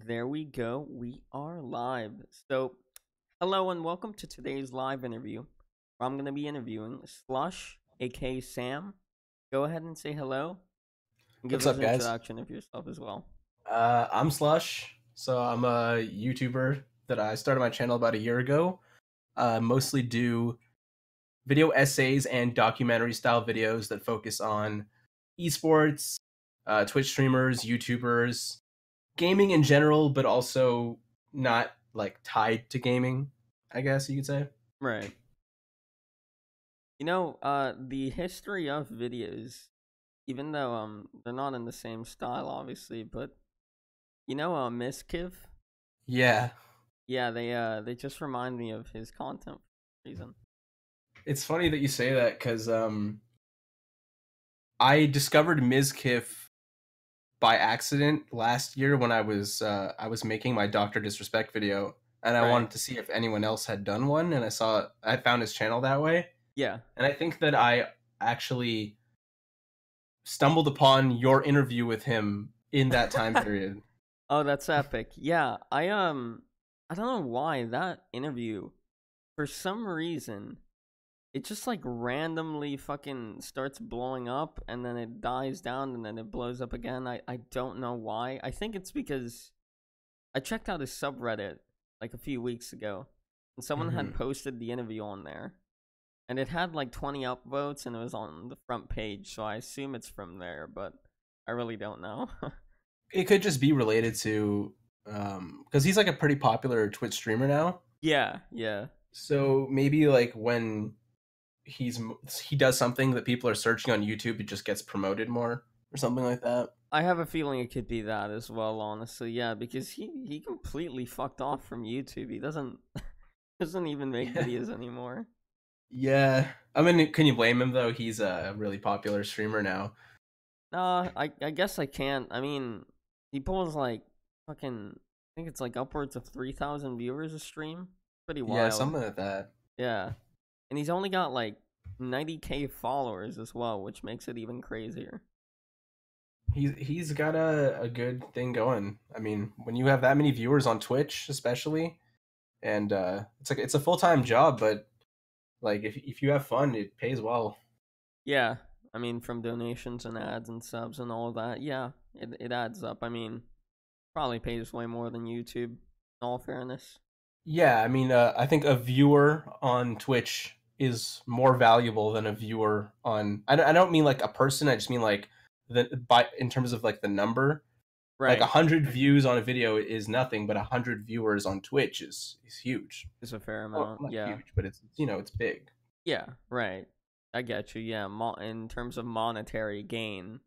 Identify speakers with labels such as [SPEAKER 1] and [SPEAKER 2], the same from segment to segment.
[SPEAKER 1] there we go. We are live. So, hello and welcome to today's live interview. I'm going to be interviewing Slush, aka Sam. Go ahead and say hello and give
[SPEAKER 2] What's
[SPEAKER 1] us
[SPEAKER 2] up,
[SPEAKER 1] an
[SPEAKER 2] guys?
[SPEAKER 1] introduction of yourself as well.
[SPEAKER 2] I'm Slush. So I'm a YouTuber that I started my channel about a year ago. Mostly do video essays and documentary style videos that focus on esports, Twitch streamers, YouTubers, gaming in general, but also not like tied to gaming, I guess you could say.
[SPEAKER 1] Right. The history of videos, even though they're not in the same style, obviously, but Miskiv.
[SPEAKER 2] Yeah,
[SPEAKER 1] Yeah, they just remind me of his content for some reason.
[SPEAKER 2] it's funny that you say that because I discovered Mizkif by accident last year when I was making my Doctor Disrespect video, and I
[SPEAKER 1] Right.
[SPEAKER 2] wanted to see if anyone else had done one, and I found his channel that way,
[SPEAKER 1] Yeah.
[SPEAKER 2] and I think that I actually stumbled upon your interview with him in that time period.
[SPEAKER 1] Oh, that's epic. Yeah, I don't know why that interview, for some reason, it just like randomly fucking starts blowing up and then it dies down and then it blows up again. I don't know why. I think it's because I checked out his subreddit like a few weeks ago and someone had
[SPEAKER 2] Mhm.
[SPEAKER 1] posted the interview on there. And it had like 20 upvotes and it was on the front page, so I assume it's from there, but I really don't know.
[SPEAKER 2] It could just be related to because he's like a pretty popular Twitch streamer now,
[SPEAKER 1] Yeah, yeah.
[SPEAKER 2] so maybe like when he does something that people are searching on YouTube, it just gets promoted more or something like that.
[SPEAKER 1] I have a feeling it could be that as well, honestly. Yeah, because he completely fucked off from YouTube. He doesn't even make
[SPEAKER 2] Yeah.
[SPEAKER 1] videos anymore.
[SPEAKER 2] Yeah. I mean, can you blame him though? He's a really popular streamer now.
[SPEAKER 1] Nah, I guess I can't. I mean, he pulls like fucking I think it's like upwards of 3,000 viewers a stream. Pretty
[SPEAKER 2] Yeah,
[SPEAKER 1] wild.
[SPEAKER 2] something like that.
[SPEAKER 1] Yeah. And he's only got like 90K followers as well, which makes it even crazier.
[SPEAKER 2] He's got a good thing going. I mean, when you have that many viewers on Twitch, especially, and it's a full-time job, but like if you have fun, it pays well.
[SPEAKER 1] Yeah. I mean, from donations and ads and subs and all that, yeah, it adds up. I mean, probably pays way more than YouTube, in all fairness.
[SPEAKER 2] Yeah, I mean, I think a viewer on Twitch is more valuable than a viewer on. I don't mean like a person. I just mean like in terms of like the number. Like a
[SPEAKER 1] Right.
[SPEAKER 2] 100 views on a video is nothing, but 100 viewers on Twitch is huge.
[SPEAKER 1] It's a fair
[SPEAKER 2] Well,
[SPEAKER 1] amount.
[SPEAKER 2] not
[SPEAKER 1] Yeah.
[SPEAKER 2] huge, but it's big.
[SPEAKER 1] Yeah, right. I get you. Yeah, in terms of monetary gain.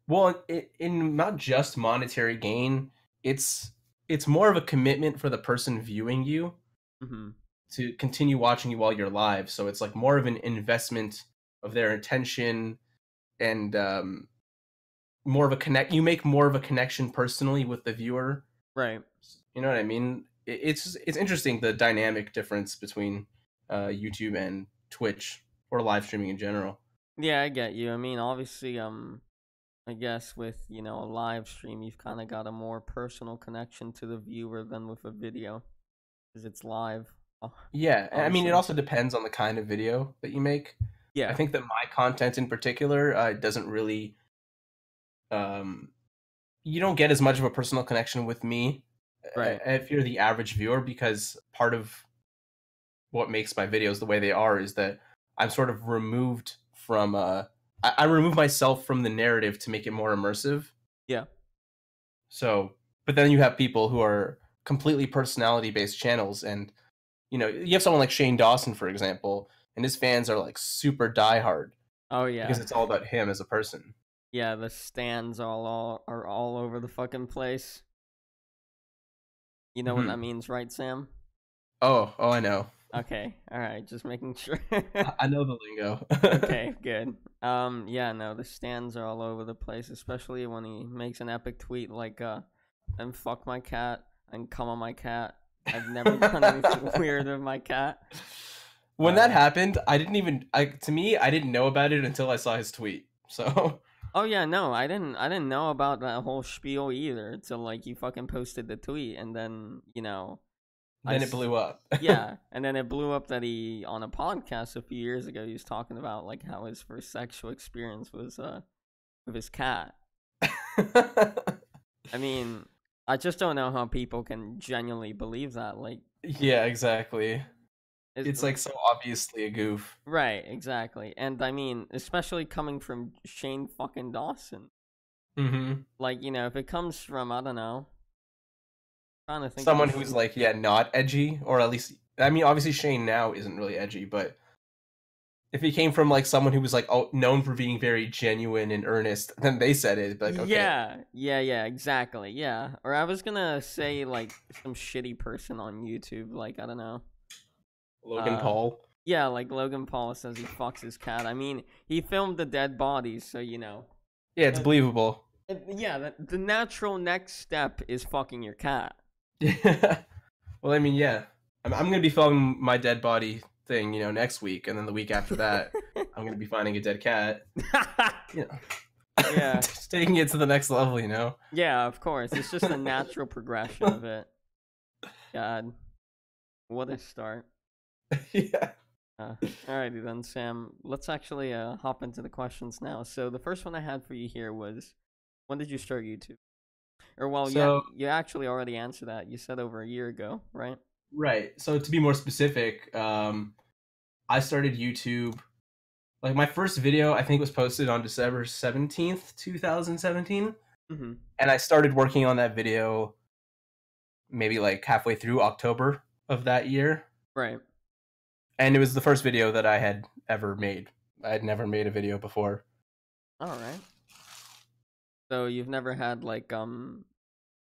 [SPEAKER 2] Well, in not just monetary gain, it's it's more of a commitment for the person viewing you
[SPEAKER 1] Hmm.
[SPEAKER 2] to continue watching you while you're live. So it's like more of an investment of their attention and more of a connect. You make more of a connection personally with the viewer.
[SPEAKER 1] Right.
[SPEAKER 2] You know what I mean? It's interesting the dynamic difference between YouTube and Twitch or live streaming in general.
[SPEAKER 1] Yeah, I get you. I mean, obviously, I guess with, a live stream, you've kind of got a more personal connection to the viewer than with a video because it's live.
[SPEAKER 2] Yeah, I mean, it
[SPEAKER 1] Obviously.
[SPEAKER 2] also depends on the kind of video that you make. I
[SPEAKER 1] Yeah.
[SPEAKER 2] think that my content in particular doesn't really, um, you don't get as much of a personal connection with me
[SPEAKER 1] Right.
[SPEAKER 2] if you're the average viewer, because part of what makes my videos the way they are is that I'm sort of removed from, I remove myself from the narrative to make it more immersive.
[SPEAKER 1] Yeah.
[SPEAKER 2] So, but then you have people who are completely personality based channels, and you have someone like Shane Dawson, for example, and his fans are like super diehard
[SPEAKER 1] Oh
[SPEAKER 2] because
[SPEAKER 1] yeah.
[SPEAKER 2] it's all about him as a person.
[SPEAKER 1] Yeah, the stands are all over the fucking place. You know what that
[SPEAKER 2] Hmm.
[SPEAKER 1] means, right, Sam?
[SPEAKER 2] Oh, I know.
[SPEAKER 1] Okay. All right, just making sure.
[SPEAKER 2] I know the lingo.
[SPEAKER 1] Okay, good. Yeah, no, the stands are all over the place, especially when he makes an epic tweet like, and fuck my cat and come on my cat. I've never done anything weird with my cat.
[SPEAKER 2] When that happened, I didn't even. I to me, I didn't know about it until I saw his tweet. So
[SPEAKER 1] Oh yeah, no, I didn't know about that whole spiel either until like you fucking posted the tweet, and then
[SPEAKER 2] Then it blew up.
[SPEAKER 1] yeah, and then it blew up that he on a podcast a few years ago he was talking about like how his first sexual experience was with his cat. I mean, I just don't know how people can genuinely believe that. Like,
[SPEAKER 2] Yeah, exactly.
[SPEAKER 1] it's
[SPEAKER 2] It's like so obviously a goof.
[SPEAKER 1] right, exactly, and I mean, especially coming from Shane fucking Dawson.
[SPEAKER 2] Mm-hmm.
[SPEAKER 1] Like, if it comes from I don't know, trying to think of
[SPEAKER 2] Someone who's like, yeah, not edgy, or at least, I mean, obviously Shane now isn't really edgy, but if he came from like someone who was like known for being very genuine and earnest, then they said it, it'd be like, okay,
[SPEAKER 1] yeah, exactly, yeah. Or I was gonna say like some shitty person on YouTube, like I don't know,
[SPEAKER 2] Logan Paul.
[SPEAKER 1] yeah, like Logan Paul says he fucks his cat. I mean, he filmed the dead bodies, so
[SPEAKER 2] Yeah, it's believable.
[SPEAKER 1] Yeah, the natural next step is fucking your cat.
[SPEAKER 2] Yeah. Well, I mean, yeah, I'm gonna be filming my dead body thing, next week, and then the week after that, I'm gonna be finding a dead cat.
[SPEAKER 1] Yeah,
[SPEAKER 2] just taking it to the next level,
[SPEAKER 1] Yeah, of course. It's just a natural progression of it. God, what a start.
[SPEAKER 2] Yeah.
[SPEAKER 1] Alrighty then, Sam. Let's actually hop into the questions now. So the first one I had for you here was, when did you start YouTube? Or well,
[SPEAKER 2] So,
[SPEAKER 1] you actually already answered that. You said over a year ago, right?
[SPEAKER 2] right. So to be more specific, I started YouTube. Like my first video, I think was posted on December 17th, 2017.
[SPEAKER 1] Mm-hmm.
[SPEAKER 2] And I started working on that video maybe like halfway through October of that year.
[SPEAKER 1] Right.
[SPEAKER 2] And it was the first video that I had ever made. I had never made a video before.
[SPEAKER 1] All right. So you've never had like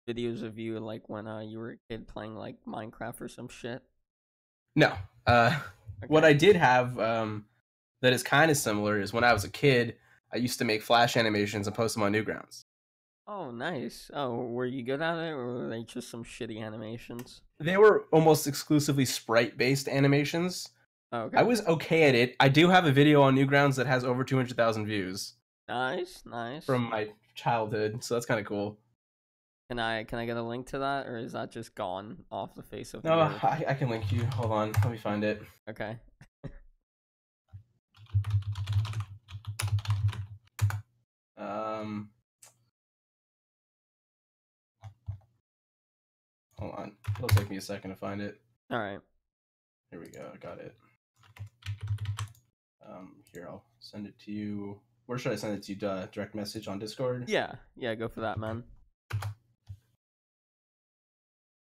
[SPEAKER 1] videos of you like when you were a kid playing like Minecraft or some shit?
[SPEAKER 2] No.
[SPEAKER 1] Okay.
[SPEAKER 2] What I did have that is kind of similar is when I was a kid, I used to make Flash animations and post them on Newgrounds.
[SPEAKER 1] Oh, nice. Oh, were you good at it, or were they just some shitty animations?
[SPEAKER 2] They were almost exclusively sprite-based animations.
[SPEAKER 1] Oh, okay.
[SPEAKER 2] I was okay at it. I do have a video on Newgrounds that has over 200,000 views.
[SPEAKER 1] Nice.
[SPEAKER 2] From my childhood, so that's kind of cool.
[SPEAKER 1] Can I get a link to that, or is that just gone off the face of the
[SPEAKER 2] No,
[SPEAKER 1] earth?
[SPEAKER 2] I can link you. Hold on, let me find it.
[SPEAKER 1] Okay.
[SPEAKER 2] Hold on. It'll take me a second to find it.
[SPEAKER 1] All right.
[SPEAKER 2] Here we go. I got it. Here, I'll send it to you. Where should I send it to you? Direct message on Discord?
[SPEAKER 1] Yeah, go for that, man.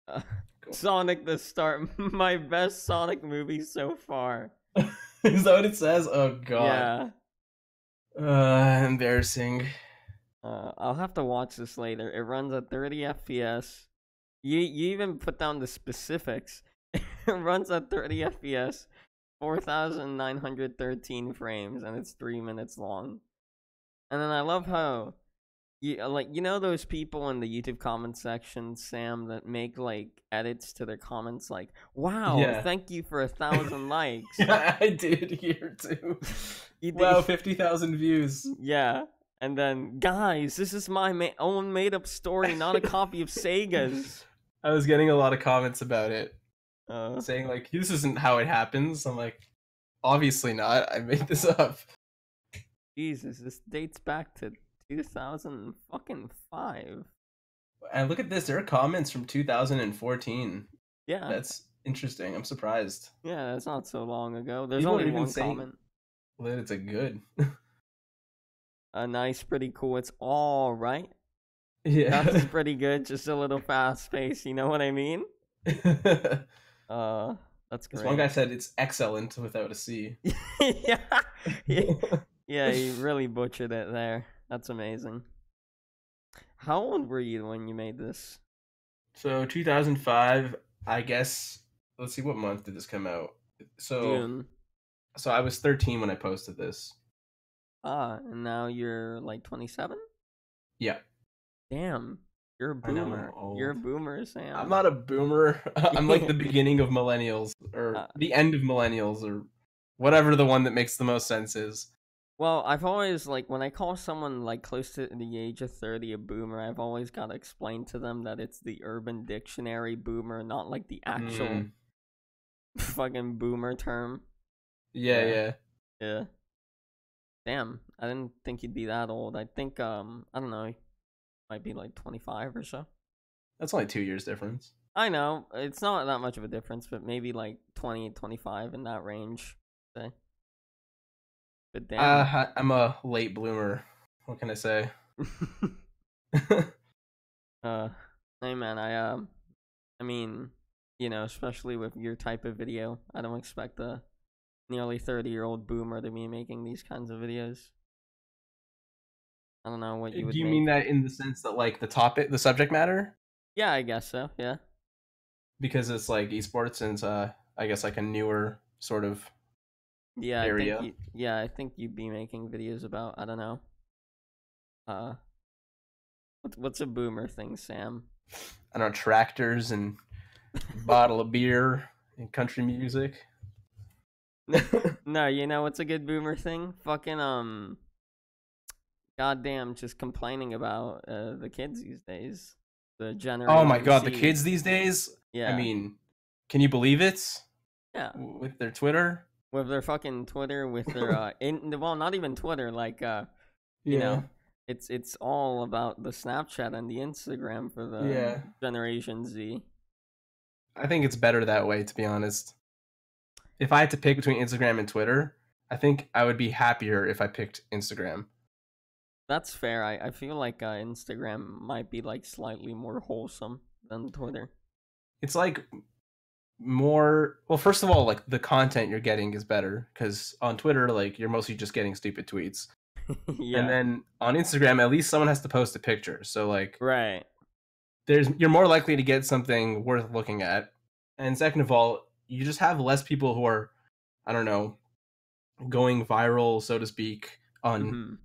[SPEAKER 1] Cool. Sonic the Star, my best Sonic movie so far.
[SPEAKER 2] Is that what it says? Oh god. Yeah. Embarrassing.
[SPEAKER 1] I'll have to watch this later. It runs at 30 FPS. You even put down the specifics. It runs at 30 FPS, 4,913 frames, and it's 3 minutes long. And then I love how those people in the YouTube comment section, Sam, that make like edits to their comments like, wow, yeah, thank you for 1,000 likes.
[SPEAKER 2] Yeah, I did here too. Wow, 50,000 views.
[SPEAKER 1] Yeah. And then, guys, this is my own made-up story, not a copy of Sega's.
[SPEAKER 2] I was getting a lot of comments about it, saying like, "This isn't how it happens." I'm like, "Obviously not. I made this up."
[SPEAKER 1] Jesus, this dates back to 2005.
[SPEAKER 2] And look at this. There are comments from 2014.
[SPEAKER 1] Yeah,
[SPEAKER 2] that's interesting. I'm surprised.
[SPEAKER 1] Yeah, that's not so long ago. There's only one comment.
[SPEAKER 2] That it's a good.
[SPEAKER 1] Nice, pretty cool. It's all right.
[SPEAKER 2] Yeah,
[SPEAKER 1] that's pretty good. Just a little fast pace. You know what I mean? That's great.
[SPEAKER 2] This one guy said it's excellent without a C.
[SPEAKER 1] Yeah, yeah, he really butchered it there. That's amazing. How old were you when you made this?
[SPEAKER 2] So 2005, I guess. Let's see, what month did this come out?
[SPEAKER 1] June.
[SPEAKER 2] So I was 13 when I posted this.
[SPEAKER 1] And now you're like 27?
[SPEAKER 2] Yeah.
[SPEAKER 1] Damn, you're a boomer. You're a boomer, Sam.
[SPEAKER 2] I'm not a boomer. I'm like the beginning of millennials, or the end of millennials, or whatever the one that makes the most sense is.
[SPEAKER 1] Well, I've always like when I call someone like close to the age of 30 a boomer, I've always got to explain to them that it's the Urban Dictionary boomer, not like the actual
[SPEAKER 2] Mm.
[SPEAKER 1] fucking boomer term.
[SPEAKER 2] Yeah,
[SPEAKER 1] Yeah.
[SPEAKER 2] yeah.
[SPEAKER 1] Yeah. Damn, I didn't think you'd be that old. I think I don't know, might be like 25 or so.
[SPEAKER 2] That's only 2 years difference.
[SPEAKER 1] I know, it's not that much of a difference, but maybe like 20, 25 in that range. Say. But damn.
[SPEAKER 2] I'm a late bloomer. What can I say?
[SPEAKER 1] uh hey man, I mean, especially with your type of video, I don't expect a nearly 30-year-old boomer to be making these kinds of videos. I don't know what you
[SPEAKER 2] Do
[SPEAKER 1] would
[SPEAKER 2] you mean
[SPEAKER 1] make.
[SPEAKER 2] that in the sense that like the subject matter?
[SPEAKER 1] Yeah, I guess so. Yeah.
[SPEAKER 2] Because it's like esports and it's I guess like a newer sort of area.
[SPEAKER 1] I think you'd be making videos about, I don't know. Uh what's a boomer thing, Sam?
[SPEAKER 2] I don't know, tractors and bottle of beer and country music.
[SPEAKER 1] No, you know what's a good boomer thing? Fucking goddamn just complaining about the kids these days. The
[SPEAKER 2] Oh my
[SPEAKER 1] Generation
[SPEAKER 2] god, the
[SPEAKER 1] Z.
[SPEAKER 2] kids these days. I
[SPEAKER 1] Yeah.
[SPEAKER 2] mean, can you believe it?
[SPEAKER 1] Yeah.
[SPEAKER 2] With their Twitter.
[SPEAKER 1] With their fucking Twitter, with their well, not even Twitter, like you
[SPEAKER 2] Yeah,
[SPEAKER 1] know, it's all about the Snapchat and the Instagram for the
[SPEAKER 2] yeah.
[SPEAKER 1] Generation Z.
[SPEAKER 2] I think it's better that way, to be honest. If I had to pick between Instagram and Twitter, I think I would be happier if I picked Instagram.
[SPEAKER 1] That's fair. I feel like Instagram might be like slightly more wholesome than Twitter.
[SPEAKER 2] It's like more, well, first of all, like the content you're getting is better because on Twitter, like you're mostly just getting stupid tweets. And
[SPEAKER 1] Yeah.
[SPEAKER 2] then on Instagram, at least someone has to post a picture. So like
[SPEAKER 1] Right.
[SPEAKER 2] you're more likely to get something worth looking at. And second of all, you just have less people who are, I don't know, going viral, so to speak, on
[SPEAKER 1] Mhm.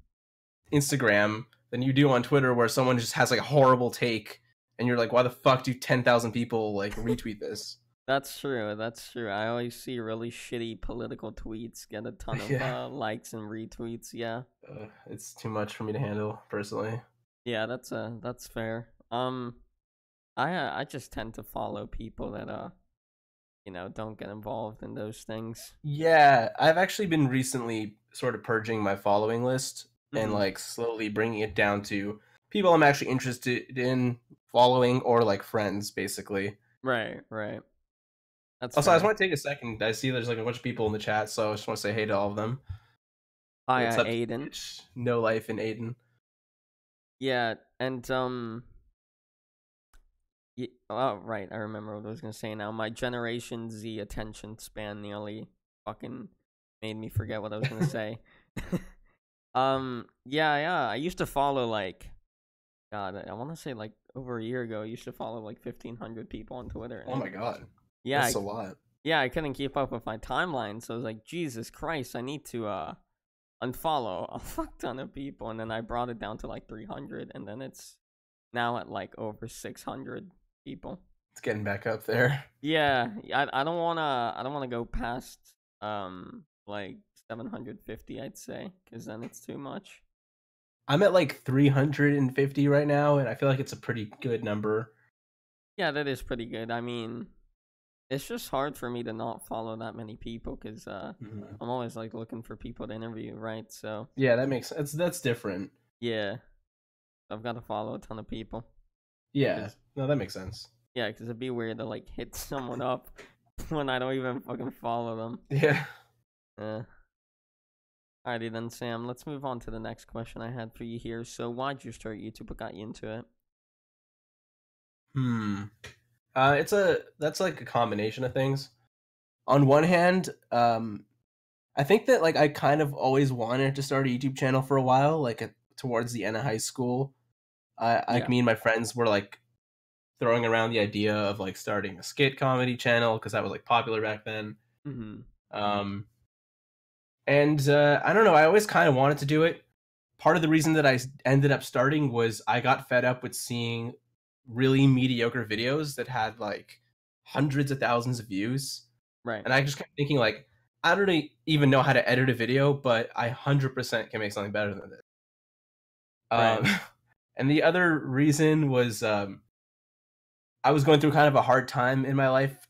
[SPEAKER 2] Instagram than you do on Twitter, where someone just has like a horrible take, and you're like, why the fuck do 10,000 people like retweet this?
[SPEAKER 1] That's true. That's true. I always see really shitty political tweets get a ton of
[SPEAKER 2] Yeah,
[SPEAKER 1] likes and retweets. Yeah.
[SPEAKER 2] it's too much for me to handle personally.
[SPEAKER 1] Yeah, that's fair. I just tend to follow people that don't get involved in those things.
[SPEAKER 2] Yeah, I've actually been recently sort of purging my following list and
[SPEAKER 1] Mhm.
[SPEAKER 2] like slowly bringing it down to people I'm actually interested in following or like friends, basically.
[SPEAKER 1] Right, right. That's
[SPEAKER 2] Also, I just
[SPEAKER 1] fair.
[SPEAKER 2] want to take a second. I see there's like a bunch of people in the chat, so I just want to say hey to all of them.
[SPEAKER 1] Hi,
[SPEAKER 2] What's up,
[SPEAKER 1] Aiden.
[SPEAKER 2] Twitch? No Life and Aiden.
[SPEAKER 1] Yeah, and oh right, I remember what I was gonna say now. My Generation Z attention span nearly fucking made me forget what I was gonna say. Yeah. I used to follow like, God, I want to say like over a year ago. I used to follow like 1,500 people on Twitter,
[SPEAKER 2] Oh
[SPEAKER 1] and
[SPEAKER 2] my god,
[SPEAKER 1] yeah,
[SPEAKER 2] that's a lot.
[SPEAKER 1] yeah, I couldn't keep up with my timeline, so I was like, Jesus Christ, I need to unfollow a fuck ton of people, and then I brought it down to like 300, and then it's now at like over 600 people.
[SPEAKER 2] It's getting back up there.
[SPEAKER 1] Yeah, I don't wanna go past like 750, I'd say, because then it's too much.
[SPEAKER 2] I'm at like 350 right now, and I feel like it's a pretty good number.
[SPEAKER 1] Yeah, that is pretty good. I mean, it's just hard for me to not follow that many people because
[SPEAKER 2] Mhm.
[SPEAKER 1] I'm always like looking for people to interview, right? So
[SPEAKER 2] Yeah, that makes sense. That's different.
[SPEAKER 1] yeah, I've got to follow a ton of people.
[SPEAKER 2] Yeah,
[SPEAKER 1] 'Cause
[SPEAKER 2] no, that makes sense.
[SPEAKER 1] yeah, because it'd be weird to like hit someone up when I don't even fucking follow them.
[SPEAKER 2] Yeah.
[SPEAKER 1] Alrighty then, Sam. Let's move on to the next question I had for you here. So, why'd you start YouTube? What got you into it?
[SPEAKER 2] Hmm. That's like a combination of things. On one hand, I think that like I kind of always wanted to start a YouTube channel for a while, like towards the end of high school. Like
[SPEAKER 1] Yeah.
[SPEAKER 2] me and my friends were like throwing around the idea of like starting a skit comedy channel because that was like popular back then.
[SPEAKER 1] Mm-hmm.
[SPEAKER 2] Um, and I don't know, I always kind of wanted to do it. Part of the reason that I ended up starting was I got fed up with seeing really mediocre videos that had like hundreds of thousands of views,
[SPEAKER 1] Right.
[SPEAKER 2] and I just kept thinking like, I don't even know how to edit a video, but I 100% can make something better than this.
[SPEAKER 1] Right.
[SPEAKER 2] Um, and the other reason was I was going through kind of a hard time in my life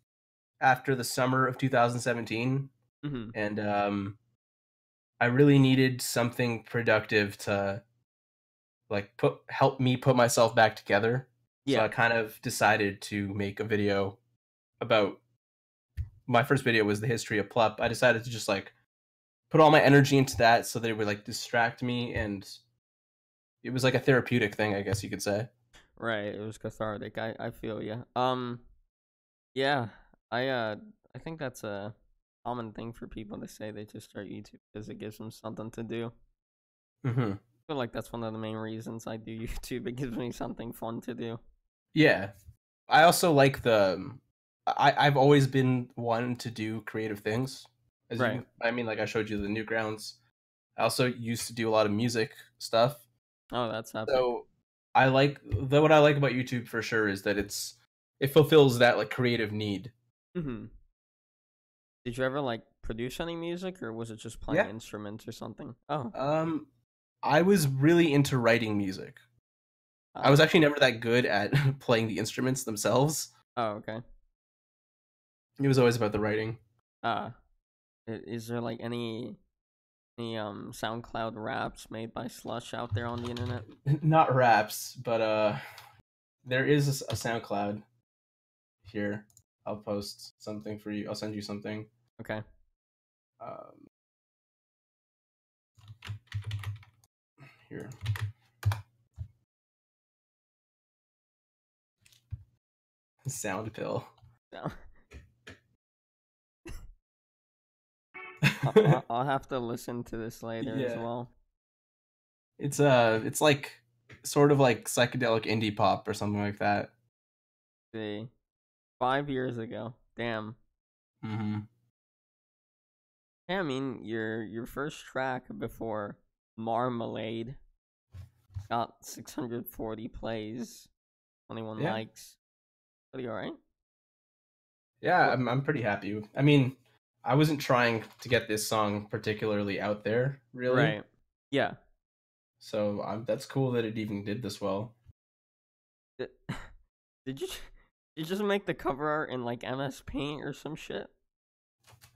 [SPEAKER 2] after the summer of 2017,
[SPEAKER 1] Mhm.
[SPEAKER 2] and I really needed something productive to like put help me put myself back together. So
[SPEAKER 1] Yeah.
[SPEAKER 2] I kind of decided to make a video about my first video was the history of Plup. I decided to just like put all my energy into that so that it would like distract me, and it was like a therapeutic thing, I guess you could say.
[SPEAKER 1] Right. It was cathartic. I feel you. Yeah. I uh I think that's a common thing for people to say they just start YouTube because it gives them something to do.
[SPEAKER 2] Hmm.
[SPEAKER 1] I feel like that's one of the main reasons I do YouTube. It gives me something fun to do.
[SPEAKER 2] Yeah, I also like the. I've always been one to do creative things. As you
[SPEAKER 1] Right.
[SPEAKER 2] can, I mean, like I showed you the Newgrounds. I also used to do a lot of music stuff.
[SPEAKER 1] Oh, that's epic.
[SPEAKER 2] So I like the what I like about YouTube for sure is that it fulfills that like creative need.
[SPEAKER 1] Mhm. Did you ever like produce any music, or was it just playing
[SPEAKER 2] Yeah.
[SPEAKER 1] instruments or something? Oh.
[SPEAKER 2] Um, I was really into writing music. I was
[SPEAKER 1] Ah.
[SPEAKER 2] actually never that good at playing the instruments themselves.
[SPEAKER 1] Oh, okay.
[SPEAKER 2] It was always about the writing.
[SPEAKER 1] Ah. Is there like any SoundCloud raps made by Slush out there on the internet?
[SPEAKER 2] Not raps, but there is a SoundCloud here. I'll post something for you. I'll send you something.
[SPEAKER 1] Okay.
[SPEAKER 2] Um, here, sound pill.
[SPEAKER 1] So, I'll have to listen to this later as
[SPEAKER 2] Yeah,
[SPEAKER 1] well.
[SPEAKER 2] it's like sort of like psychedelic indie pop or something like that.
[SPEAKER 1] See, 5 years ago. Damn.
[SPEAKER 2] Hmm.
[SPEAKER 1] Yeah, I mean your first track before Marmalade got 640 plays, 21
[SPEAKER 2] Yeah,
[SPEAKER 1] likes. Pretty alright.
[SPEAKER 2] yeah,
[SPEAKER 1] What?
[SPEAKER 2] I'm pretty happy. I mean, I wasn't trying to get this song particularly out there, really.
[SPEAKER 1] Right. Yeah.
[SPEAKER 2] So that's cool that it even did this well.
[SPEAKER 1] Did, did you you just make the cover art in like MS Paint or some shit?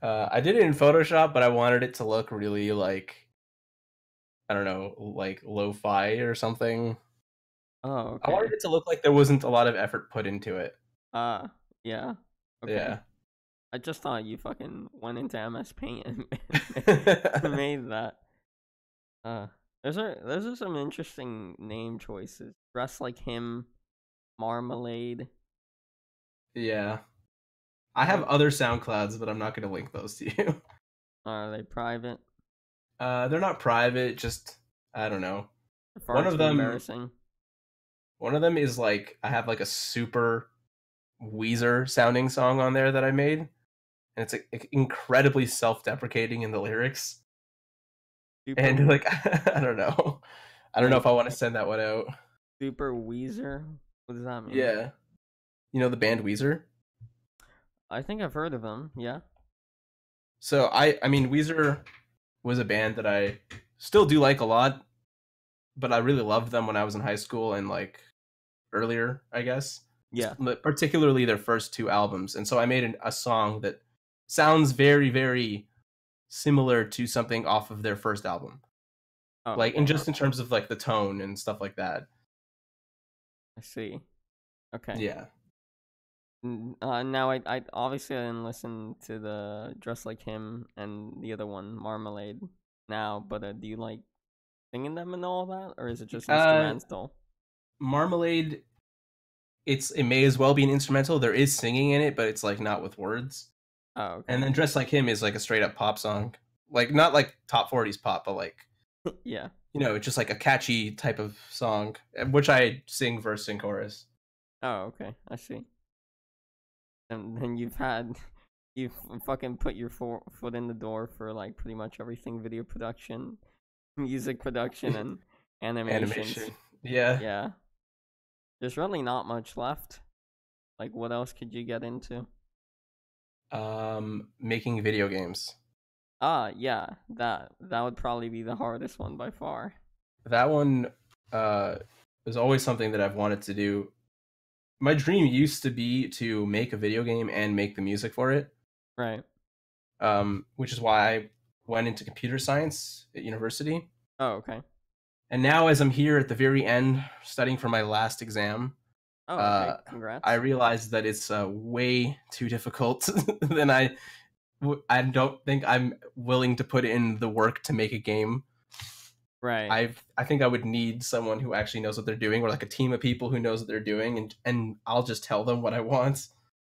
[SPEAKER 2] I did it in Photoshop, but I wanted it to look really like I don't know, like lo-fi or something.
[SPEAKER 1] Oh,
[SPEAKER 2] I wanted
[SPEAKER 1] okay.
[SPEAKER 2] it to look like there wasn't a lot of effort put into it.
[SPEAKER 1] Yeah. Okay.
[SPEAKER 2] Yeah.
[SPEAKER 1] I just thought you fucking went into MS Paint and made that. Uh, those are some interesting name choices. Dress like him, Marmalade.
[SPEAKER 2] Yeah. I have
[SPEAKER 1] What
[SPEAKER 2] other SoundClouds, but I'm not going to link those to you.
[SPEAKER 1] are they private?
[SPEAKER 2] They're not private, just I don't know.
[SPEAKER 1] Far
[SPEAKER 2] One of
[SPEAKER 1] too
[SPEAKER 2] them
[SPEAKER 1] embarrassing.
[SPEAKER 2] one of them is like I have like a super Weezer sounding song on there that I made, and it's like incredibly self-deprecating in the lyrics. And
[SPEAKER 1] Super
[SPEAKER 2] like I don't know. I don't know
[SPEAKER 1] like
[SPEAKER 2] if I want to send that one out.
[SPEAKER 1] super Weezer. What does that mean?
[SPEAKER 2] Yeah. You know the band Weezer?
[SPEAKER 1] I think I've heard of them. Yeah.
[SPEAKER 2] So I mean Weezer was a band that I still do like a lot, but I really loved them when I was in high school and like earlier, I guess.
[SPEAKER 1] Yeah.
[SPEAKER 2] Particularly their first two albums. And so I made a song that sounds very very similar to something off of their first album.
[SPEAKER 1] Oh,
[SPEAKER 2] Like and
[SPEAKER 1] okay.
[SPEAKER 2] just in terms of like the tone and stuff like that.
[SPEAKER 1] I see. Okay.
[SPEAKER 2] Yeah.
[SPEAKER 1] Now I obviously I didn't listen to the Dress Like Him and the other one Marmalade now, but do you like singing them and all that, or is it just
[SPEAKER 2] Uh
[SPEAKER 1] instrumental?
[SPEAKER 2] Marmalade, it may as well be an instrumental. There is singing in it, but it's like not with words.
[SPEAKER 1] Oh,
[SPEAKER 2] And
[SPEAKER 1] okay.
[SPEAKER 2] then Dress Like Him is like a straight up pop song. Like not like top 40s pop, but like
[SPEAKER 1] Yeah.
[SPEAKER 2] just like a catchy type of song, which I sing verse and chorus.
[SPEAKER 1] Oh, okay. I see. And then you've fucking put your foot in the door for like pretty much everything: video production, music production, and animations.
[SPEAKER 2] Animation. Yeah.
[SPEAKER 1] Yeah. There's really not much left. Like, what else could you get into?
[SPEAKER 2] Making video games.
[SPEAKER 1] Yeah, that would probably be the hardest one by far.
[SPEAKER 2] That one uh, is always something that I've wanted to do. My dream used to be to make a video game and make the music for it,
[SPEAKER 1] Right.
[SPEAKER 2] which is why I went into computer science at university.
[SPEAKER 1] Oh, okay.
[SPEAKER 2] And now, as I'm here at the very end, studying for my last exam,
[SPEAKER 1] Oh, okay.
[SPEAKER 2] uh, I
[SPEAKER 1] Congrats.
[SPEAKER 2] realized that it's way too difficult than I don't think I'm willing to put in the work to make a game.
[SPEAKER 1] Right.
[SPEAKER 2] I think I would need someone who actually knows what they're doing, or like a team of people who knows what they're doing, and I'll just tell them what I want.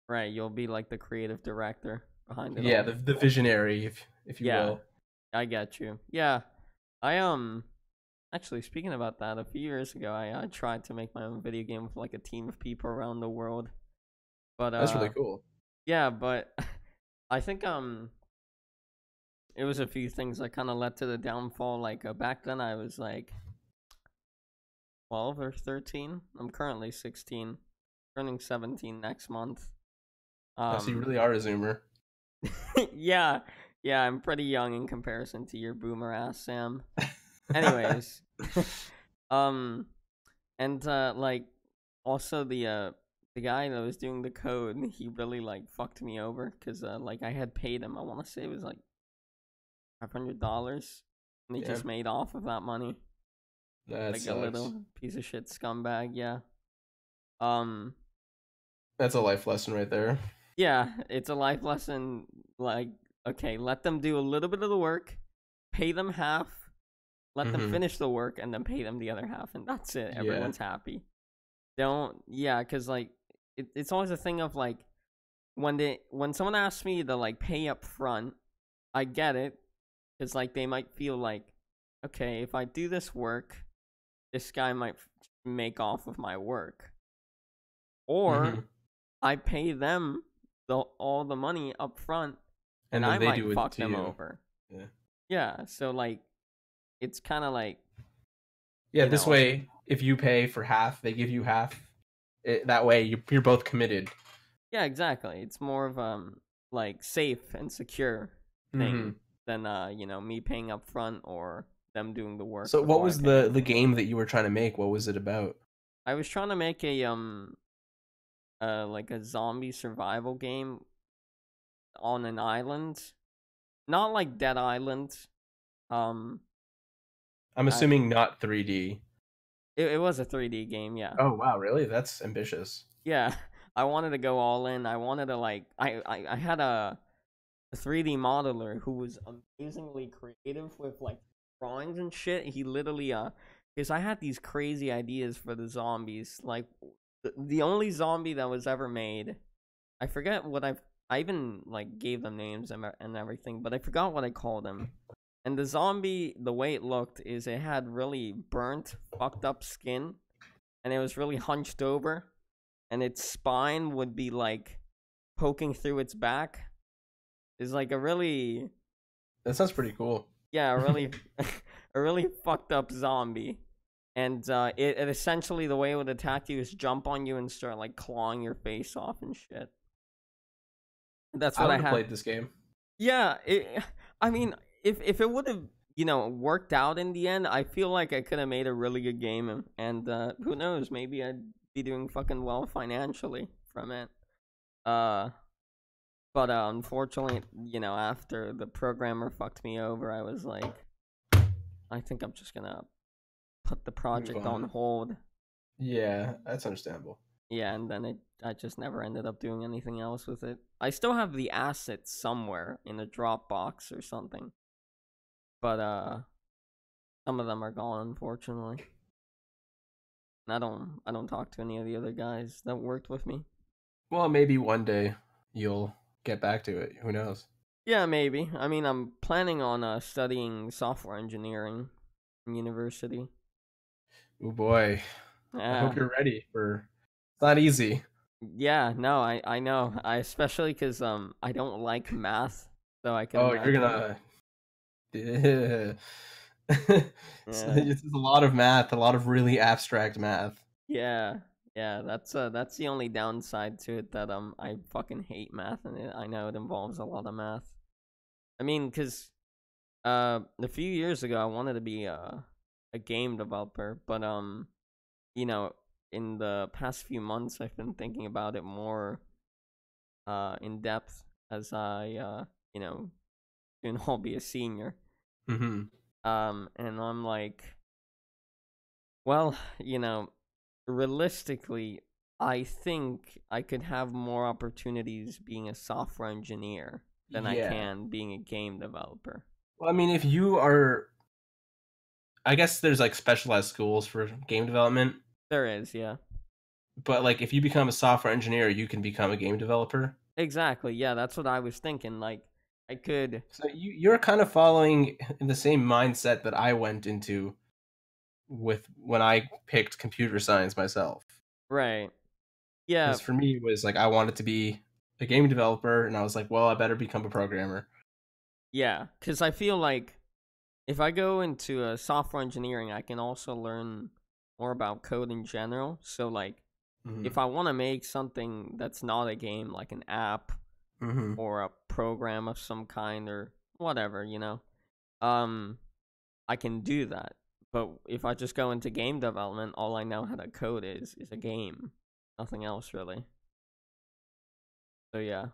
[SPEAKER 1] Right. You'll be like the creative director behind it
[SPEAKER 2] Yeah,
[SPEAKER 1] all.
[SPEAKER 2] the visionary, if you
[SPEAKER 1] Yeah,
[SPEAKER 2] will.
[SPEAKER 1] I get you. Yeah. I actually speaking about that, a few years ago I tried to make my own video game with like a team of people around the world. But
[SPEAKER 2] That's really cool.
[SPEAKER 1] yeah, but I think it was a few things that kind of led to the downfall. Like back then I was like 12 or 13. I'm currently 16, turning 17 next month.
[SPEAKER 2] So you
[SPEAKER 1] Um
[SPEAKER 2] really are a zoomer.
[SPEAKER 1] yeah, yeah, I'm pretty young in comparison to your boomer ass, Sam. Anyways, um, and like also the guy that was doing the code, he really like fucked me over because like I had paid him. I want to say it was like $500, and he
[SPEAKER 2] Yeah,
[SPEAKER 1] just made off of that money
[SPEAKER 2] that
[SPEAKER 1] like a
[SPEAKER 2] sucks.
[SPEAKER 1] little piece of shit scumbag. Yeah. Um.
[SPEAKER 2] That's a life lesson right there.
[SPEAKER 1] Yeah, it's a life lesson. Like, okay, let them do a little bit of the work, pay them half, let them
[SPEAKER 2] Hmm.
[SPEAKER 1] finish the work, and then pay them the other half, and that's it.
[SPEAKER 2] Yeah.
[SPEAKER 1] Everyone's happy. Don't, yeah, because like it's always a thing of like when someone asks me to like pay up front, I get it because like they might feel like, okay, if I do this work, this guy might make off of my work, or
[SPEAKER 2] Hmm.
[SPEAKER 1] I pay them all the money up front, and
[SPEAKER 2] And then
[SPEAKER 1] I
[SPEAKER 2] they
[SPEAKER 1] might
[SPEAKER 2] do it
[SPEAKER 1] fuck
[SPEAKER 2] to
[SPEAKER 1] them
[SPEAKER 2] you.
[SPEAKER 1] over.
[SPEAKER 2] Yeah.
[SPEAKER 1] Yeah, so like it's kind of like
[SPEAKER 2] Yeah.
[SPEAKER 1] you
[SPEAKER 2] This
[SPEAKER 1] know
[SPEAKER 2] way, if you pay for half, they give you half. That way, you're both committed.
[SPEAKER 1] yeah, exactly. It's more of like safe and secure thing
[SPEAKER 2] Hmm.
[SPEAKER 1] than me paying up front or them doing the work
[SPEAKER 2] So, what
[SPEAKER 1] before I
[SPEAKER 2] was
[SPEAKER 1] pay them.
[SPEAKER 2] the game that you were trying to make? What was it about?
[SPEAKER 1] I was trying to make a like a zombie survival game on an island, not like Dead Island. Um,
[SPEAKER 2] I'm
[SPEAKER 1] I
[SPEAKER 2] assuming not 3D.
[SPEAKER 1] it was a 3D game, yeah.
[SPEAKER 2] Oh wow, really? That's ambitious.
[SPEAKER 1] Yeah, I wanted to go all in. I wanted to like I had a 3D modeler who was amazingly creative with like drawings and shit. He literally because I had these crazy ideas for the zombies. Like the only zombie that was ever made. I forget what I even like gave them names and everything, but I forgot what I called them. And the zombie, the way it looked is it had really burnt, fucked up skin, and it was really hunched over, and its spine would be like poking through its back. Is like a really
[SPEAKER 2] That sounds pretty cool.
[SPEAKER 1] yeah, a really a really fucked up zombie. And it essentially the way it would attack you is jump on you and start like clawing your face off and shit. That's
[SPEAKER 2] I
[SPEAKER 1] what I
[SPEAKER 2] would have
[SPEAKER 1] had.
[SPEAKER 2] played this game.
[SPEAKER 1] Yeah, I mean, if it would have worked out in the end, I feel like I could have made a really good game, and who knows, maybe I'd be doing fucking well financially from it. Uh, but unfortunately, after the programmer fucked me over, I was like, I think I'm just gonna put the
[SPEAKER 2] Move
[SPEAKER 1] project on
[SPEAKER 2] on.
[SPEAKER 1] hold.
[SPEAKER 2] Yeah, that's understandable.
[SPEAKER 1] Yeah, and then I just never ended up doing anything else with it. I still have the assets somewhere in a Dropbox or something, but some of them are gone, unfortunately. And I don't talk to any of the other guys that worked with me.
[SPEAKER 2] Well, maybe one day you'll get back to it. Who knows?
[SPEAKER 1] Yeah, maybe. I mean, I'm planning on studying software engineering in university.
[SPEAKER 2] Oh boy. I hope
[SPEAKER 1] Yeah,
[SPEAKER 2] you're ready for. It's not easy.
[SPEAKER 1] yeah. No, I know. I especially because I don't like math, so I can
[SPEAKER 2] Oh, you're
[SPEAKER 1] imagine.
[SPEAKER 2] gonna. Yeah. So
[SPEAKER 1] Yeah,
[SPEAKER 2] it's a lot of math, a lot of really abstract math.
[SPEAKER 1] yeah, yeah. That's the only downside to it that I fucking hate math, and I know it involves a lot of math. I mean, cause A few years ago, I wanted to be a game developer, but you know, in the past few months, I've been thinking about it more in depth as I soon I'll be a senior.
[SPEAKER 2] Mm-hmm.
[SPEAKER 1] And I'm like, well, realistically, I think I could have more opportunities being a software engineer than I
[SPEAKER 2] Yeah.
[SPEAKER 1] can being a game developer.
[SPEAKER 2] Well, I mean, if you are, I guess there's like specialized schools for game development,
[SPEAKER 1] There is, yeah.
[SPEAKER 2] but like if you become a software engineer, you can become a game developer.
[SPEAKER 1] Exactly, yeah, that's what I was thinking. Like, I could,
[SPEAKER 2] So you're kind of following in the same mindset that I went into with when I picked computer science myself.
[SPEAKER 1] right. Yeah,
[SPEAKER 2] Because for me, it was like I wanted to be a game developer, and I was like, well, I better become a programmer.
[SPEAKER 1] yeah, because I feel like if I go into software engineering, I can also learn more about code in general. So, like,
[SPEAKER 2] Mm-hmm.
[SPEAKER 1] if I want to make something that's not a game, like an app
[SPEAKER 2] Mm-hmm.
[SPEAKER 1] or a program of some kind or whatever, um, I can do that. But if I just go into game development, all I know how to code is a game, nothing else really. So yeah,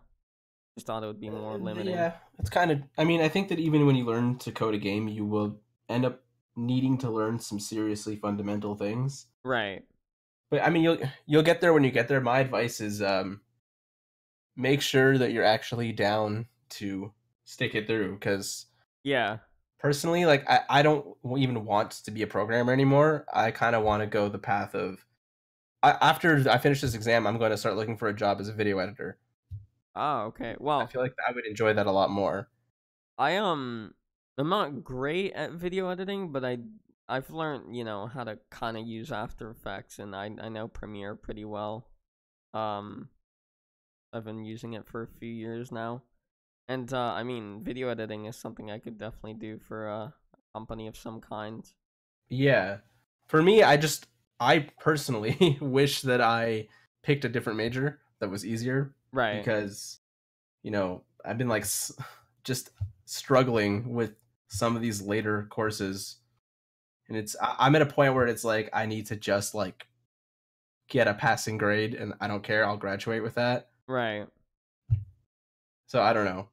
[SPEAKER 1] just thought it would be more limiting.
[SPEAKER 2] Yeah, it's kind of. I mean, I think that even when you learn to code a game, you will end up needing to learn some seriously fundamental things.
[SPEAKER 1] Right.
[SPEAKER 2] But I mean, you'll get there when you get there. My advice is make sure that you're actually down to stick it through. Because
[SPEAKER 1] Yeah.
[SPEAKER 2] personally, like I don't even want to be a programmer anymore. I kind of want to go the path of after I finish this exam, I'm going to start looking for a job as a video editor.
[SPEAKER 1] Oh, okay.
[SPEAKER 2] I
[SPEAKER 1] Well,
[SPEAKER 2] feel like I would enjoy that a lot more.
[SPEAKER 1] I I'm not great at video editing, but I've learned, how to kind of use After Effects, and I know Premiere pretty well. Um I've been using it for a few years now. And I mean, video editing is something I could definitely do for a company of some kind.
[SPEAKER 2] Yeah. For me, I personally wish that I picked a different major that was easier
[SPEAKER 1] Right.
[SPEAKER 2] because I've been like just struggling with some of these later courses, and I'm at a point where it's like I need to just like get a passing grade, and I don't care, I'll graduate with that.
[SPEAKER 1] Right.
[SPEAKER 2] So I don't know.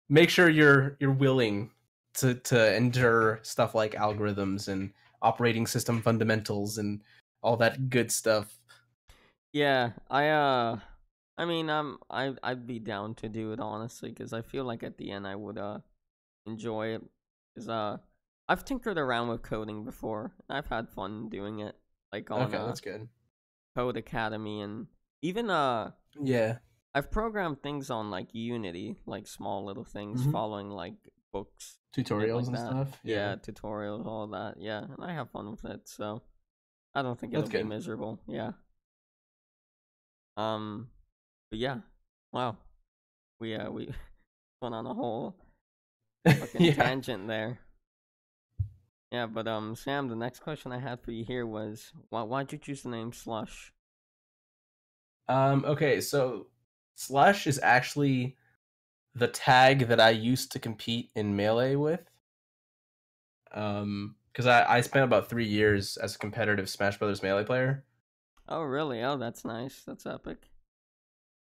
[SPEAKER 2] Make sure you're willing to endure stuff like algorithms and operating system fundamentals and all that good stuff.
[SPEAKER 1] Yeah, I mean, I'd be down to do it honestly because I feel like at the end I would enjoy it. Cause I've tinkered around with coding before. I've had fun doing it, like on
[SPEAKER 2] Okay, that's good.
[SPEAKER 1] Code Academy, and even
[SPEAKER 2] Yeah.
[SPEAKER 1] I've programmed things on like Unity, like small little things
[SPEAKER 2] Hmm.
[SPEAKER 1] following like books, shit
[SPEAKER 2] Tutorials
[SPEAKER 1] like
[SPEAKER 2] and
[SPEAKER 1] that.
[SPEAKER 2] stuff. Yeah,
[SPEAKER 1] Yeah, tutorials, all that. Yeah, and I have fun with it, so I don't think it'll
[SPEAKER 2] that's
[SPEAKER 1] be
[SPEAKER 2] good.
[SPEAKER 1] miserable. Yeah. Um, but yeah, wow, we went on a whole fucking
[SPEAKER 2] Yeah.
[SPEAKER 1] tangent there. Yeah, but Sam, the next question I had for you here was why'd you choose the name Slush?
[SPEAKER 2] Okay, so Slush is actually the tag that I used to compete in Melee with. Because I spent about 3 years as a competitive Smash Brothers Melee player.
[SPEAKER 1] Oh, really? Oh, that's nice. That's epic.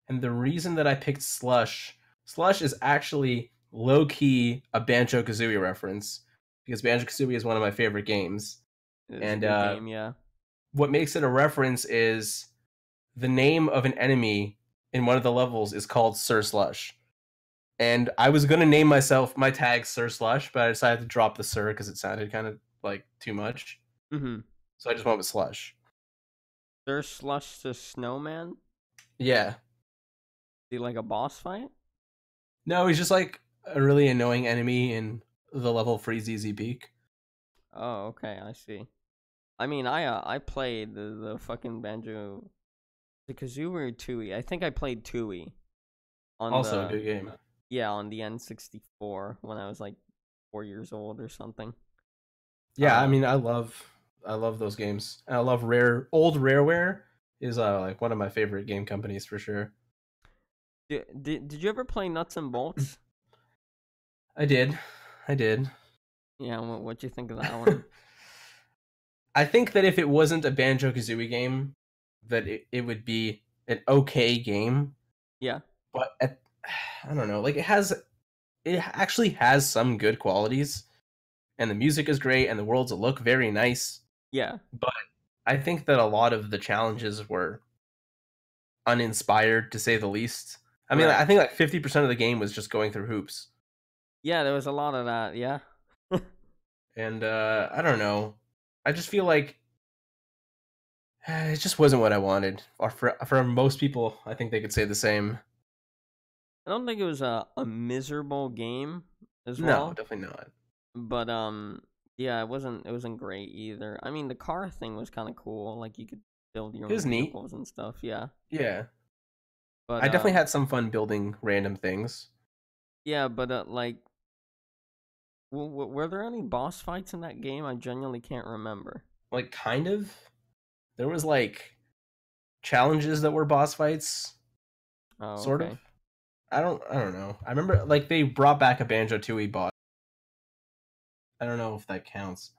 [SPEAKER 2] And the reason that I picked Slush is actually low key a Banjo Kazooie reference because Banjo Kazooie is one of my favorite games.
[SPEAKER 1] It is a
[SPEAKER 2] And
[SPEAKER 1] good game, yeah.
[SPEAKER 2] what makes it a reference is the name of an enemy in one of the levels is called Sir Slush. And I was gonna name my tag Sir Slush, but I decided to drop the Sir because it sounded kind of like too much.
[SPEAKER 1] Mm-hmm.
[SPEAKER 2] So I just went with Slush.
[SPEAKER 1] There's Slush the Snowman.
[SPEAKER 2] Yeah.
[SPEAKER 1] Do you like a boss fight?
[SPEAKER 2] No, he's just like a really annoying enemy in the level Free ZZ Peak.
[SPEAKER 1] Oh, okay, I see. I mean, I played the fucking Banjo, the Kazooie or Tooie. I think I played Tooie on
[SPEAKER 2] Also a
[SPEAKER 1] the
[SPEAKER 2] good game.
[SPEAKER 1] on the N64 when I was like 4 years old or something.
[SPEAKER 2] Yeah, I
[SPEAKER 1] Uh,
[SPEAKER 2] mean, I love those games. And I love Rareware is like one of my favorite game companies for sure.
[SPEAKER 1] did you ever play Nuts and Bolts?
[SPEAKER 2] I did. I did.
[SPEAKER 1] Yeah, what you think of that one?
[SPEAKER 2] I think that if it wasn't a Banjo Kazooie game, that it would be an okay game.
[SPEAKER 1] Yeah,
[SPEAKER 2] But I don't know, like it actually has some good qualities, and the music is great, and the worlds look very nice.
[SPEAKER 1] yeah,
[SPEAKER 2] But I think that a lot of the challenges were uninspired, to say the least. I mean, I
[SPEAKER 1] right.
[SPEAKER 2] think like 50% of the game was just going through hoops,
[SPEAKER 1] Yeah, there was a lot of that. Yeah,
[SPEAKER 2] and I don't know. I just feel like it just wasn't what I wanted. Or for most people, I think they could say the same.
[SPEAKER 1] I don't think it was a miserable game as
[SPEAKER 2] No,
[SPEAKER 1] well,
[SPEAKER 2] definitely not.
[SPEAKER 1] but yeah, it wasn't great either. I mean, the car thing was kind of cool. Like you could build your
[SPEAKER 2] It was
[SPEAKER 1] own
[SPEAKER 2] neat.
[SPEAKER 1] vehicles and stuff. Yeah,
[SPEAKER 2] Yeah,
[SPEAKER 1] but
[SPEAKER 2] I definitely had some fun building random things.
[SPEAKER 1] yeah, but like, were there any boss fights in that game? I genuinely can't remember.
[SPEAKER 2] Like, kind of. There was like challenges that were boss fights,
[SPEAKER 1] Oh,
[SPEAKER 2] sort of.
[SPEAKER 1] okay.
[SPEAKER 2] I don't know. I remember like they brought back a Banjo Tooie boss. I don't know if that counts.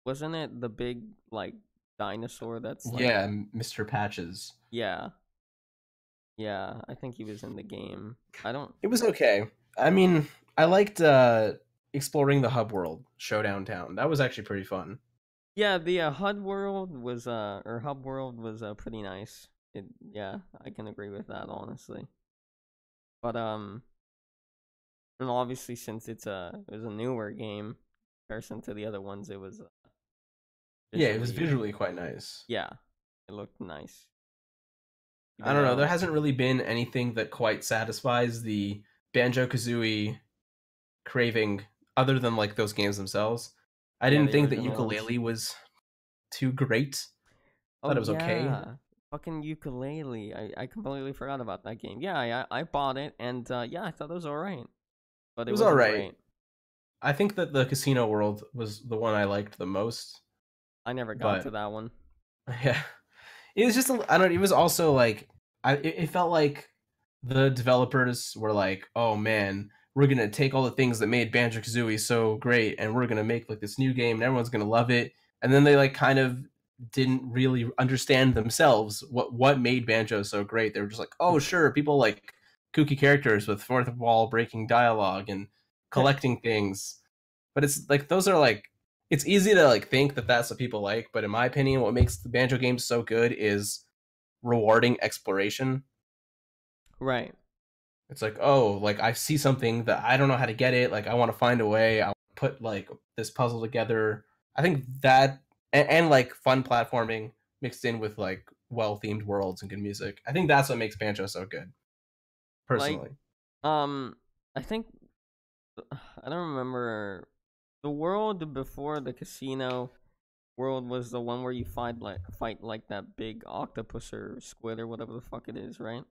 [SPEAKER 1] Wasn't it the big like dinosaur that's like
[SPEAKER 2] Yeah, Mr. Patches.
[SPEAKER 1] yeah, yeah, I think he was in the game. I don't
[SPEAKER 2] It was okay. I mean, I liked exploring the hub world, Showdown Town. That was actually pretty fun.
[SPEAKER 1] Yeah, the Hub World was pretty nice. Yeah, I can agree with that honestly. But and obviously since it was a newer game in comparison to the other ones, it was
[SPEAKER 2] Yeah, it was
[SPEAKER 1] visually
[SPEAKER 2] visually quite nice.
[SPEAKER 1] yeah, it looked nice.
[SPEAKER 2] I
[SPEAKER 1] Even
[SPEAKER 2] don't know. There
[SPEAKER 1] though
[SPEAKER 2] hasn't really been anything that quite satisfies the Banjo Kazooie craving other than like those games themselves. I
[SPEAKER 1] yeah,
[SPEAKER 2] didn't
[SPEAKER 1] the
[SPEAKER 2] think that
[SPEAKER 1] original ones.
[SPEAKER 2] Ukulele was too great.
[SPEAKER 1] Oh
[SPEAKER 2] Thought it was okay.
[SPEAKER 1] yeah, fucking ukulele. I completely forgot about that game. Yeah, I bought it and yeah, I thought it was alright, but
[SPEAKER 2] It
[SPEAKER 1] it
[SPEAKER 2] was
[SPEAKER 1] wasn't
[SPEAKER 2] alright.
[SPEAKER 1] great.
[SPEAKER 2] I think that the casino world was the one I liked the most.
[SPEAKER 1] I never got to
[SPEAKER 2] But
[SPEAKER 1] that one.
[SPEAKER 2] yeah, it was just I don't. It was also like it felt like the developers were like, oh man, we're gonna take all the things that made Banjo Kazooie so great, and we're gonna make like this new game, and everyone's gonna love it. And then they like kind of didn't really understand themselves what made Banjo so great. They were just like, oh sure, people like kooky characters with fourth wall breaking dialogue and collecting things, but it's like those are like it's easy to like think that that's what people like, but in my opinion, what makes the Banjo games so good is rewarding exploration.
[SPEAKER 1] Right.
[SPEAKER 2] It's like, oh, like I see something that I don't know how to get it. Like I want to find a way. I put like this puzzle together. I think that and like fun platforming mixed in with like well themed worlds and good music. I think that's what makes Banjo so good,
[SPEAKER 1] Like
[SPEAKER 2] personally.
[SPEAKER 1] um I think I don't remember the world before the casino world was the one where you fight like that big octopus or squid or whatever the fuck it is, right?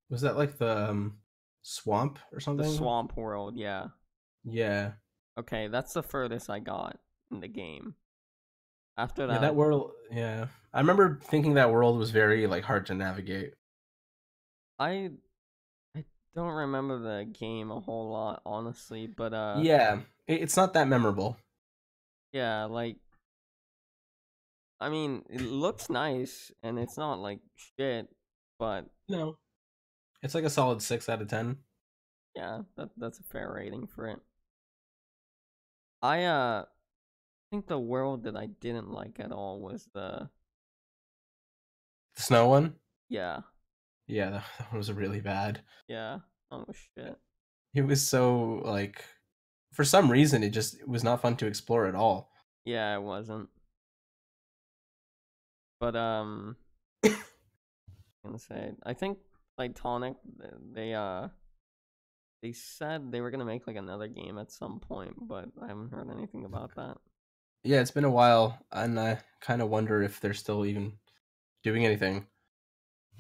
[SPEAKER 2] Was that like the swamp or
[SPEAKER 1] The
[SPEAKER 2] something?
[SPEAKER 1] swamp world, yeah.
[SPEAKER 2] Yeah,
[SPEAKER 1] Okay, that's the furthest I got in the game. After
[SPEAKER 2] yeah, that
[SPEAKER 1] that,
[SPEAKER 2] world. Yeah, I remember thinking that world was very like hard to navigate.
[SPEAKER 1] I I don't remember the game a whole lot, honestly, but
[SPEAKER 2] Yeah, it's not that memorable.
[SPEAKER 1] yeah, like I mean, it looks nice and it's not like shit, but
[SPEAKER 2] No, it's like a solid 6 out of 10.
[SPEAKER 1] yeah, that's a fair rating for it. I think the world that I didn't like at all was the
[SPEAKER 2] The snow one.
[SPEAKER 1] yeah,
[SPEAKER 2] Yeah, that one was really bad.
[SPEAKER 1] yeah. Oh shit.
[SPEAKER 2] It was so like, for some reason, it was not fun to explore at all.
[SPEAKER 1] Yeah, it wasn't. But I'm gonna say I think Titanic they said they were gonna make like another game at some point, but I haven't heard anything about that.
[SPEAKER 2] Yeah, it's been a while, and I kind of wonder if they're still even doing anything.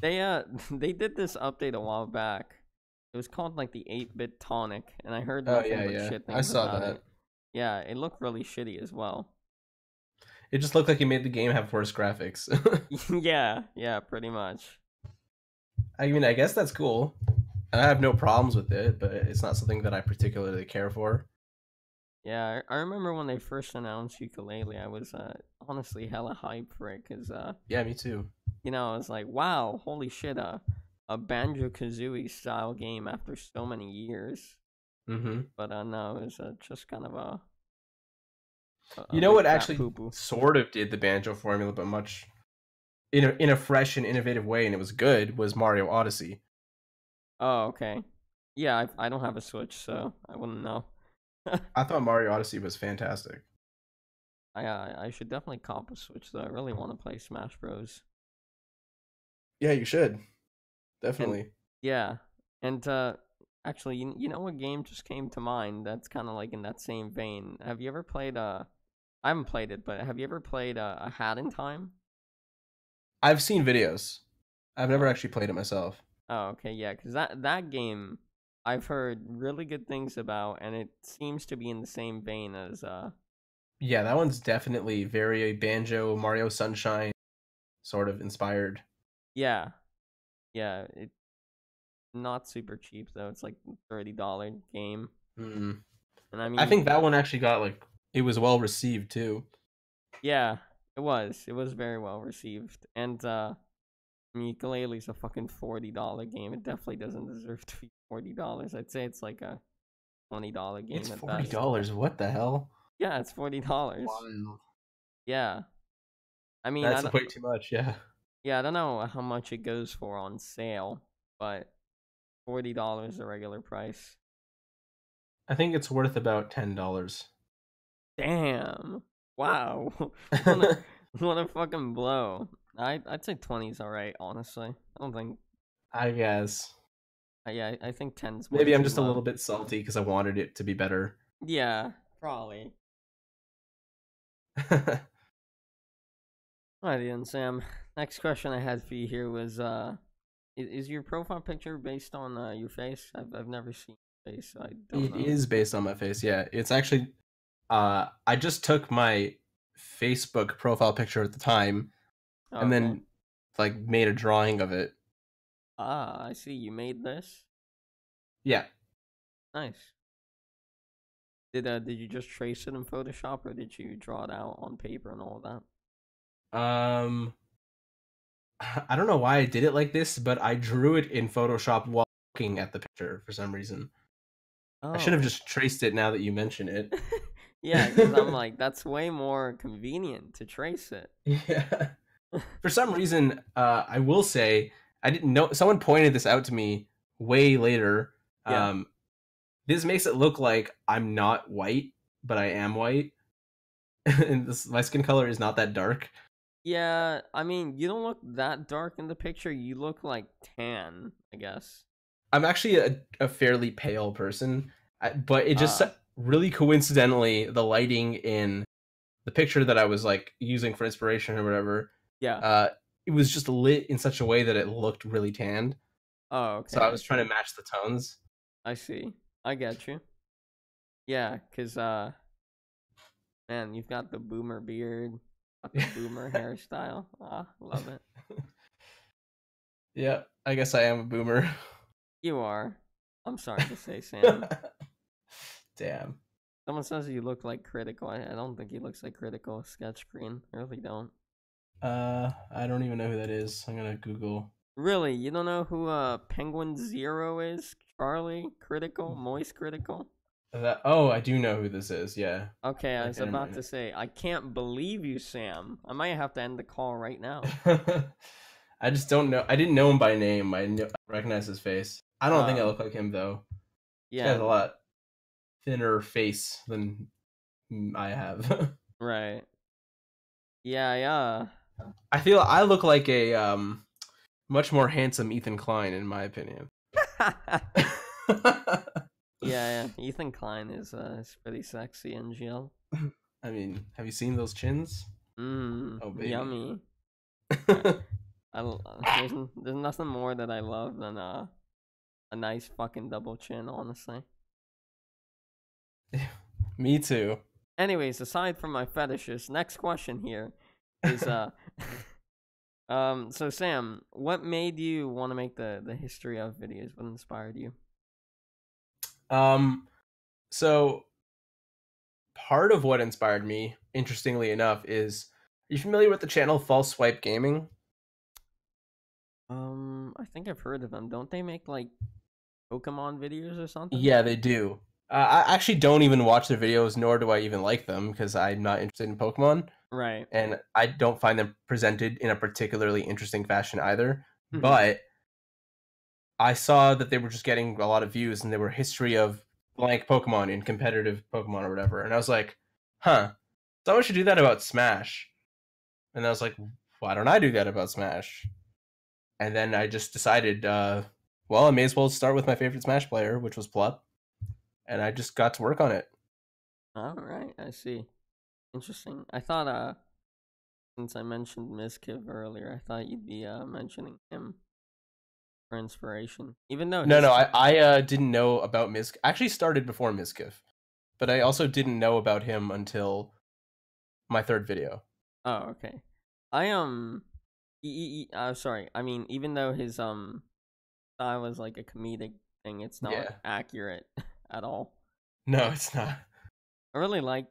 [SPEAKER 1] They they did this update a while back. It was called like the 8-bit tonic, and I heard
[SPEAKER 2] Oh
[SPEAKER 1] nothing
[SPEAKER 2] yeah,
[SPEAKER 1] but
[SPEAKER 2] yeah,
[SPEAKER 1] shit
[SPEAKER 2] I
[SPEAKER 1] things
[SPEAKER 2] saw
[SPEAKER 1] about
[SPEAKER 2] that.
[SPEAKER 1] it. Yeah, it looked really shitty as well.
[SPEAKER 2] It just looked like it made the game have worse graphics.
[SPEAKER 1] Yeah, yeah, pretty much.
[SPEAKER 2] I mean, I guess that's cool. I have no problems with it, but it's not something that I particularly care for.
[SPEAKER 1] Yeah, I remember when they first announced ukulele, I was honestly hella hyped for it because
[SPEAKER 2] Yeah, me too.
[SPEAKER 1] I was like, wow, holy shit, a Banjo Kazooie style game after so many years.
[SPEAKER 2] Hmm.
[SPEAKER 1] But no, it was just kind of a
[SPEAKER 2] You know
[SPEAKER 1] big
[SPEAKER 2] what
[SPEAKER 1] fat
[SPEAKER 2] actually
[SPEAKER 1] poo poo.
[SPEAKER 2] sort of did the banjo formula, but much in a fresh and innovative way, and it was good. Was Mario Odyssey.
[SPEAKER 1] Oh, okay. Yeah, I don't have a Switch, so I wouldn't know.
[SPEAKER 2] I thought Mario Odyssey was fantastic.
[SPEAKER 1] I should definitely cop a Switch though. I really want to play Smash Bros.
[SPEAKER 2] Yeah, you should
[SPEAKER 1] And
[SPEAKER 2] definitely.
[SPEAKER 1] yeah, and actually, you know what game just came to mind that's kind of like in that same vein. Have you ever played I haven't played it, but have you ever played a Hat in Time?
[SPEAKER 2] I've seen videos. I've never
[SPEAKER 1] Oh,
[SPEAKER 2] actually played it myself.
[SPEAKER 1] oh, okay, yeah, because that game I've heard really good things about, and it seems to be in the same vein as
[SPEAKER 2] Yeah, that one's definitely very Banjo Mario Sunshine sort of inspired.
[SPEAKER 1] yeah, yeah. It's not super cheap though. It's like $30 game,
[SPEAKER 2] Mm.
[SPEAKER 1] and I
[SPEAKER 2] I
[SPEAKER 1] mean,
[SPEAKER 2] think that one actually got like it was well received too.
[SPEAKER 1] yeah, it was. It was very well received, and I mean, Ukulele's a fucking $40 game. It definitely doesn't deserve to be $40. I'd say it's like a $20
[SPEAKER 2] It's
[SPEAKER 1] game at best.
[SPEAKER 2] $40. What the hell?
[SPEAKER 1] Yeah, it's $40.
[SPEAKER 2] Wild.
[SPEAKER 1] Yeah, I mean,
[SPEAKER 2] That's way too much. Yeah.
[SPEAKER 1] I don't know how much it goes for on sale, but $40 the regular price.
[SPEAKER 2] I think it's worth about $10.
[SPEAKER 1] Damn! Wow, what a what a fucking blow. I'd say 20's alright. Honestly, I don't think.
[SPEAKER 2] I guess.
[SPEAKER 1] Yeah, I think 10's way
[SPEAKER 2] Maybe I'm
[SPEAKER 1] too
[SPEAKER 2] just a
[SPEAKER 1] low.
[SPEAKER 2] little bit salty because I wanted it to be better.
[SPEAKER 1] Yeah, probably. Alrighty then, Sam. Next question I had for you here was is your profile picture based on your face? I've never seen your face, so I don't
[SPEAKER 2] It
[SPEAKER 1] know.
[SPEAKER 2] is based on my face. Yeah, it's actually. I just took my Facebook profile picture at the time,
[SPEAKER 1] Oh,
[SPEAKER 2] and
[SPEAKER 1] okay.
[SPEAKER 2] then like made a drawing of it.
[SPEAKER 1] Ah, I see. You made this.
[SPEAKER 2] Yeah.
[SPEAKER 1] Nice. Did you just trace it in Photoshop, or did you draw it out on paper and all of that?
[SPEAKER 2] Um. I don't know why I did it like this, but I drew it in Photoshop while looking at the picture for some reason. I should have
[SPEAKER 1] Oh.
[SPEAKER 2] just traced it now that you mention it.
[SPEAKER 1] Yeah, because I'm like, that's way more convenient to trace it.
[SPEAKER 2] Yeah. For some reason, I will say I didn't know. Someone pointed this out to me way later.
[SPEAKER 1] Yeah.
[SPEAKER 2] Um, this makes it look like I'm not white, but I am white, and my skin color is not that dark.
[SPEAKER 1] Yeah, I mean, you don't look that dark in the picture. You look like tan, I guess.
[SPEAKER 2] I'm actually a fairly pale person, but it just
[SPEAKER 1] Ah,
[SPEAKER 2] really coincidentally the lighting in the picture that I was like using for inspiration or whatever,
[SPEAKER 1] yeah.
[SPEAKER 2] uh, it was just lit in such a way that it looked really tanned.
[SPEAKER 1] Oh,
[SPEAKER 2] So
[SPEAKER 1] okay,
[SPEAKER 2] I
[SPEAKER 1] I
[SPEAKER 2] was trying to
[SPEAKER 1] see.
[SPEAKER 2] match the tones.
[SPEAKER 1] I see. I get you. Yeah, cause man, you've got the boomer beard, got the boomer hairstyle. Ah, love it.
[SPEAKER 2] Yeah, I guess I am a boomer.
[SPEAKER 1] You are. I'm sorry to say, Sam.
[SPEAKER 2] Damn.
[SPEAKER 1] Someone says you look like Critical. I don't think he looks like Critical Sketch Screen. I really don't.
[SPEAKER 2] I don't even know who that is. I'm gonna Google.
[SPEAKER 1] Really, you don't know who Penguin Zero is? Charlie Critical, Moist Critical.
[SPEAKER 2] That. Oh, I do know who this is. Yeah.
[SPEAKER 1] Okay, I was
[SPEAKER 2] Okay, never
[SPEAKER 1] about
[SPEAKER 2] mind.
[SPEAKER 1] to say, I can't believe you, Sam. I might have to end the call right now.
[SPEAKER 2] I just don't know. I didn't know him by name. I recognize his face. I don't think I
[SPEAKER 1] Uh,
[SPEAKER 2] look like him though. This guy
[SPEAKER 1] yeah,
[SPEAKER 2] has a lot thinner face than I have.
[SPEAKER 1] right. Yeah, yeah.
[SPEAKER 2] I feel I look like a much more handsome Ethan Klein in my opinion.
[SPEAKER 1] Yeah, yeah. Ethan Klein is pretty sexy in jail.
[SPEAKER 2] I mean, have you seen those chins?
[SPEAKER 1] Mmm,
[SPEAKER 2] Oh baby.
[SPEAKER 1] yummy. Yeah, there's nothing more that I love than a nice fucking double chin, honestly.
[SPEAKER 2] Me too.
[SPEAKER 1] Anyways, aside from my fetishes, next question here is so Sam, what made you want to make the history of videos? What inspired you?
[SPEAKER 2] um so part of what inspired me, interestingly enough, is are you familiar with the channel False Swipe Gaming?
[SPEAKER 1] I think I've heard of them. Don't they make like Pokemon videos or something?
[SPEAKER 2] Yeah, they do. I actually don't even watch their videos, nor do I even like them because I'm not interested in Pokemon,
[SPEAKER 1] Right.
[SPEAKER 2] and I don't find them presented in a particularly interesting fashion either.
[SPEAKER 1] Mhm.
[SPEAKER 2] But I saw that they were just getting a lot of views, and they were history of blank Pokemon in competitive Pokemon or whatever, and I was like, huh, someone should do that about Smash. And I was like, why don't I do that about Smash? And then I just decided, well, I may as well start with my favorite Smash player, which was Plup, and I just got to work on it.
[SPEAKER 1] All right, I see. Interesting. I thought since I mentioned Mizkif earlier, I thought you'd be mentioning him for inspiration. Even though
[SPEAKER 2] No,
[SPEAKER 1] his
[SPEAKER 2] no, I didn't know about Misk. I actually started before Miskiff, but I also didn't know about him until my third video.
[SPEAKER 1] Oh, okay. I sorry. I mean, even though his style is like a comedic thing, it's not
[SPEAKER 2] Yeah.
[SPEAKER 1] accurate at all.
[SPEAKER 2] No, it's not.
[SPEAKER 1] I really like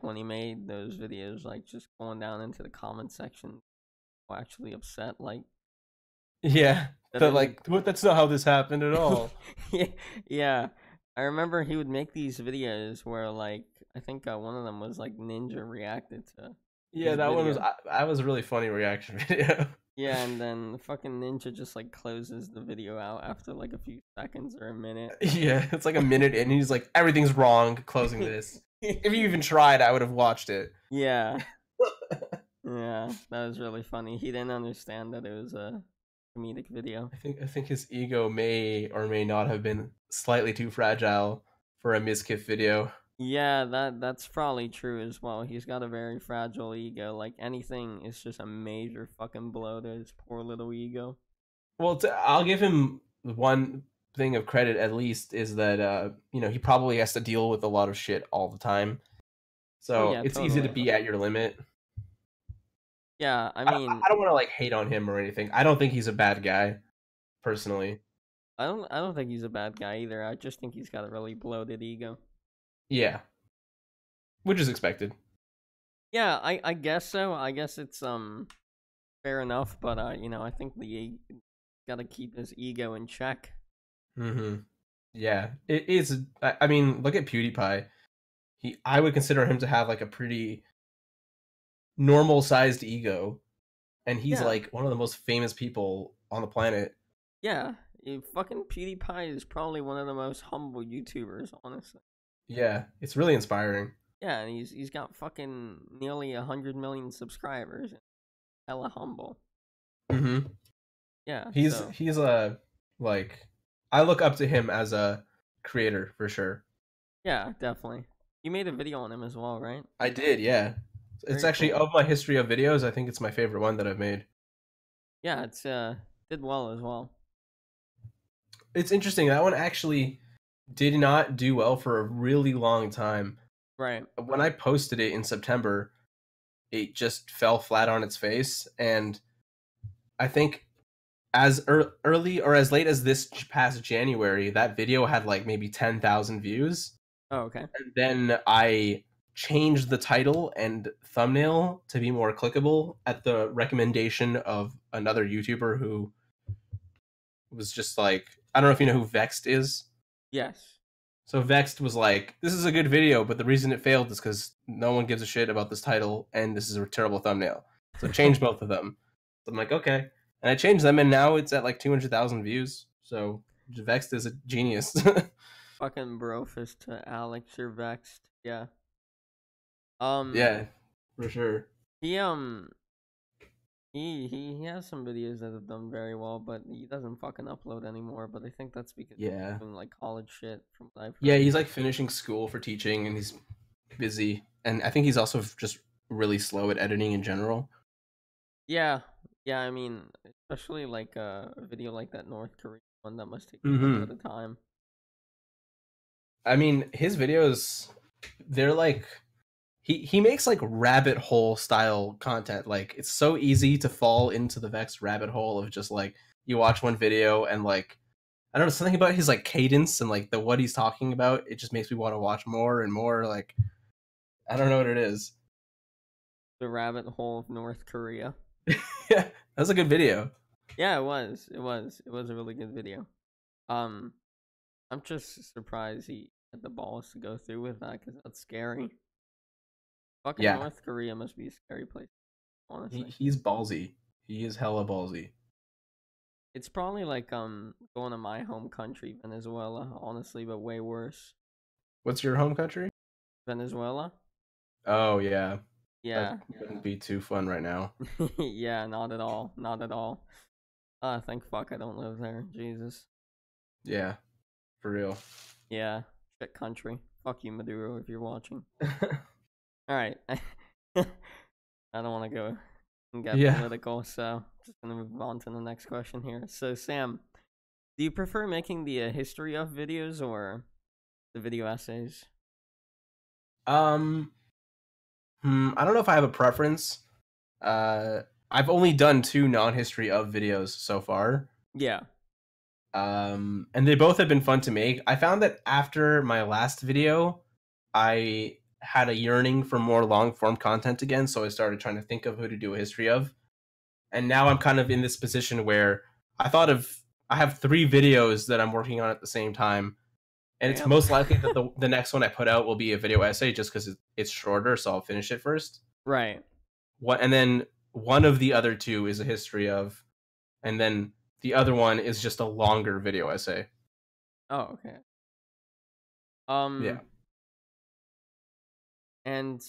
[SPEAKER 1] when he made those videos, like just going down into the comment section, actually upset, like
[SPEAKER 2] Yeah.
[SPEAKER 1] that
[SPEAKER 2] But
[SPEAKER 1] isn't.
[SPEAKER 2] like, what? That's not how this happened at all.
[SPEAKER 1] Yeah, yeah. I remember he would make these videos where like I think one of them was like Ninja reacted to
[SPEAKER 2] Yeah,
[SPEAKER 1] his
[SPEAKER 2] that one was.
[SPEAKER 1] video.
[SPEAKER 2] I was a really funny reaction video.
[SPEAKER 1] Yeah, and then the fucking Ninja just like closes the video out after like a few seconds or a minute.
[SPEAKER 2] Yeah, it's like a minute in, and he's like, everything's wrong. Closing this. If you even tried, I would have watched it.
[SPEAKER 1] Yeah, yeah, that was really funny. He didn't understand that it was a comedic video.
[SPEAKER 2] I think his ego may or may not have been slightly too fragile for a Miskiff video.
[SPEAKER 1] Yeah, that's probably true as well. He's got a very fragile ego. Like anything is just a major fucking blow to his poor little ego.
[SPEAKER 2] Well, I'll give him one thing of credit at least is that he probably has to deal with a lot of shit all the time.
[SPEAKER 1] Oh
[SPEAKER 2] So
[SPEAKER 1] yeah,
[SPEAKER 2] it's easy to
[SPEAKER 1] totally.
[SPEAKER 2] be at your limit.
[SPEAKER 1] Yeah, I
[SPEAKER 2] I don't,
[SPEAKER 1] mean,
[SPEAKER 2] I don't want to like hate on him or anything. I don't think he's a bad guy, personally.
[SPEAKER 1] I don't think he's a bad guy either. I just think he's got a really bloated ego.
[SPEAKER 2] Yeah, which is expected.
[SPEAKER 1] Yeah, I guess so. I guess it's fair enough, but I think the got to keep his ego in check.
[SPEAKER 2] Mm-hmm. Yeah, it is. I mean, look at PewDiePie. I would consider him to have like a pretty normal sized ego, and he's
[SPEAKER 1] Yeah,
[SPEAKER 2] like one of the most famous people on the planet.
[SPEAKER 1] yeah. Fucking PewDiePie is probably one of the most humble YouTubers, honestly.
[SPEAKER 2] Yeah, it's really inspiring.
[SPEAKER 1] Yeah, and he's got fucking nearly 100 million subscribers. Hella humble.
[SPEAKER 2] Mm-hmm.
[SPEAKER 1] Yeah,
[SPEAKER 2] He's
[SPEAKER 1] so
[SPEAKER 2] he's a like I look up to him as a creator for sure.
[SPEAKER 1] yeah, definitely. You made a video on him as well, right?
[SPEAKER 2] I did, yeah. It's
[SPEAKER 1] Very
[SPEAKER 2] actually
[SPEAKER 1] cool.
[SPEAKER 2] of my history of videos. I think it's my favorite one that I've made.
[SPEAKER 1] Yeah, it's did well as well.
[SPEAKER 2] It's interesting. That one actually did not do well for a really long time.
[SPEAKER 1] Right.
[SPEAKER 2] When I posted it in September, it just fell flat on its face, and I think as early or as late as this past January, that video had like maybe 10,000 views.
[SPEAKER 1] Oh, okay.
[SPEAKER 2] And then I changed the title and thumbnail to be more clickable at the recommendation of another YouTuber who was just like, I don't know if you know who Vexed is.
[SPEAKER 1] Yes.
[SPEAKER 2] So Vexed was like, this is a good video, but the reason it failed is because no one gives a shit about this title and this is a terrible thumbnail. So change both of them. So I'm like, okay. And I changed them and now it's at like 200,000 views. So Vexed is a genius.
[SPEAKER 1] Fucking brofist to Alex, you're vexed. Yeah. Um
[SPEAKER 2] Yeah, for sure.
[SPEAKER 1] he he has some videos that have done very well, but he doesn't fucking upload anymore. But I think that's because he's
[SPEAKER 2] Yeah.
[SPEAKER 1] doing like college shit from what I've
[SPEAKER 2] Yeah,
[SPEAKER 1] heard.
[SPEAKER 2] he's like finishing school for teaching and he's busy. And I think he's also just really slow at editing in general.
[SPEAKER 1] Yeah, yeah. I mean, especially like a video like that North Korea one that must take a little bit
[SPEAKER 2] Hmm.
[SPEAKER 1] of time.
[SPEAKER 2] I mean, his videos, they're like he makes like rabbit hole style content. Like it's so easy to fall into the Vex rabbit hole of just like you watch one video and like I don't know something about his like cadence and like the what he's talking about. It just makes me want to watch more and more. Like I don't know what it is.
[SPEAKER 1] The rabbit hole of North Korea.
[SPEAKER 2] Yeah, that's a good video.
[SPEAKER 1] Yeah, it was. It was a really good video. Um, I'm just surprised he had the balls to go through with that because that's scary. Fucking
[SPEAKER 2] Yeah,
[SPEAKER 1] North Korea must be a scary place, honestly.
[SPEAKER 2] he's ballsy. He is hella ballsy.
[SPEAKER 1] It's probably like going to my home country, Venezuela, honestly, but way worse.
[SPEAKER 2] What's your home country?
[SPEAKER 1] Venezuela?
[SPEAKER 2] Oh yeah, that
[SPEAKER 1] Yeah.
[SPEAKER 2] wouldn't be too fun right now.
[SPEAKER 1] Yeah, not at all. Not at all. Thank fuck I don't live there. Jesus.
[SPEAKER 2] Yeah, for real.
[SPEAKER 1] Yeah. Shit country. Fuck you, Maduro, if you're watching. Alright. I don't want to go and get
[SPEAKER 2] Yeah.
[SPEAKER 1] political, so just gonna move on to the next question here. So, Sam, do you prefer making the history of videos or the video essays?
[SPEAKER 2] Um. I don't know if I have a preference. Uh, I've only done 2 non-history of videos so far.
[SPEAKER 1] Yeah.
[SPEAKER 2] And they both have been fun to make. I found that after my last video, I had a yearning for more long-form content again, so I started trying to think of who to do a history of. And now I'm kind of in this position where I have 3 videos that I'm working on at the same time, and it's
[SPEAKER 1] Damn.
[SPEAKER 2] most likely that the next one I put out will be a video essay just because it's shorter, so I'll finish it first.
[SPEAKER 1] Right.
[SPEAKER 2] And then one of the other 2 is a history of, and then the other one is just a longer video essay.
[SPEAKER 1] Oh, okay.
[SPEAKER 2] Yeah.
[SPEAKER 1] And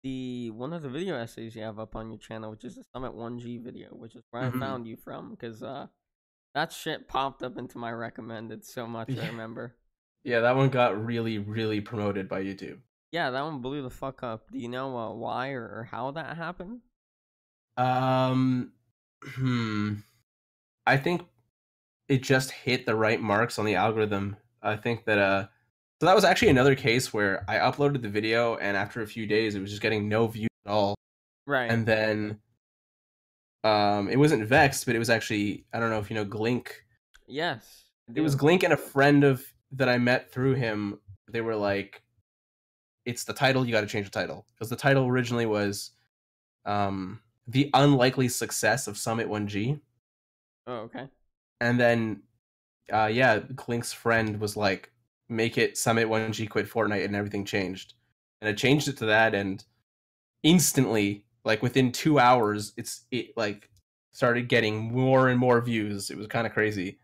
[SPEAKER 1] the one of the video essays you have up on your channel, which is the Summit 1G video, which is where I found you from, because that shit popped up into my recommended so much. I remember.
[SPEAKER 2] Yeah, that one got really, really promoted by YouTube.
[SPEAKER 1] Yeah, that one blew the fuck up. Do you know why or how that happened?
[SPEAKER 2] Um, I think it just hit the right marks on the algorithm. I think that so that was actually another case where I uploaded the video and after a few days it was just getting no views at all.
[SPEAKER 1] Right.
[SPEAKER 2] And then it wasn't Vexed, but it was actually, I don't know if you know Glink.
[SPEAKER 1] Yes.
[SPEAKER 2] It was Glink and a friend of that I met through him. They were like, it's the title, you got to change the title, because the title originally was The Unlikely Success of Summit 1G.
[SPEAKER 1] Oh, okay.
[SPEAKER 2] And then yeah, Klink's friend was like, make it Summit 1G quit Fortnite, and everything changed. And I changed it to that, and instantly, like within 2 hours, it like started getting more and more views. It was kind of crazy.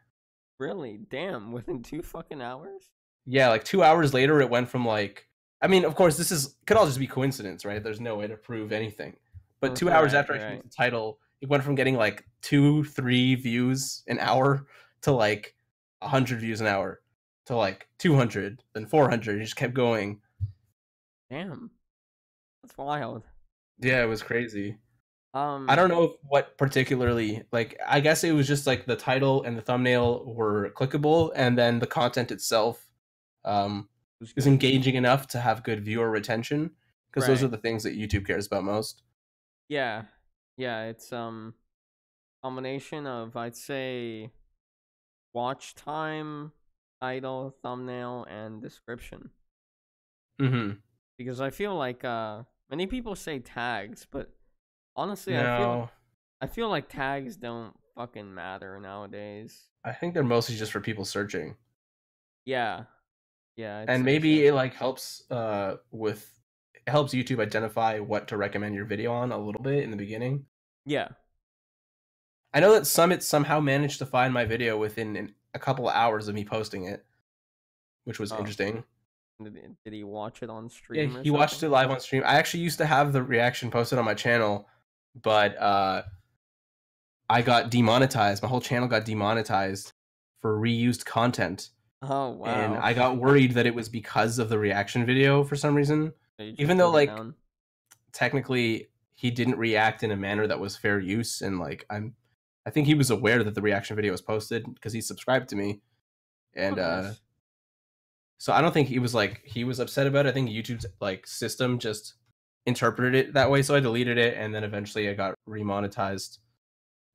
[SPEAKER 1] Really? Damn, within 2 fucking hours?
[SPEAKER 2] Yeah, like 2 hours later, it went from like, I mean, of course, could all just be coincidence, right? There's no way to prove anything. But 2 hours after I changed the title, it went from getting like 2-3 views an hour to like 100 views an hour to like 200, then 400. It just kept going.
[SPEAKER 1] Damn, that's wild.
[SPEAKER 2] Yeah, it was crazy. I don't know what particularly, like, I guess it was just like the title and the thumbnail were clickable, and then the content itself is engaging enough to have good viewer retention, because those are the things that YouTube cares about most.
[SPEAKER 1] Yeah, it's combination of, I'd say, watch time, title, thumbnail, and description.
[SPEAKER 2] Mm-hmm.
[SPEAKER 1] Because I feel like many people say tags, but honestly,
[SPEAKER 2] No.
[SPEAKER 1] I feel like tags don't fucking matter nowadays.
[SPEAKER 2] I think they're mostly just for people searching.
[SPEAKER 1] Yeah. Yeah.
[SPEAKER 2] And maybe it like helps helps YouTube identify what to recommend your video on a little bit in the beginning.
[SPEAKER 1] Yeah.
[SPEAKER 2] I know that Summit somehow managed to find my video within a couple of hours of me posting it, which was interesting.
[SPEAKER 1] Did he watch it on stream?
[SPEAKER 2] Yeah, he watched it live on stream. I actually used to have the reaction posted on my channel, but I got demonetized. My whole channel got demonetized for reused content.
[SPEAKER 1] Oh, wow.
[SPEAKER 2] And I got worried that it was because of the reaction video for some reason. Even though, like, technically he didn't react in a manner that was fair use, and like I think he was aware that the reaction video was posted because he subscribed to me. And
[SPEAKER 1] nice.
[SPEAKER 2] So I don't think he was upset about it. I think YouTube's like system just interpreted it that way, so I deleted it, and then eventually I got remonetized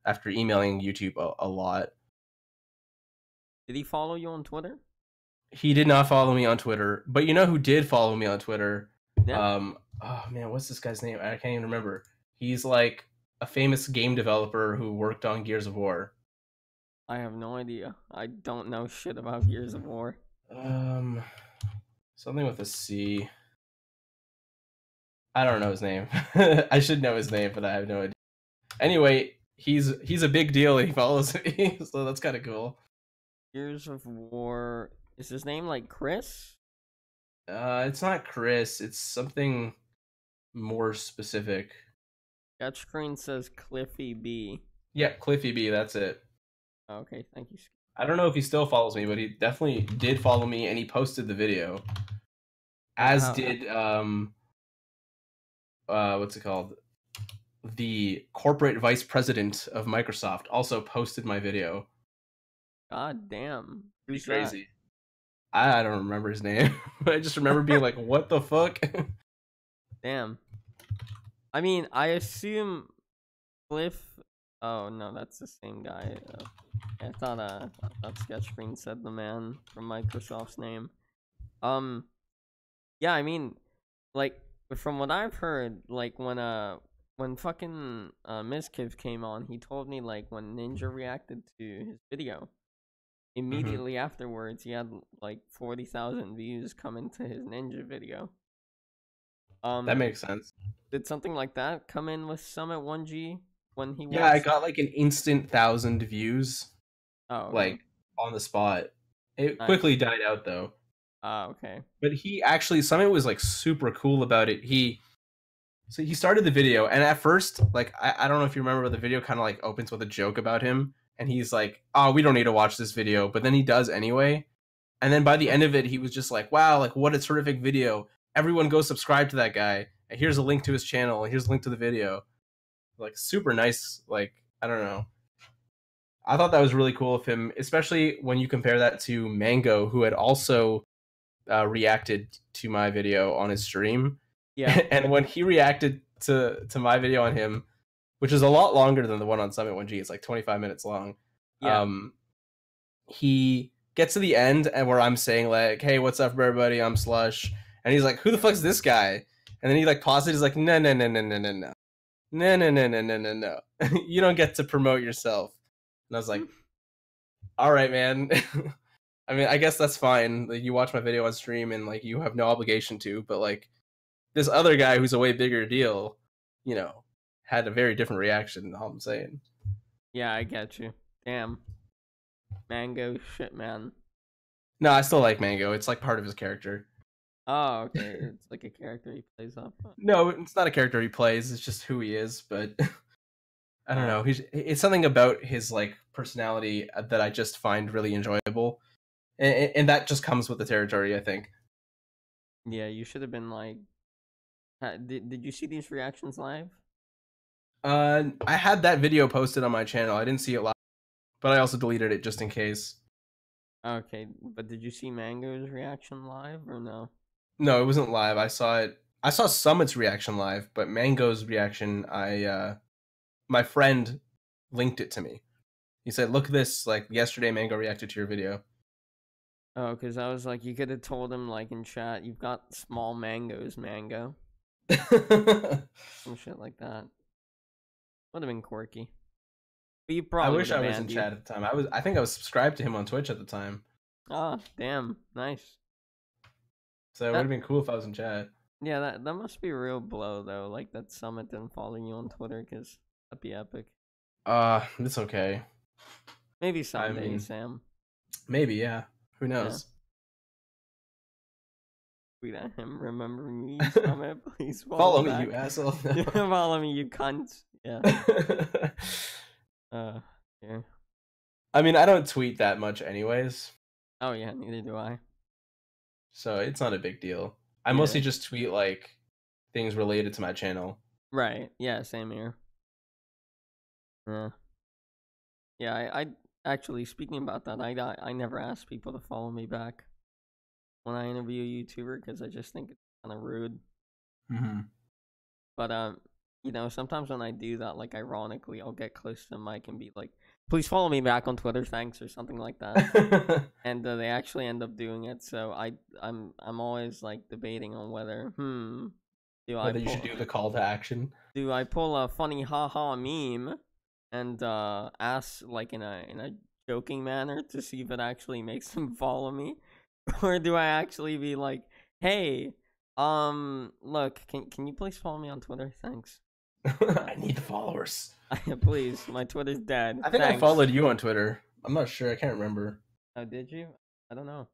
[SPEAKER 2] after emailing YouTube a lot.
[SPEAKER 1] Did he follow you on Twitter?
[SPEAKER 2] He did not follow me on Twitter, but you know who did follow me on Twitter?
[SPEAKER 1] Yeah,
[SPEAKER 2] Oh man, what's this guy's name? I can't even remember. He's like a famous game developer who worked on Gears of War.
[SPEAKER 1] I have no idea. I don't know shit about Gears of War.
[SPEAKER 2] Um, Something with a C. I don't know his name. I should know his name, but I have no idea. Anyway, he's a big deal. He follows me, so that's kind of cool.
[SPEAKER 1] Gears of War. Is his name like Chris?
[SPEAKER 2] It's not Chris. It's something more specific.
[SPEAKER 1] Sketch screen says Cliffy B.
[SPEAKER 2] Yeah, Cliffy B. That's it.
[SPEAKER 1] Okay, thank you.
[SPEAKER 2] I don't know if he still follows me, but he definitely did follow me, and he posted the video. As did what's it called? The corporate vice president of Microsoft also posted my video.
[SPEAKER 1] God damn.
[SPEAKER 2] Pretty
[SPEAKER 1] Who's
[SPEAKER 2] crazy. I don't remember his name. I just remember being like, "What the fuck?"
[SPEAKER 1] Damn. I mean, I assume Cliff. Oh no, that's the same guy. I thought Sketch Screen said the man from Microsoft's name. Yeah, I mean, like from what I've heard, like when fucking Mizkiv came on, he told me like when Ninja reacted to his video, immediately afterwards he had like 40,000 views come into his Ninja video.
[SPEAKER 2] That makes sense.
[SPEAKER 1] Did something like that come in with Summit 1G when he
[SPEAKER 2] Yeah, I
[SPEAKER 1] watched?
[SPEAKER 2] got like an instant 1,000 views,
[SPEAKER 1] Oh, okay.
[SPEAKER 2] like on the spot. It
[SPEAKER 1] Nice.
[SPEAKER 2] quickly died out though.
[SPEAKER 1] Okay.
[SPEAKER 2] But he actually, Summit was like super cool about it. So he started the video, and at first, like I don't know if you remember, but the video kind of like opens with a joke about him, and he's like, "Oh, we don't need to watch this video," but then he does anyway. And then by the end of it, he was just like, "Wow, like what a terrific video! Everyone go subscribe to that guy. And here's a link to his channel. And here's a link to the video." Like super nice. Like I don't know. I thought that was really cool of him, especially when you compare that to Mango, who had also reacted to my video on his stream.
[SPEAKER 1] Yeah.
[SPEAKER 2] And when he reacted to my video on him, which is a lot longer than the one on Summit 1G, it's like 25 minutes long.
[SPEAKER 1] Yeah.
[SPEAKER 2] He gets to the end and where I'm saying like, "Hey, what's up, everybody? I'm Slush," and he's like, "Who the fuck's this guy?" And then he like pauses. He's like, "No, no, no, no, no, no, no, no, no, no, no, no, no, no. You don't get to promote yourself." And I was like, "All right, man." I mean, I guess that's fine. Like, you watch my video on stream and like you have no obligation to, but like this other guy who's a way bigger deal, you know, had a very different reaction. All I'm saying.
[SPEAKER 1] Yeah, I get you. Damn. Mango shit, man.
[SPEAKER 2] No, I still like Mango. It's like part of his character.
[SPEAKER 1] Oh, okay. It's like a character he plays off of.
[SPEAKER 2] No, it's not a character he plays. It's just who he is. But I don't know. It's something about his like personality that I just find really enjoyable, and that just comes with the territory, I think.
[SPEAKER 1] Yeah, you should have been like. Did you see these reactions live?
[SPEAKER 2] I had that video posted on my channel. I didn't see it live, but I also deleted it just in case.
[SPEAKER 1] Okay, but did you see Mango's reaction live or no?
[SPEAKER 2] No, it wasn't live. I saw it. I saw Summit's reaction live, but Mango's reaction, my friend linked it to me. He said, "Look at this! Like yesterday, Mango reacted to your video."
[SPEAKER 1] Oh, because I was like, you could have told him like in chat, you've got small mangoes, Mango. Some shit like that. Would have been quirky. But you
[SPEAKER 2] I
[SPEAKER 1] probably
[SPEAKER 2] wish
[SPEAKER 1] would
[SPEAKER 2] I
[SPEAKER 1] have
[SPEAKER 2] was in
[SPEAKER 1] banned you.
[SPEAKER 2] chat at the time. I think I was subscribed to him on Twitch at the time,
[SPEAKER 1] Ah, damn, nice.
[SPEAKER 2] so it would have been cool if I was in chat.
[SPEAKER 1] Yeah, that must be a real blow though. Like that Summit didn't follow you on Twitter, because that'd be epic.
[SPEAKER 2] It's okay.
[SPEAKER 1] Maybe someday,
[SPEAKER 2] I mean,
[SPEAKER 1] Sam.
[SPEAKER 2] maybe, yeah. Who knows?
[SPEAKER 1] Tweet at him. Remember me, Summit. Please
[SPEAKER 2] Follow me,
[SPEAKER 1] back.
[SPEAKER 2] you asshole.
[SPEAKER 1] Follow me, you cunt. Yeah. Yeah.
[SPEAKER 2] I mean, I don't tweet that much, anyways,
[SPEAKER 1] Oh yeah, neither do I.
[SPEAKER 2] so it's not a big deal. I
[SPEAKER 1] Yeah.
[SPEAKER 2] mostly just tweet like things related to my channel.
[SPEAKER 1] Right. Yeah. Same here. Yeah. Yeah. I actually, speaking about that, I never ask people to follow me back when I interview a YouTuber, because I just think it's kind of rude.
[SPEAKER 2] Mm-hmm.
[SPEAKER 1] But you know, sometimes when I do that, like ironically, I'll get close to the mic and be like, please follow me back on Twitter, thanks, or something like that. And they actually end up doing it. So I'm always like debating on whether do I
[SPEAKER 2] Whether you should
[SPEAKER 1] pull
[SPEAKER 2] do the call to action.
[SPEAKER 1] do I pull a funny haha meme and ask like in a joking manner to see if it actually makes them follow me, or do I actually be like, hey, look, can you please follow me on Twitter? Thanks.
[SPEAKER 2] I need the followers.
[SPEAKER 1] Please, my Twitter's dead.
[SPEAKER 2] I think I
[SPEAKER 1] Thanks.
[SPEAKER 2] followed you on Twitter. I'm not sure. I can't remember.
[SPEAKER 1] Oh, did you? I don't know.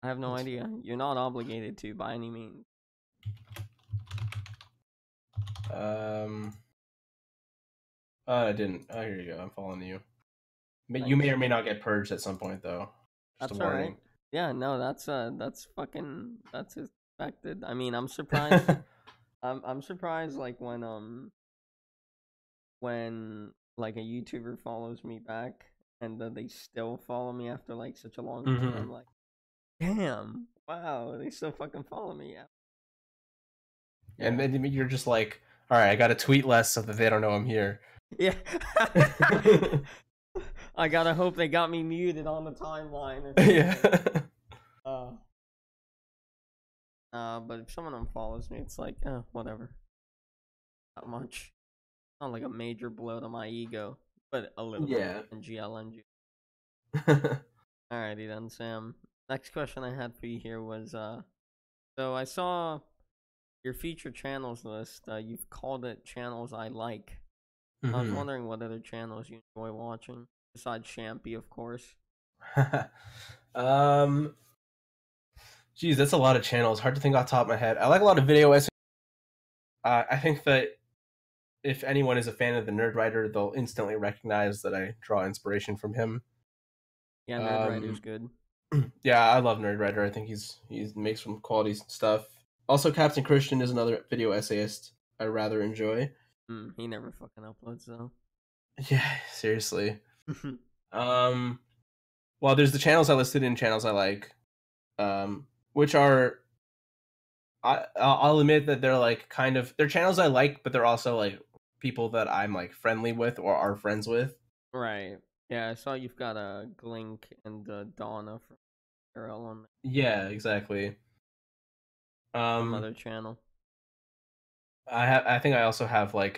[SPEAKER 1] I have no idea. You're not obligated to by any means.
[SPEAKER 2] Um. Oh, I didn't. Oh, here you go. I'm following you. You
[SPEAKER 1] Thanks.
[SPEAKER 2] may or may not get purged at some point, though. Just
[SPEAKER 1] That's
[SPEAKER 2] a
[SPEAKER 1] all
[SPEAKER 2] warning.
[SPEAKER 1] right. Yeah, no, that's fucking that's expected. I mean, I'm surprised. I'm surprised like when like a YouTuber follows me back and they still follow me after like such a long time. I'm like, damn, wow, they still fucking follow me. Yeah.
[SPEAKER 2] And then you're just like, all right, I got to tweet less so that they don't know I'm here.
[SPEAKER 1] Yeah. I gotta hope they got me muted on the timeline. Or
[SPEAKER 2] Yeah.
[SPEAKER 1] But if someone unfollows me, it's like, whatever. Not much. Not like a major blow to my ego, but a little
[SPEAKER 2] Yeah.
[SPEAKER 1] bit. NGLNG. Alrighty then, Sam. Next question I had for you here was, so I saw your featured channels list. You've called it channels I like. I was wondering what other channels you enjoy watching besides Shampy, of course.
[SPEAKER 2] Geez, that's a lot of channels. Hard to think off the top of my head. I like a lot of video essays. I think that if anyone is a fan of the Nerd Writer, they'll instantly recognize that I draw inspiration from him.
[SPEAKER 1] Yeah, Nerd Writer's good.
[SPEAKER 2] Yeah, I love Nerd Writer. I think he makes some quality stuff. Also, Captain Christian is another video essayist I rather enjoy.
[SPEAKER 1] He never fucking uploads though.
[SPEAKER 2] Yeah, seriously. Well, there's the channels I listed in channels I like, which are I'll admit that they're like kind of they're channels I like, but they're also like people that I'm like friendly with or are friends with.
[SPEAKER 1] Right. Yeah, I saw you've got a Glink and Donna from Arrow on
[SPEAKER 2] Yeah, exactly.
[SPEAKER 1] some other channel.
[SPEAKER 2] I think I also have like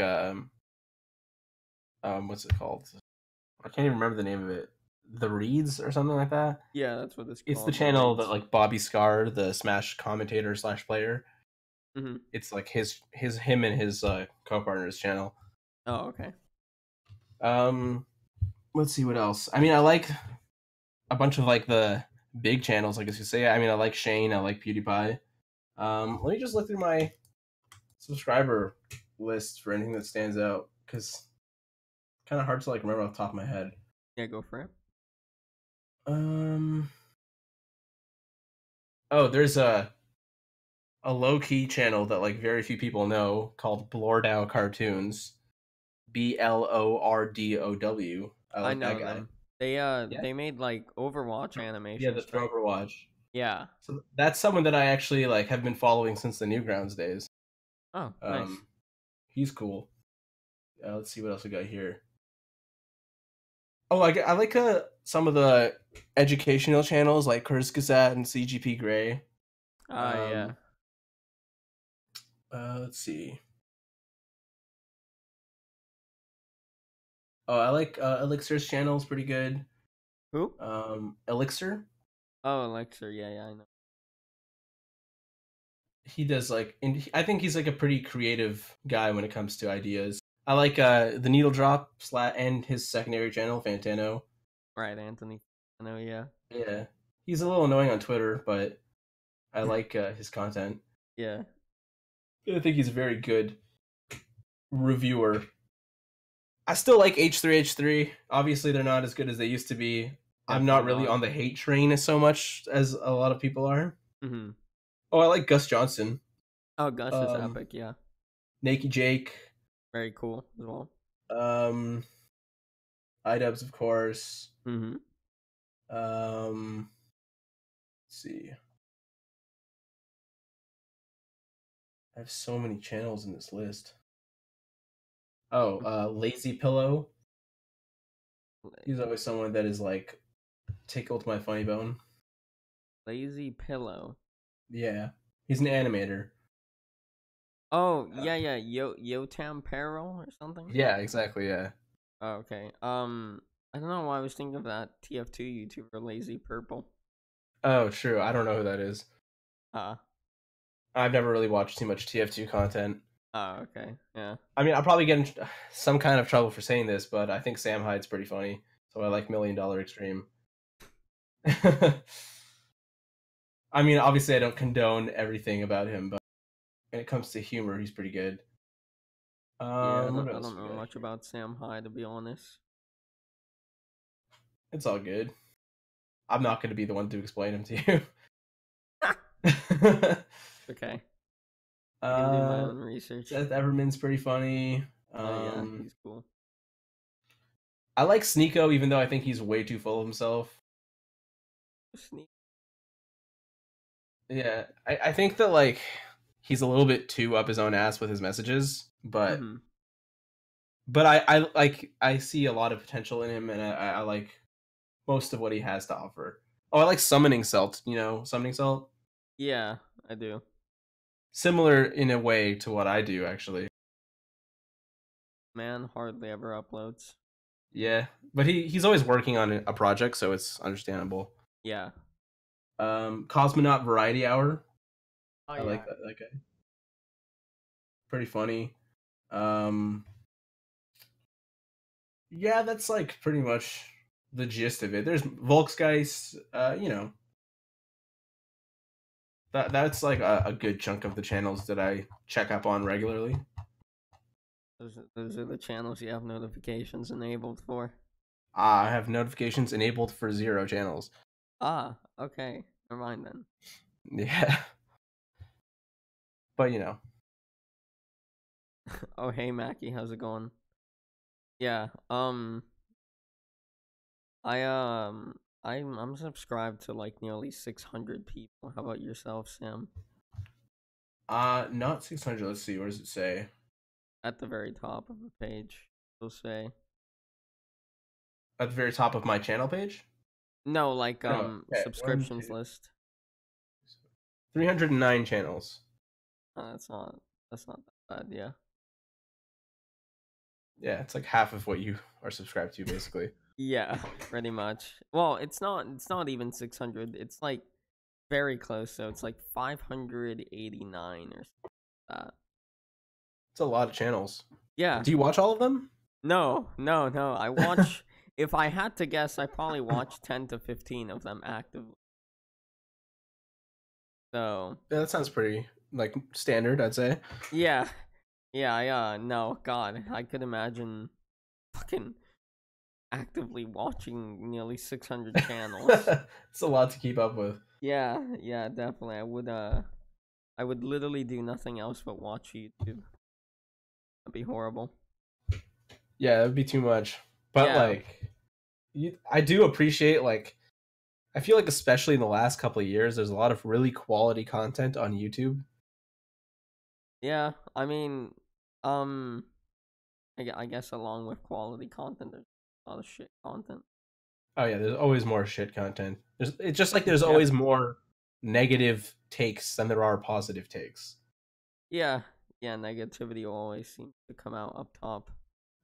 [SPEAKER 2] what's it called? I can't even remember the name of it. The Reeds or something like that.
[SPEAKER 1] Yeah, that's what it's called.
[SPEAKER 2] It's the channel that like Bobby Scar, the Smash commentator / player. It's like him and his co-partner's channel.
[SPEAKER 1] Oh, okay.
[SPEAKER 2] Let's see what else. I mean, I like a bunch of like the big channels, I guess you say. I mean, I like Shane, I like PewDiePie. Let me just look through my subscriber list for anything that stands out, because kind of hard to like remember off the top of my head.
[SPEAKER 1] Yeah, go for it.
[SPEAKER 2] Oh, there's a low key channel that like very few people know called Blordow Cartoons. Blordow. I like
[SPEAKER 1] know
[SPEAKER 2] that guy.
[SPEAKER 1] them. They made like Overwatch animations.
[SPEAKER 2] Yeah, the Throw Overwatch.
[SPEAKER 1] Yeah.
[SPEAKER 2] So that's someone that I actually like have been following since the Newgrounds days.
[SPEAKER 1] Oh, nice.
[SPEAKER 2] He's cool. Let's see what else we got here. Oh, I like some of the educational channels like Curtis Gazette and CGP Grey.
[SPEAKER 1] Yeah.
[SPEAKER 2] Let's see. Oh, I like Elixir's channel is pretty good.
[SPEAKER 1] Who?
[SPEAKER 2] Elixir.
[SPEAKER 1] Oh, Elixir. Yeah, I know.
[SPEAKER 2] He does like, I think he's like a pretty creative guy when it comes to ideas. I like the Needle Drop and his secondary channel, Fantano.
[SPEAKER 1] Right, Anthony. I know. Yeah.
[SPEAKER 2] Yeah, he's a little annoying on Twitter, but I like his content.
[SPEAKER 1] Yeah.
[SPEAKER 2] I think he's a very good reviewer. I still like H3H3. Obviously, they're not as good as they used to be. Definitely I'm not really on the hate train so much as a lot of people are. Oh, I like Gus Johnson.
[SPEAKER 1] Oh, Gus is epic, yeah.
[SPEAKER 2] Nakey Jake.
[SPEAKER 1] Very cool as well.
[SPEAKER 2] iDubbbz, of course.
[SPEAKER 1] Let's
[SPEAKER 2] see. I have so many channels in this list. Oh, Lazy Pillow. He's always someone that is like tickled my funny bone.
[SPEAKER 1] Lazy Pillow.
[SPEAKER 2] Yeah, he's an animator.
[SPEAKER 1] Oh yeah, yeah, Yotam Peril or something.
[SPEAKER 2] Yeah, exactly. Yeah.
[SPEAKER 1] Oh, okay. I don't know why I was thinking of that TF2 YouTuber Lazy Purple.
[SPEAKER 2] Oh, true. I don't know who that is.
[SPEAKER 1] Ah,
[SPEAKER 2] I've never really watched too much TF2 content.
[SPEAKER 1] okay, yeah.
[SPEAKER 2] I mean, I'll probably get in some kind of trouble for saying this, but I think Sam Hyde's pretty funny. So I like $1 Million Extreme. I mean, obviously, I don't condone everything about him, but when it comes to humor, he's pretty good.
[SPEAKER 1] Yeah,
[SPEAKER 2] What
[SPEAKER 1] I
[SPEAKER 2] else
[SPEAKER 1] don't
[SPEAKER 2] we
[SPEAKER 1] know
[SPEAKER 2] got
[SPEAKER 1] much
[SPEAKER 2] here?
[SPEAKER 1] about Sam Hyde to be honest.
[SPEAKER 2] It's all good. I'm not going to be the one to explain him to you.
[SPEAKER 1] Okay, I can do my
[SPEAKER 2] uh,
[SPEAKER 1] own research.
[SPEAKER 2] Seth Everman's pretty funny.
[SPEAKER 1] Oh yeah, he's cool.
[SPEAKER 2] I like Sneeko, even though I think he's way too full of himself.
[SPEAKER 1] Sneak.
[SPEAKER 2] Yeah, I think that like he's a little bit too up his own ass with his messages, but
[SPEAKER 1] Mm-hmm.
[SPEAKER 2] I see a lot of potential in him, and I like most of what he has to offer. Oh, I like Summoning Celt. You know, Summoning Celt.
[SPEAKER 1] Yeah, I do.
[SPEAKER 2] Similar in a way to what I do, actually.
[SPEAKER 1] Man hardly ever uploads.
[SPEAKER 2] Yeah, but he's always working on a project, so it's understandable.
[SPEAKER 1] Yeah.
[SPEAKER 2] Cosmonaut Variety Hour.
[SPEAKER 1] Oh
[SPEAKER 2] I like
[SPEAKER 1] yeah.
[SPEAKER 2] that guy. Pretty funny. Um, yeah, that's like pretty much the gist of it. There's Volksgeist. You know, that's like a good chunk of the channels that I check up on regularly.
[SPEAKER 1] Those are the channels you have notifications enabled for.
[SPEAKER 2] I have notifications enabled for 0 channels.
[SPEAKER 1] Ah, okay. Never mind then.
[SPEAKER 2] Yeah, but you know,
[SPEAKER 1] Oh hey Mackie, how's it going? Yeah. I I'm subscribed to like nearly 600 people. How about yourself, Sam?
[SPEAKER 2] not 600. Let's see. What does it say?
[SPEAKER 1] At the very top of the page, it'll say.
[SPEAKER 2] At the very top of my channel page.
[SPEAKER 1] No, like
[SPEAKER 2] No, okay. One,
[SPEAKER 1] subscriptions
[SPEAKER 2] two,
[SPEAKER 1] list.
[SPEAKER 2] 309 channels.
[SPEAKER 1] That's not that bad, yeah.
[SPEAKER 2] Yeah, it's like half of what you are subscribed to, basically.
[SPEAKER 1] Yeah, pretty much. Well, it's not even 600. It's like very close, so it's like 589 or something like that.
[SPEAKER 2] It's a lot of channels.
[SPEAKER 1] Yeah.
[SPEAKER 2] Do you watch all of them?
[SPEAKER 1] No, no, no. I watch if I had to guess, I probably watch 10 to 15 of them actively. So,
[SPEAKER 2] Yeah, that sounds pretty like standard, I'd say.
[SPEAKER 1] yeah. Yeah, no, god, I could imagine fucking actively watching nearly 600 channels.
[SPEAKER 2] It's a lot to keep up with.
[SPEAKER 1] Yeah, yeah, definitely. I would literally do nothing else but watch YouTube. That'd be horrible.
[SPEAKER 2] Yeah, that'd be too much. But
[SPEAKER 1] Yeah.
[SPEAKER 2] like, I do appreciate like, I feel like especially in the last couple of years, there's a lot of really quality content on YouTube.
[SPEAKER 1] Yeah, I mean, um I guess along with quality content there's a lot of shit content.
[SPEAKER 2] Oh yeah, there's always more shit content. It's just like there's
[SPEAKER 1] Yeah.
[SPEAKER 2] always more negative takes than there are positive takes.
[SPEAKER 1] Yeah. Yeah, negativity always seems to come out up top.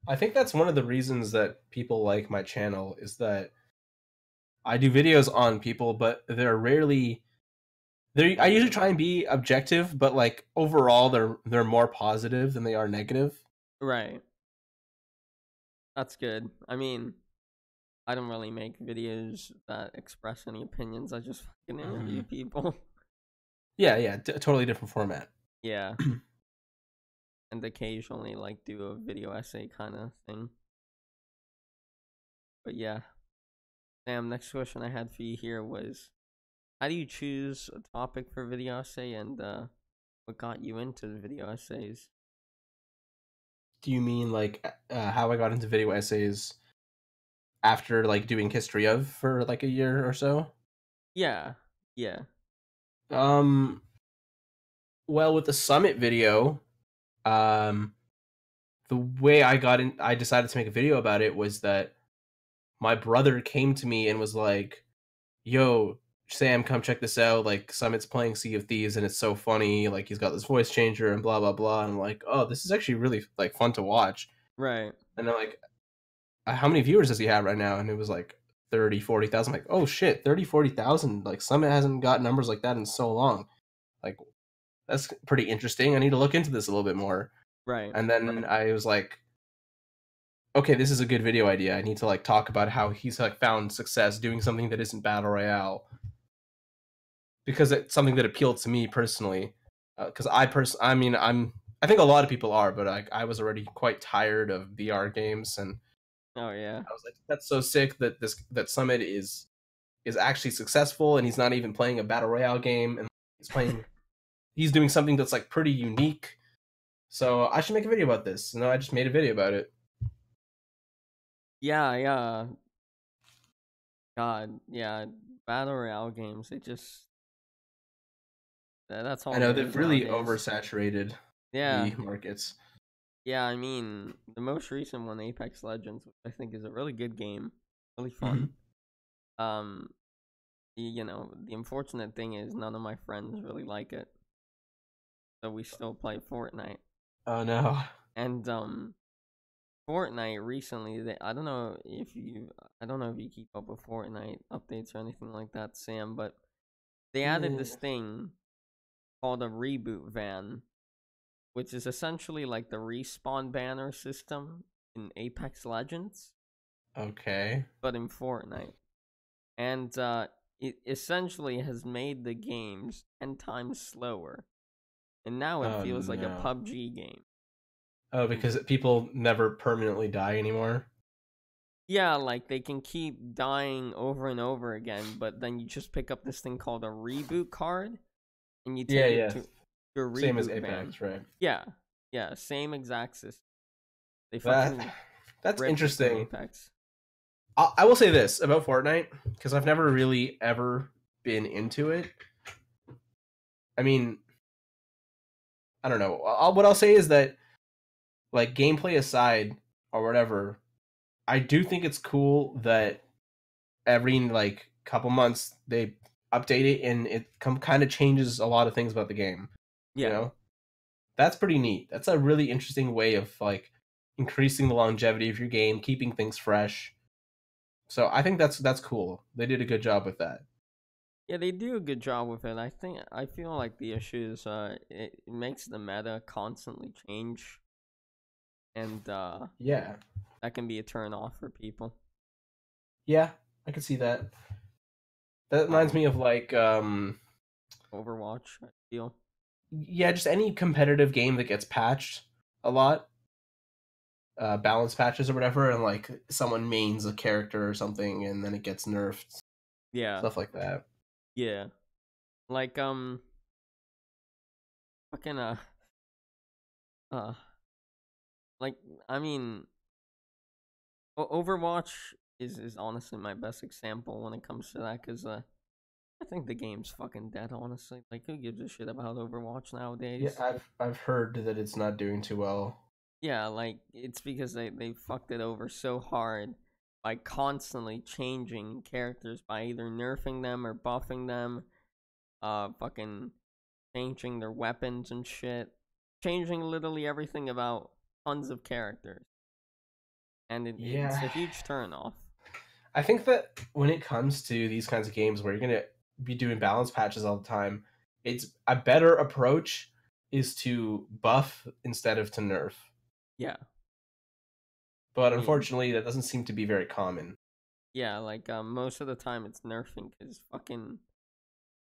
[SPEAKER 2] I think that's one of the reasons that people like my channel is that I do videos on people, but they're rarely I usually try and be objective, but like overall they're more positive than they are negative.
[SPEAKER 1] Right. That's good. I mean, I don't really make videos that express any opinions. I just fucking interview people.
[SPEAKER 2] Yeah, yeah, totally different format.
[SPEAKER 1] Yeah. And occasionally like do a video essay kind of thing. But yeah. Sam, next question I had for you here was how do you choose a topic for video essay and what got you into the video essays?
[SPEAKER 2] Do you mean like how I got into video essays after like doing history of for like a year or so?
[SPEAKER 1] Yeah. Yeah.
[SPEAKER 2] Um, well, with the summit video, um, the way I decided to make a video about it was that my brother came to me and was like, "Yo, Sam, come check this out. Like, Summit's playing Sea of Thieves, and it's so funny. Like, he's got this voice changer and blah blah blah." And I'm like, "Oh, this is actually really like fun to watch."
[SPEAKER 1] Right.
[SPEAKER 2] And they're like, "How many viewers does he have right now?" And it was like 30, 40,000. I'm like, "Oh shit, 30, 40,000. Like, Summit hasn't got numbers like that in so long. Like, that's pretty interesting. I need to look into this a little bit more."
[SPEAKER 1] Right.
[SPEAKER 2] And then I was like, okay, this is a good video idea. I need to like talk about how he's like found success doing something that isn't battle royale, because it's something that appealed to me personally. Because I mean, I think a lot of people are, but I was already quite tired of VR games, and
[SPEAKER 1] Oh yeah.
[SPEAKER 2] I was like, that's so sick that that Summit is actually successful, and he's not even playing a battle royale game, and he's doing something that's like pretty unique. So I should make a video about this. And I just made a video about it.
[SPEAKER 1] Yeah, yeah. God, yeah. Battle Royale games, it just that's
[SPEAKER 2] I
[SPEAKER 1] all
[SPEAKER 2] know
[SPEAKER 1] there
[SPEAKER 2] they've
[SPEAKER 1] is
[SPEAKER 2] really
[SPEAKER 1] nowadays.
[SPEAKER 2] oversaturated
[SPEAKER 1] Yeah.
[SPEAKER 2] the markets.
[SPEAKER 1] Yeah, I mean, the most recent one, Apex Legends, which I think is a really good game, really fun.
[SPEAKER 2] Hmm.
[SPEAKER 1] Um, you know, the unfortunate thing is none of my friends really like it, so we still play Fortnite.
[SPEAKER 2] Oh no.
[SPEAKER 1] And Fortnite recently, I don't know if you keep up with Fortnite updates or anything like that, Sam, but they added
[SPEAKER 2] Eh,
[SPEAKER 1] this thing called a reboot van, which is essentially like the respawn banner system in Apex Legends,
[SPEAKER 2] okay.
[SPEAKER 1] but in Fortnite. And it essentially has made the games 10 times slower. And now it
[SPEAKER 2] Oh
[SPEAKER 1] feels like a
[SPEAKER 2] no.
[SPEAKER 1] PUBG game.
[SPEAKER 2] Oh,
[SPEAKER 1] And
[SPEAKER 2] because people never permanently die anymore.
[SPEAKER 1] yeah, like they can keep dying over and over again, but then you just pick up this thing called a reboot card and you
[SPEAKER 2] Yeah,
[SPEAKER 1] take it
[SPEAKER 2] yeah.
[SPEAKER 1] to your
[SPEAKER 2] Same as
[SPEAKER 1] reboot van.
[SPEAKER 2] Apex, right?
[SPEAKER 1] Yeah, yeah, same exact system. They
[SPEAKER 2] That
[SPEAKER 1] fucking
[SPEAKER 2] that's
[SPEAKER 1] ripped it from
[SPEAKER 2] interesting.
[SPEAKER 1] Apex.
[SPEAKER 2] I will say this about Fortnite because I've never really ever been into it. I mean, I don't know. What I'll say is that, like, gameplay aside or whatever, I do think it's cool that every like couple months they update it and it kind of changes a lot of things about the game. You
[SPEAKER 1] Yeah.
[SPEAKER 2] know, that's pretty neat. That's a really interesting way of like increasing the longevity of your game, keeping things fresh. So I think that's cool. They did a good job with that.
[SPEAKER 1] Yeah, they do a good job with it. I feel like the issue is it makes the meta constantly change and
[SPEAKER 2] Yeah,
[SPEAKER 1] that can be a turn off for people.
[SPEAKER 2] yeah, I can see that. That reminds
[SPEAKER 1] Um
[SPEAKER 2] me of like
[SPEAKER 1] Overwatch, I feel.
[SPEAKER 2] yeah, just any competitive game that gets patched a lot, balance patches or whatever, and like someone mains a character or something, and then it gets nerfed,
[SPEAKER 1] Yeah.
[SPEAKER 2] stuff like that.
[SPEAKER 1] Yeah. Like fucking uh like I mean Overwatch is honestly my best example when it comes to that cuz I think the game's fucking dead honestly. Like who gives a shit about Overwatch
[SPEAKER 2] Yeah,
[SPEAKER 1] nowadays?
[SPEAKER 2] I've heard that it's not doing too well.
[SPEAKER 1] Yeah, like it's because they fucked it over so hard by constantly changing characters by either nerfing them or buffing them, fucking changing their weapons and shit, changing literally everything about tons of characters, and it's
[SPEAKER 2] Yeah,
[SPEAKER 1] a huge turnoff.
[SPEAKER 2] I think that when it comes to these kinds of games where you're gonna be doing balance patches all the time, it's a better approach is to buff instead of to nerf.
[SPEAKER 1] Yeah, I
[SPEAKER 2] But
[SPEAKER 1] mean,
[SPEAKER 2] unfortunately, that doesn't seem to be very common.
[SPEAKER 1] yeah, like most of the time it's nerfing because fucking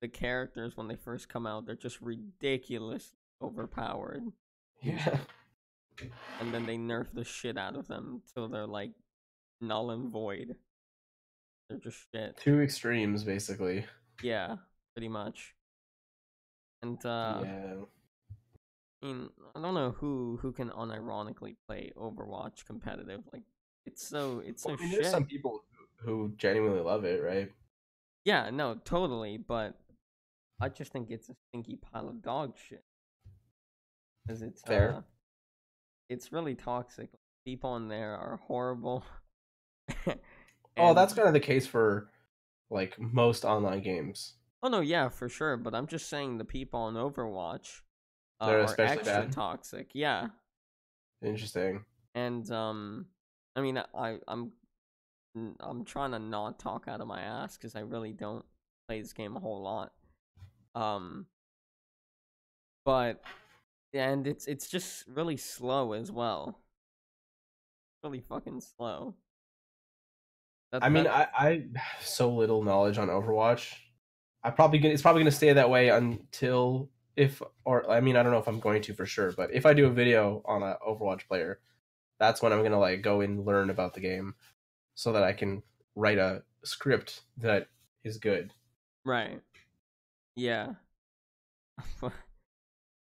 [SPEAKER 1] the characters when they first come out they're just ridiculous overpowered
[SPEAKER 2] Yeah,
[SPEAKER 1] usually, and then they nerf the shit out of them till they're like null and void. They're just shit.
[SPEAKER 2] two extremes basically.
[SPEAKER 1] Yeah, pretty much. And
[SPEAKER 2] Yeah.
[SPEAKER 1] I mean, I don't know who can unironically play Overwatch competitive. Like, it's
[SPEAKER 2] Well,
[SPEAKER 1] so
[SPEAKER 2] I mean, there's some
[SPEAKER 1] shit.
[SPEAKER 2] people who genuinely love it, right?
[SPEAKER 1] Yeah, no, totally. But I just think it's a stinky pile of dog shit. Cause
[SPEAKER 2] Fair.
[SPEAKER 1] it's really toxic. People in there are horrible.
[SPEAKER 2] Oh, that's
[SPEAKER 1] And
[SPEAKER 2] kind of the case for like most online games.
[SPEAKER 1] oh no, yeah, for sure. But I'm just saying the people on Overwatch
[SPEAKER 2] They're
[SPEAKER 1] are
[SPEAKER 2] especially
[SPEAKER 1] extra
[SPEAKER 2] bad.
[SPEAKER 1] toxic. Yeah,
[SPEAKER 2] Interesting.
[SPEAKER 1] and I mean, I'm trying to not talk out of my ass because I really don't play this game a whole lot. Um, but and it's just really slow as well. Really fucking slow.
[SPEAKER 2] I
[SPEAKER 1] That
[SPEAKER 2] mean,
[SPEAKER 1] that
[SPEAKER 2] I have so little knowledge on Overwatch. It's probably gonna stay that way until if or I mean I don't know if I'm going to for sure, but if I do a video on a Overwatch player, that's when I'm gonna like go and learn about the game so that I can write a script that is good.
[SPEAKER 1] right. Yeah.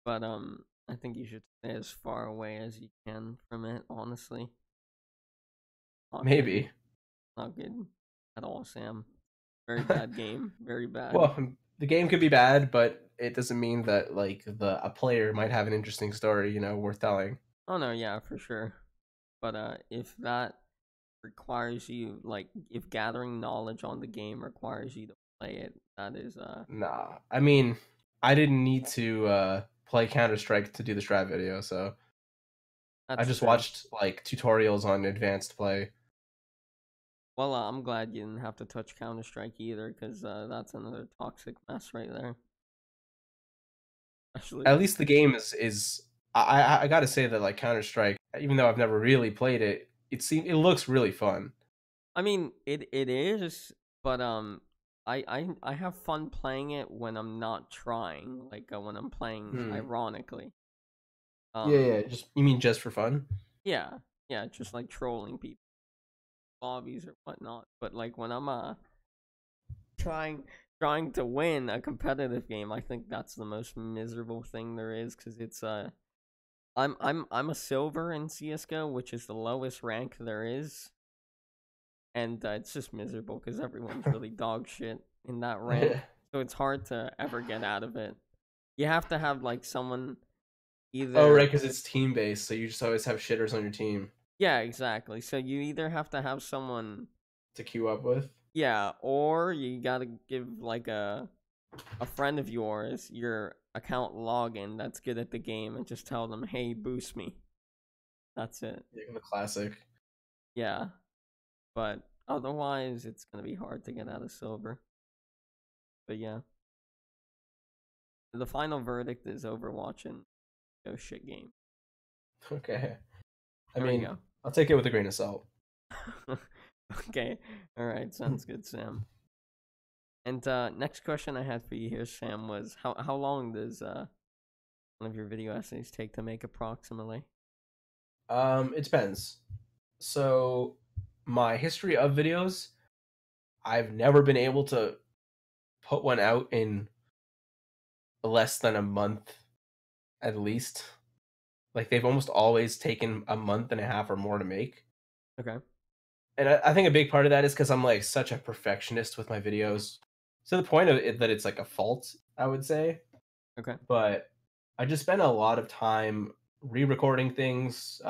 [SPEAKER 1] But I think you should stay as far away as you can from it. Honestly, not good.
[SPEAKER 2] Maybe.
[SPEAKER 1] Not good at all, Sam. Very bad game. Very bad.
[SPEAKER 2] Well, the game could be bad, but it doesn't mean that like the a player might have an interesting story, worth telling.
[SPEAKER 1] Oh no, yeah, for sure. But if that requires you, like, if gathering knowledge on the game requires you to play it, that is
[SPEAKER 2] Nah, I mean, I didn't need to play Counter Strike to do the strat video, so I
[SPEAKER 1] that's
[SPEAKER 2] just
[SPEAKER 1] true.
[SPEAKER 2] watched like tutorials on advanced play.
[SPEAKER 1] Well, I'm glad you didn't have to touch Counter Strike either, because that's another toxic mess right there. Especially,
[SPEAKER 2] At least the game is I gotta say that like Counter Strike, even though I've never really played it, it looks really fun.
[SPEAKER 1] I mean, it is, but I have fun playing it when I'm not trying, like when I'm playing
[SPEAKER 2] Hmm.
[SPEAKER 1] ironically.
[SPEAKER 2] Yeah,
[SPEAKER 1] Um,
[SPEAKER 2] yeah. Just you mean just for fun?
[SPEAKER 1] yeah, yeah, just like trolling people, lobbies or whatnot. But like when I'm trying trying to win a competitive game, I think that's the most miserable thing there is because it's I'm a silver in CS:GO, which is the lowest rank there is, and it's just miserable because everyone's really dog shit in that rank. So it's hard to ever get out of it. You have to have like someone
[SPEAKER 2] Oh, right,
[SPEAKER 1] either.
[SPEAKER 2] because it's team based, so you just always have shitters on your team
[SPEAKER 1] Yeah, exactly. So you either have to have someone,
[SPEAKER 2] to queue up with.
[SPEAKER 1] yeah, or you gotta give like a friend of yours your account login that's good at the game and just tell them, hey, boost me. That's it.
[SPEAKER 2] Yeah, the classic.
[SPEAKER 1] Yeah, but otherwise it's gonna be hard to get out of silver. But yeah, the final verdict is Overwatch and go shit game.
[SPEAKER 2] Okay. I
[SPEAKER 1] There we
[SPEAKER 2] mean,
[SPEAKER 1] go.
[SPEAKER 2] I'll take it with a grain of salt.
[SPEAKER 1] Okay, all right, sounds good, Sam. And next question I had for you here, Sam, was how long does one of your video essays take to make approximately?
[SPEAKER 2] It depends. So, my history of videos, I've never been able to put one out in less than a month at least. Like they've almost always taken a month and a half or more to make.
[SPEAKER 1] Okay.
[SPEAKER 2] And I think a big part of that is because I'm like such a perfectionist with my videos, to the point of it that it's like a fault, I would say.
[SPEAKER 1] Okay.
[SPEAKER 2] But I just spend a lot of time re-recording things,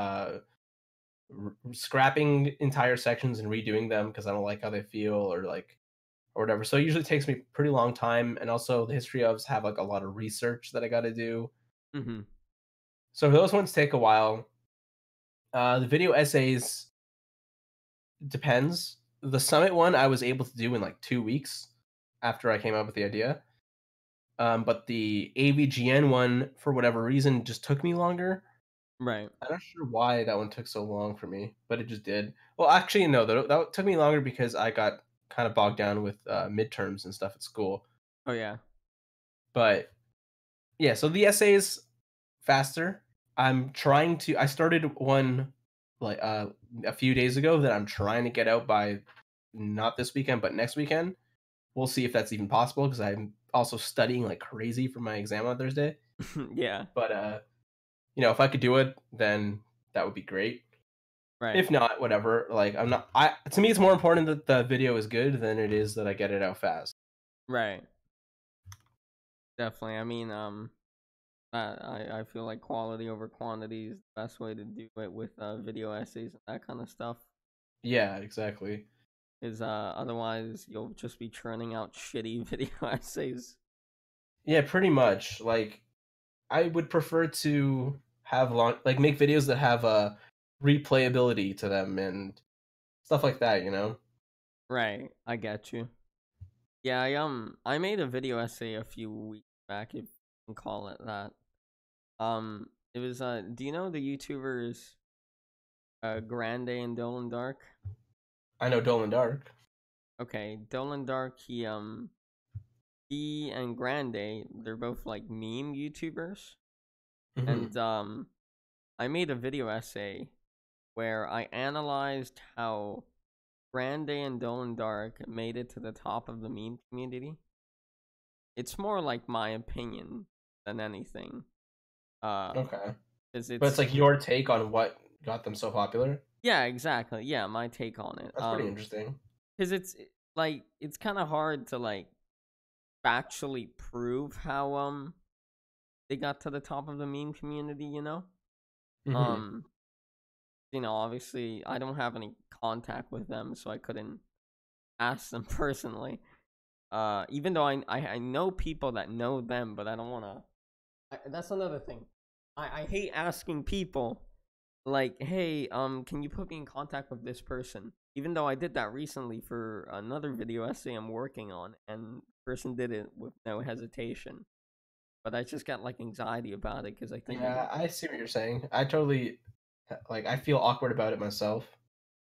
[SPEAKER 2] scrapping entire sections and redoing them because I don't like how they feel or whatever. So it usually takes me pretty long time, and also the history ofs have like a lot of research that I got to do.
[SPEAKER 1] Mm-hmm.
[SPEAKER 2] So those ones take a while. The video essays depends. The summit one I was able to do in like 2 weeks after I came up with the idea. But the AVGN one, for whatever reason, just took me longer.
[SPEAKER 1] Right.
[SPEAKER 2] I'm not sure why that one took so long for me, but it just did. Well, actually, no, that took me longer because I got kind of bogged down with midterms and stuff at school.
[SPEAKER 1] Oh yeah.
[SPEAKER 2] But yeah, so the essays faster. I'm trying to. I started one like a few days ago that I'm trying to get out by not this weekend, but next weekend. We'll see if that's even possible because I'm also studying like crazy for my exam on Thursday.
[SPEAKER 1] Yeah.
[SPEAKER 2] But if I could do it, then that would be great.
[SPEAKER 1] Right.
[SPEAKER 2] If not, whatever. Like I'm not. I to me, it's more important that the video is good than it is that I get it out fast.
[SPEAKER 1] Right. Definitely. I mean, I feel like quality over quantity is the best way to do it with video essays and that kind of stuff.
[SPEAKER 2] Yeah, exactly.
[SPEAKER 1] Because otherwise you'll just be churning out shitty video essays.
[SPEAKER 2] Yeah, pretty much. Like, I would prefer to have like make videos that have replayability to them and stuff like that. You know.
[SPEAKER 1] Right, I get you. Yeah, I made a video essay a few weeks back, if you can call it that. It was do you know the YouTubers Grande and Dolan Dark?
[SPEAKER 2] I know Dolan Dark.
[SPEAKER 1] Okay, Dolan Dark, he and Grande, they're both like meme YouTubers.
[SPEAKER 2] Hmm.
[SPEAKER 1] And I made a video essay where I analyzed how Grande and Dolan Dark made it to the top of the meme community. It's more like my opinion than anything. Uh,
[SPEAKER 2] Okay,
[SPEAKER 1] cause
[SPEAKER 2] but it's
[SPEAKER 1] it's
[SPEAKER 2] like your take on what got them so popular.
[SPEAKER 1] yeah, exactly. Yeah, my take on it.
[SPEAKER 2] That's pretty interesting.
[SPEAKER 1] Cause it's like it's kind of hard to like factually prove how they got to the top of the meme community.
[SPEAKER 2] Hmm.
[SPEAKER 1] Um, obviously I don't have any contact with them, so I couldn't ask them personally. Even though I know people that know them, but I don't want to. That's another thing. I hate asking people like, hey, can you put me in contact with this person? Even though I did that recently for another video essay I'm working on, and the person did it with no hesitation. But I just got like anxiety about it because I think it
[SPEAKER 2] Yeah,
[SPEAKER 1] would.
[SPEAKER 2] I see what you're saying. I totally like. I feel awkward about it myself.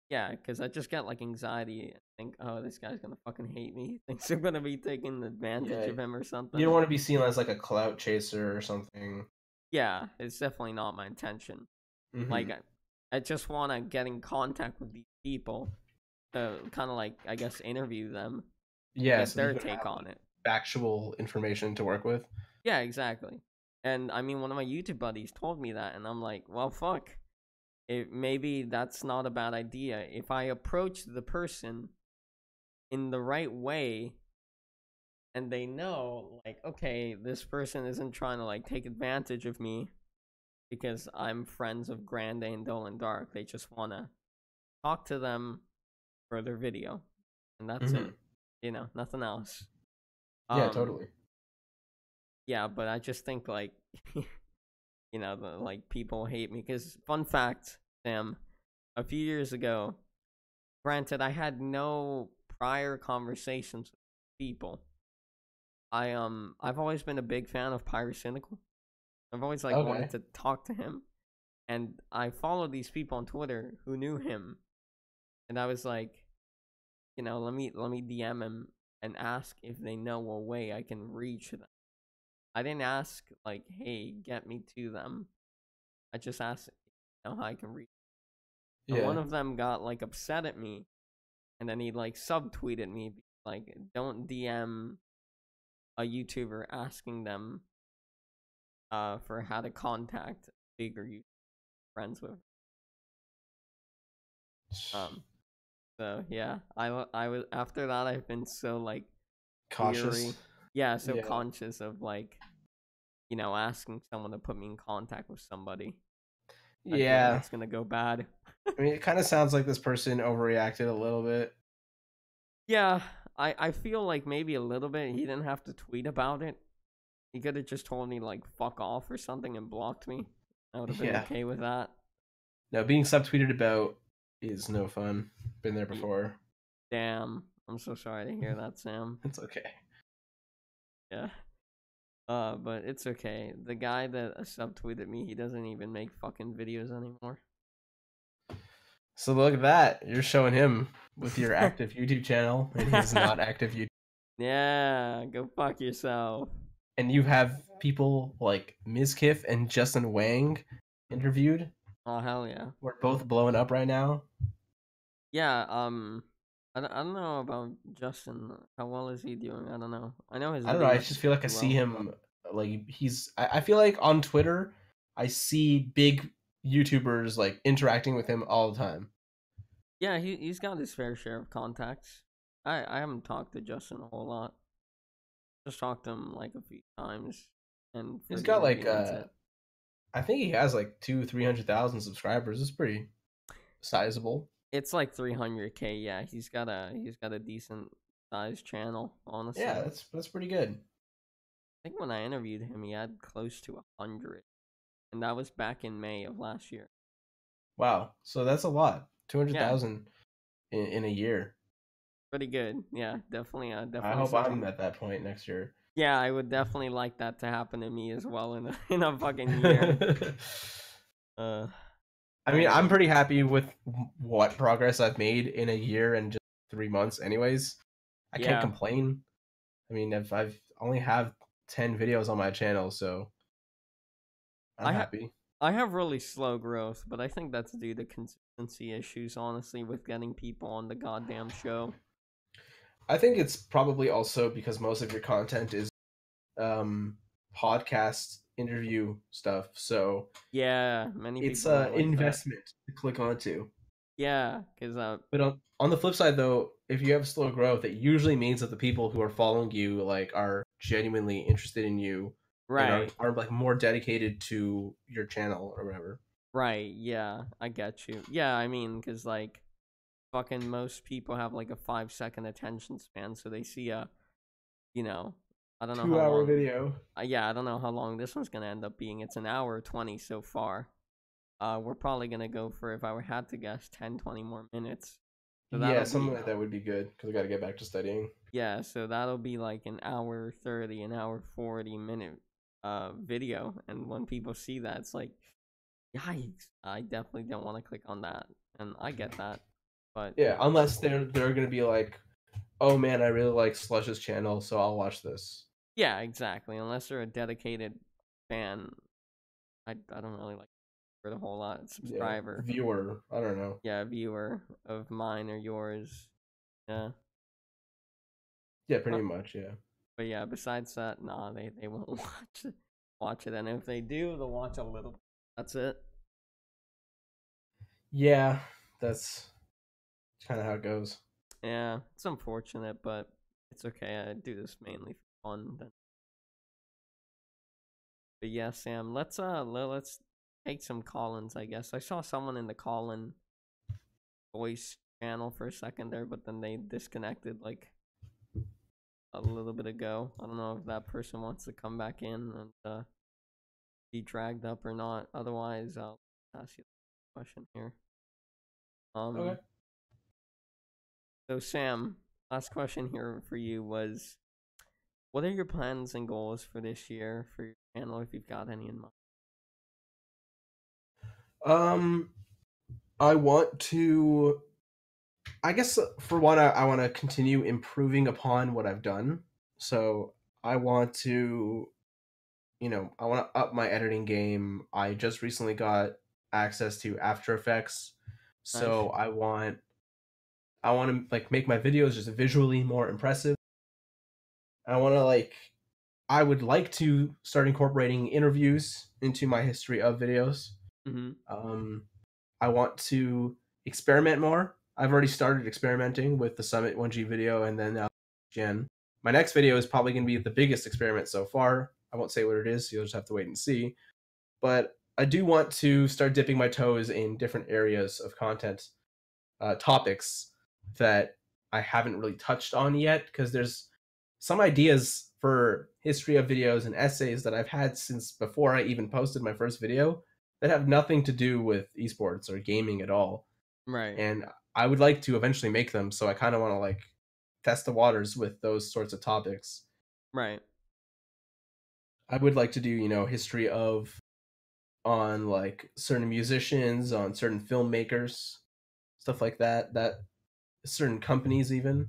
[SPEAKER 1] Yeah, because I just got like anxiety and think, oh, this guy's gonna fucking hate me. He thinks I'm gonna be taking advantage
[SPEAKER 2] Yeah,
[SPEAKER 1] of him or
[SPEAKER 2] you don't
[SPEAKER 1] something.
[SPEAKER 2] want to be seen as like a clout chaser or something.
[SPEAKER 1] Yeah, it's definitely not my intention. Like,
[SPEAKER 2] Hmm.
[SPEAKER 1] I just want to get in contact with these people to kind of like, I guess, interview them and
[SPEAKER 2] Yeah,
[SPEAKER 1] get
[SPEAKER 2] so that you
[SPEAKER 1] their
[SPEAKER 2] can
[SPEAKER 1] take
[SPEAKER 2] have
[SPEAKER 1] on it.
[SPEAKER 2] factual information to work with.
[SPEAKER 1] Yeah, exactly. And I mean, one of my YouTube buddies told me that, and I'm like, well, fuck. Maybe that's not a bad idea. If I approach the person in the right way and they know, like, okay, this person isn't trying to like take advantage of me because I'm friends of Grande and Dolan Dark. They just want to talk to them for their video, and that's it.
[SPEAKER 2] Hmm.
[SPEAKER 1] Nothing else.
[SPEAKER 2] Yeah,
[SPEAKER 1] Um,
[SPEAKER 2] totally.
[SPEAKER 1] yeah, but I just think like, like people hate me because fun fact, Sam, a few years ago, granted, I had no prior conversations with people. I've always been a big fan of Pyrocynical. I've always like wanted
[SPEAKER 2] Okay.
[SPEAKER 1] to talk to him, and I followed these people on Twitter who knew him, and I was like, let me DM him and ask if they know a way I can reach them. I didn't ask like, hey, get me to them. I just asked, how I can reach. And one
[SPEAKER 2] Yeah.
[SPEAKER 1] of them got like upset at me, and then he like subtweeted me like, don't DM a YouTuber asking them for how to contact bigger YouTuber friends with. Um, so yeah, I was after that I've been so like
[SPEAKER 2] Cautious.
[SPEAKER 1] weary, yeah, so
[SPEAKER 2] Yeah.
[SPEAKER 1] conscious of like asking someone to put me in contact with somebody. I feel like
[SPEAKER 2] Yeah.
[SPEAKER 1] it's gonna go bad.
[SPEAKER 2] I mean, it kind of sounds like this person overreacted a little bit.
[SPEAKER 1] Yeah, I feel like maybe a little bit. He didn't have to tweet about it. He could have just told me like fuck off or something and blocked me. I would have been
[SPEAKER 2] Yeah.
[SPEAKER 1] okay with that.
[SPEAKER 2] No, being subtweeted about is no fun. Been there
[SPEAKER 1] Yeah,
[SPEAKER 2] before.
[SPEAKER 1] damn, I'm so sorry to hear that, Sam.
[SPEAKER 2] It's okay.
[SPEAKER 1] Yeah. But it's okay. The guy that subtweeted me, he doesn't even make fucking videos anymore.
[SPEAKER 2] So look at that. You're showing him with your active YouTube channel and his not active YouTube.
[SPEAKER 1] Yeah, go fuck yourself.
[SPEAKER 2] And you have people like Mizkif and Justin Wang interviewed.
[SPEAKER 1] Oh hell yeah.
[SPEAKER 2] We're both blowing up right now.
[SPEAKER 1] Yeah, I don't know about Justin. How well is he doing? I don't know. I know his
[SPEAKER 2] I don't know. I
[SPEAKER 1] videos
[SPEAKER 2] just feel like I
[SPEAKER 1] do
[SPEAKER 2] see
[SPEAKER 1] well.
[SPEAKER 2] him like I feel like on Twitter, I see big YouTubers like interacting with him all the time.
[SPEAKER 1] Yeah, he's got his fair share of contacts. I haven't talked to Justin a whole lot. Just talked to him like a few times, and for
[SPEAKER 2] He's
[SPEAKER 1] the
[SPEAKER 2] got
[SPEAKER 1] interview,
[SPEAKER 2] like
[SPEAKER 1] that's it.
[SPEAKER 2] I think he has like 200,000-300,000 subscribers. It's pretty sizable.
[SPEAKER 1] It's like 300K. Yeah, he's got a decent sized channel.
[SPEAKER 2] Yeah,
[SPEAKER 1] Honestly,
[SPEAKER 2] that's pretty good.
[SPEAKER 1] I think when I interviewed him, he had close to 100, and that was back in May of last year.
[SPEAKER 2] Wow. So that's a lot.
[SPEAKER 1] Yeah,
[SPEAKER 2] 200,000 in a year.
[SPEAKER 1] pretty good. Yeah, definitely,
[SPEAKER 2] I
[SPEAKER 1] definitely
[SPEAKER 2] hope I'm
[SPEAKER 1] something.
[SPEAKER 2] at that point next year.
[SPEAKER 1] Yeah, I would definitely like that to happen to me as well in a, in a fucking year. Uh,
[SPEAKER 2] I mean, I'm
[SPEAKER 1] anyway,
[SPEAKER 2] pretty happy with what progress I've made in a year and just 3 months. Anyways, I can't
[SPEAKER 1] yeah,
[SPEAKER 2] complain. I mean, if I've only have 10 videos on my channel, so I'm
[SPEAKER 1] I have
[SPEAKER 2] happy.
[SPEAKER 1] I have really slow growth, but I think that's due to consistency issues. Honestly, with getting people on the goddamn show.
[SPEAKER 2] I think it's probably also because most of your content is podcast interview stuff, so
[SPEAKER 1] Yeah, many
[SPEAKER 2] it's
[SPEAKER 1] people
[SPEAKER 2] a
[SPEAKER 1] don't like that.
[SPEAKER 2] investment to click onto.
[SPEAKER 1] Yeah, because
[SPEAKER 2] But on the flip side, though, if you have slow growth, it usually means that the people who are following you like are genuinely interested in you and
[SPEAKER 1] right,
[SPEAKER 2] are like more dedicated to your channel or whatever.
[SPEAKER 1] right, yeah, I get you. Yeah, I mean, because like fucking most people have like a 5 second attention span, so they see a, you know, I don't know how
[SPEAKER 2] 2 hour
[SPEAKER 1] long.
[SPEAKER 2] video.
[SPEAKER 1] Yeah, I don't know how long this one's gonna end up being. It's an hour 20 so far. We're probably gonna go for, if I had to guess, 10, 20 more minutes. So
[SPEAKER 2] Yeah,
[SPEAKER 1] that'll
[SPEAKER 2] something
[SPEAKER 1] be,
[SPEAKER 2] like that would be good because I got to get back to studying.
[SPEAKER 1] yeah, so that'll be like an hour 30, an hour 40 minute video. And when people see that, it's like, yikes, I definitely don't want to click on that. And I get that. But
[SPEAKER 2] Yeah,
[SPEAKER 1] yeah.
[SPEAKER 2] unless they're gonna be like, oh man, I really like Slush's channel, so I'll watch this.
[SPEAKER 1] Yeah, exactly. Unless they're a dedicated fan, I don't really like for the whole lot.
[SPEAKER 2] Yeah,
[SPEAKER 1] Subscriber.
[SPEAKER 2] viewer. I don't know.
[SPEAKER 1] Yeah, viewer of mine or yours. Yeah.
[SPEAKER 2] Yeah, pretty much. Yeah.
[SPEAKER 1] But yeah, besides that, nah, they won't watch it, and if they do, they'll watch a little. That's it.
[SPEAKER 2] Yeah, that's kind of how it goes.
[SPEAKER 1] Yeah, it's unfortunate, but it's okay. I do this mainly for fun. But yeah, Sam, let's take some call-ins. I guess I saw someone in the call-in voice channel for a second there, but then they disconnected like a little bit ago. I don't know if that person wants to come back in and be dragged up or not. Otherwise, I'll ask you a question here.
[SPEAKER 2] Okay.
[SPEAKER 1] Um, so Sam, last question here for you was, what are your plans and goals for this year for your channel, if you've got any in mind?
[SPEAKER 2] Um, I want to. I guess for one, I want to continue improving upon what I've done. So I want to, I want to up my editing game. I just recently got access to After Effects,
[SPEAKER 1] Nice.
[SPEAKER 2] so I want to like make my videos just visually more impressive. I want to like I would like to start incorporating interviews into my history of videos.
[SPEAKER 1] Mm-hmm.
[SPEAKER 2] Um, I want to experiment more. I've already started experimenting with the Summit 1G video and then Gen. My next video is probably going to be the biggest experiment so far. I won't say what it is, so you'll just have to wait and see. But I do want to start dipping my toes in different areas of content, topics that I haven't really touched on yet, because there's some ideas for history of videos and essays that I've had since before I even posted my first video that have nothing to do with esports or gaming at all.
[SPEAKER 1] Right.
[SPEAKER 2] And I would like to eventually make them, so I kind of want to like test the waters with those sorts of topics.
[SPEAKER 1] Right.
[SPEAKER 2] I would like to do, history of on like certain musicians, on certain filmmakers, stuff like that certain companies even.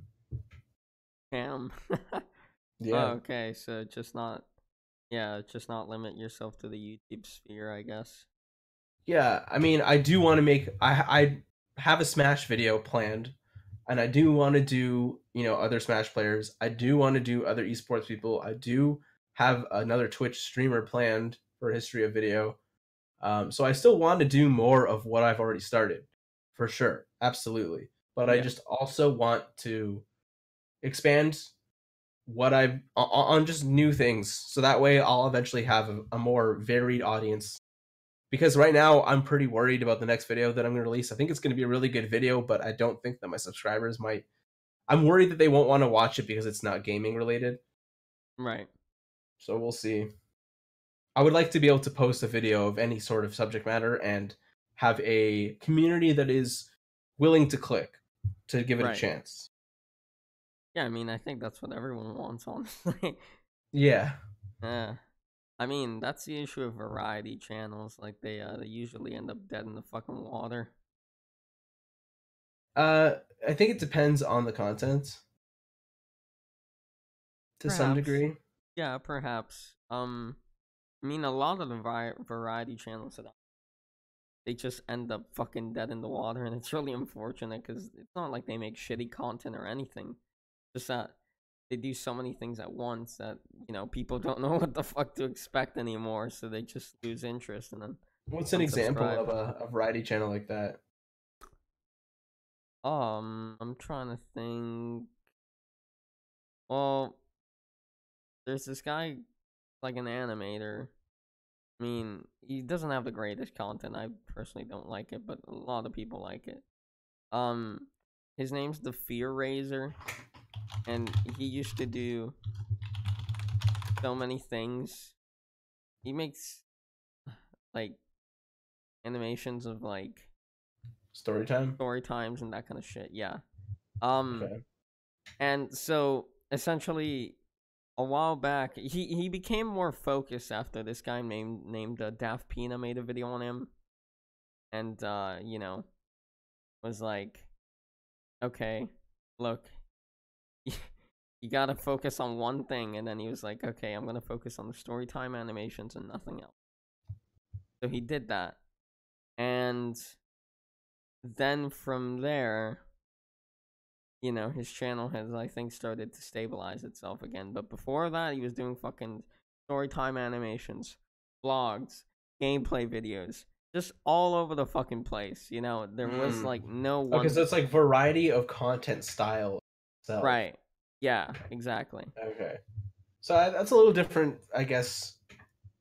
[SPEAKER 1] Cam. Oh,
[SPEAKER 2] Yeah.
[SPEAKER 1] okay. So just not, yeah, just not limit yourself to the YouTube sphere, I guess.
[SPEAKER 2] Yeah, I mean, I do want to make. I have a Smash video planned, and I do want to do other Smash players. I do want to do other esports people. I do have another Twitch streamer planned for history of video. So I still want to do more of what I've already started, for sure, absolutely. But I
[SPEAKER 1] Yeah.
[SPEAKER 2] just also want to expand what I've on just new things, so that way I'll eventually have a more varied audience, because right now I'm pretty worried about the next video that I'm going to release. I think it's going to be a really good video, but I don't think that my subscribers might. I'm worried that they won't want to watch it because it's not gaming related.
[SPEAKER 1] Right.
[SPEAKER 2] So we'll see. I would like to be able to post a video of any sort of subject matter and have a community that is willing to click to give it a
[SPEAKER 1] Right.
[SPEAKER 2] chance.
[SPEAKER 1] Yeah, I mean, I think that's what everyone wants, honestly.
[SPEAKER 2] Yeah.
[SPEAKER 1] Yeah. I mean, that's the issue of variety channels. Like they usually end up dead in the fucking water.
[SPEAKER 2] I think it depends on the content to some
[SPEAKER 1] Perhaps.
[SPEAKER 2] degree.
[SPEAKER 1] Yeah, perhaps. I mean, a lot of the variety channels that they just end up fucking dead in the water, and it's really unfortunate because it's not like they make shitty content or anything. Just that they do so many things at once that people don't know what the fuck to expect anymore, so they just lose interest and then
[SPEAKER 2] What's an example
[SPEAKER 1] unsubscribe.
[SPEAKER 2] of a variety channel like that?
[SPEAKER 1] I'm trying to think. Well, there's this guy, like an animator. I mean, he doesn't have the greatest content. I personally don't like it, but a lot of people like it. Um, his name's the Fear Raiser, and he used to do so many things. He makes like animations of like
[SPEAKER 2] Story time?
[SPEAKER 1] story times and that kind of shit. Yeah. Um,
[SPEAKER 2] Okay.
[SPEAKER 1] and so essentially, a while back, he became more focused after this guy named Daft Pina made a video on him, and was like, okay, look, you gotta focus on one thing, and then he was like, okay, I'm gonna focus on the story time animations and nothing else. So he did that, and then from there, his channel has, I think, started to stabilize itself again. But before that, he was doing fucking storytime animations, vlogs, gameplay videos, just all over the fucking place. There was
[SPEAKER 2] Mm.
[SPEAKER 1] like no
[SPEAKER 2] Okay,
[SPEAKER 1] one.
[SPEAKER 2] so it's like variety of content style itself.
[SPEAKER 1] Right. Yeah, exactly.
[SPEAKER 2] Okay. So that's a little different, I guess,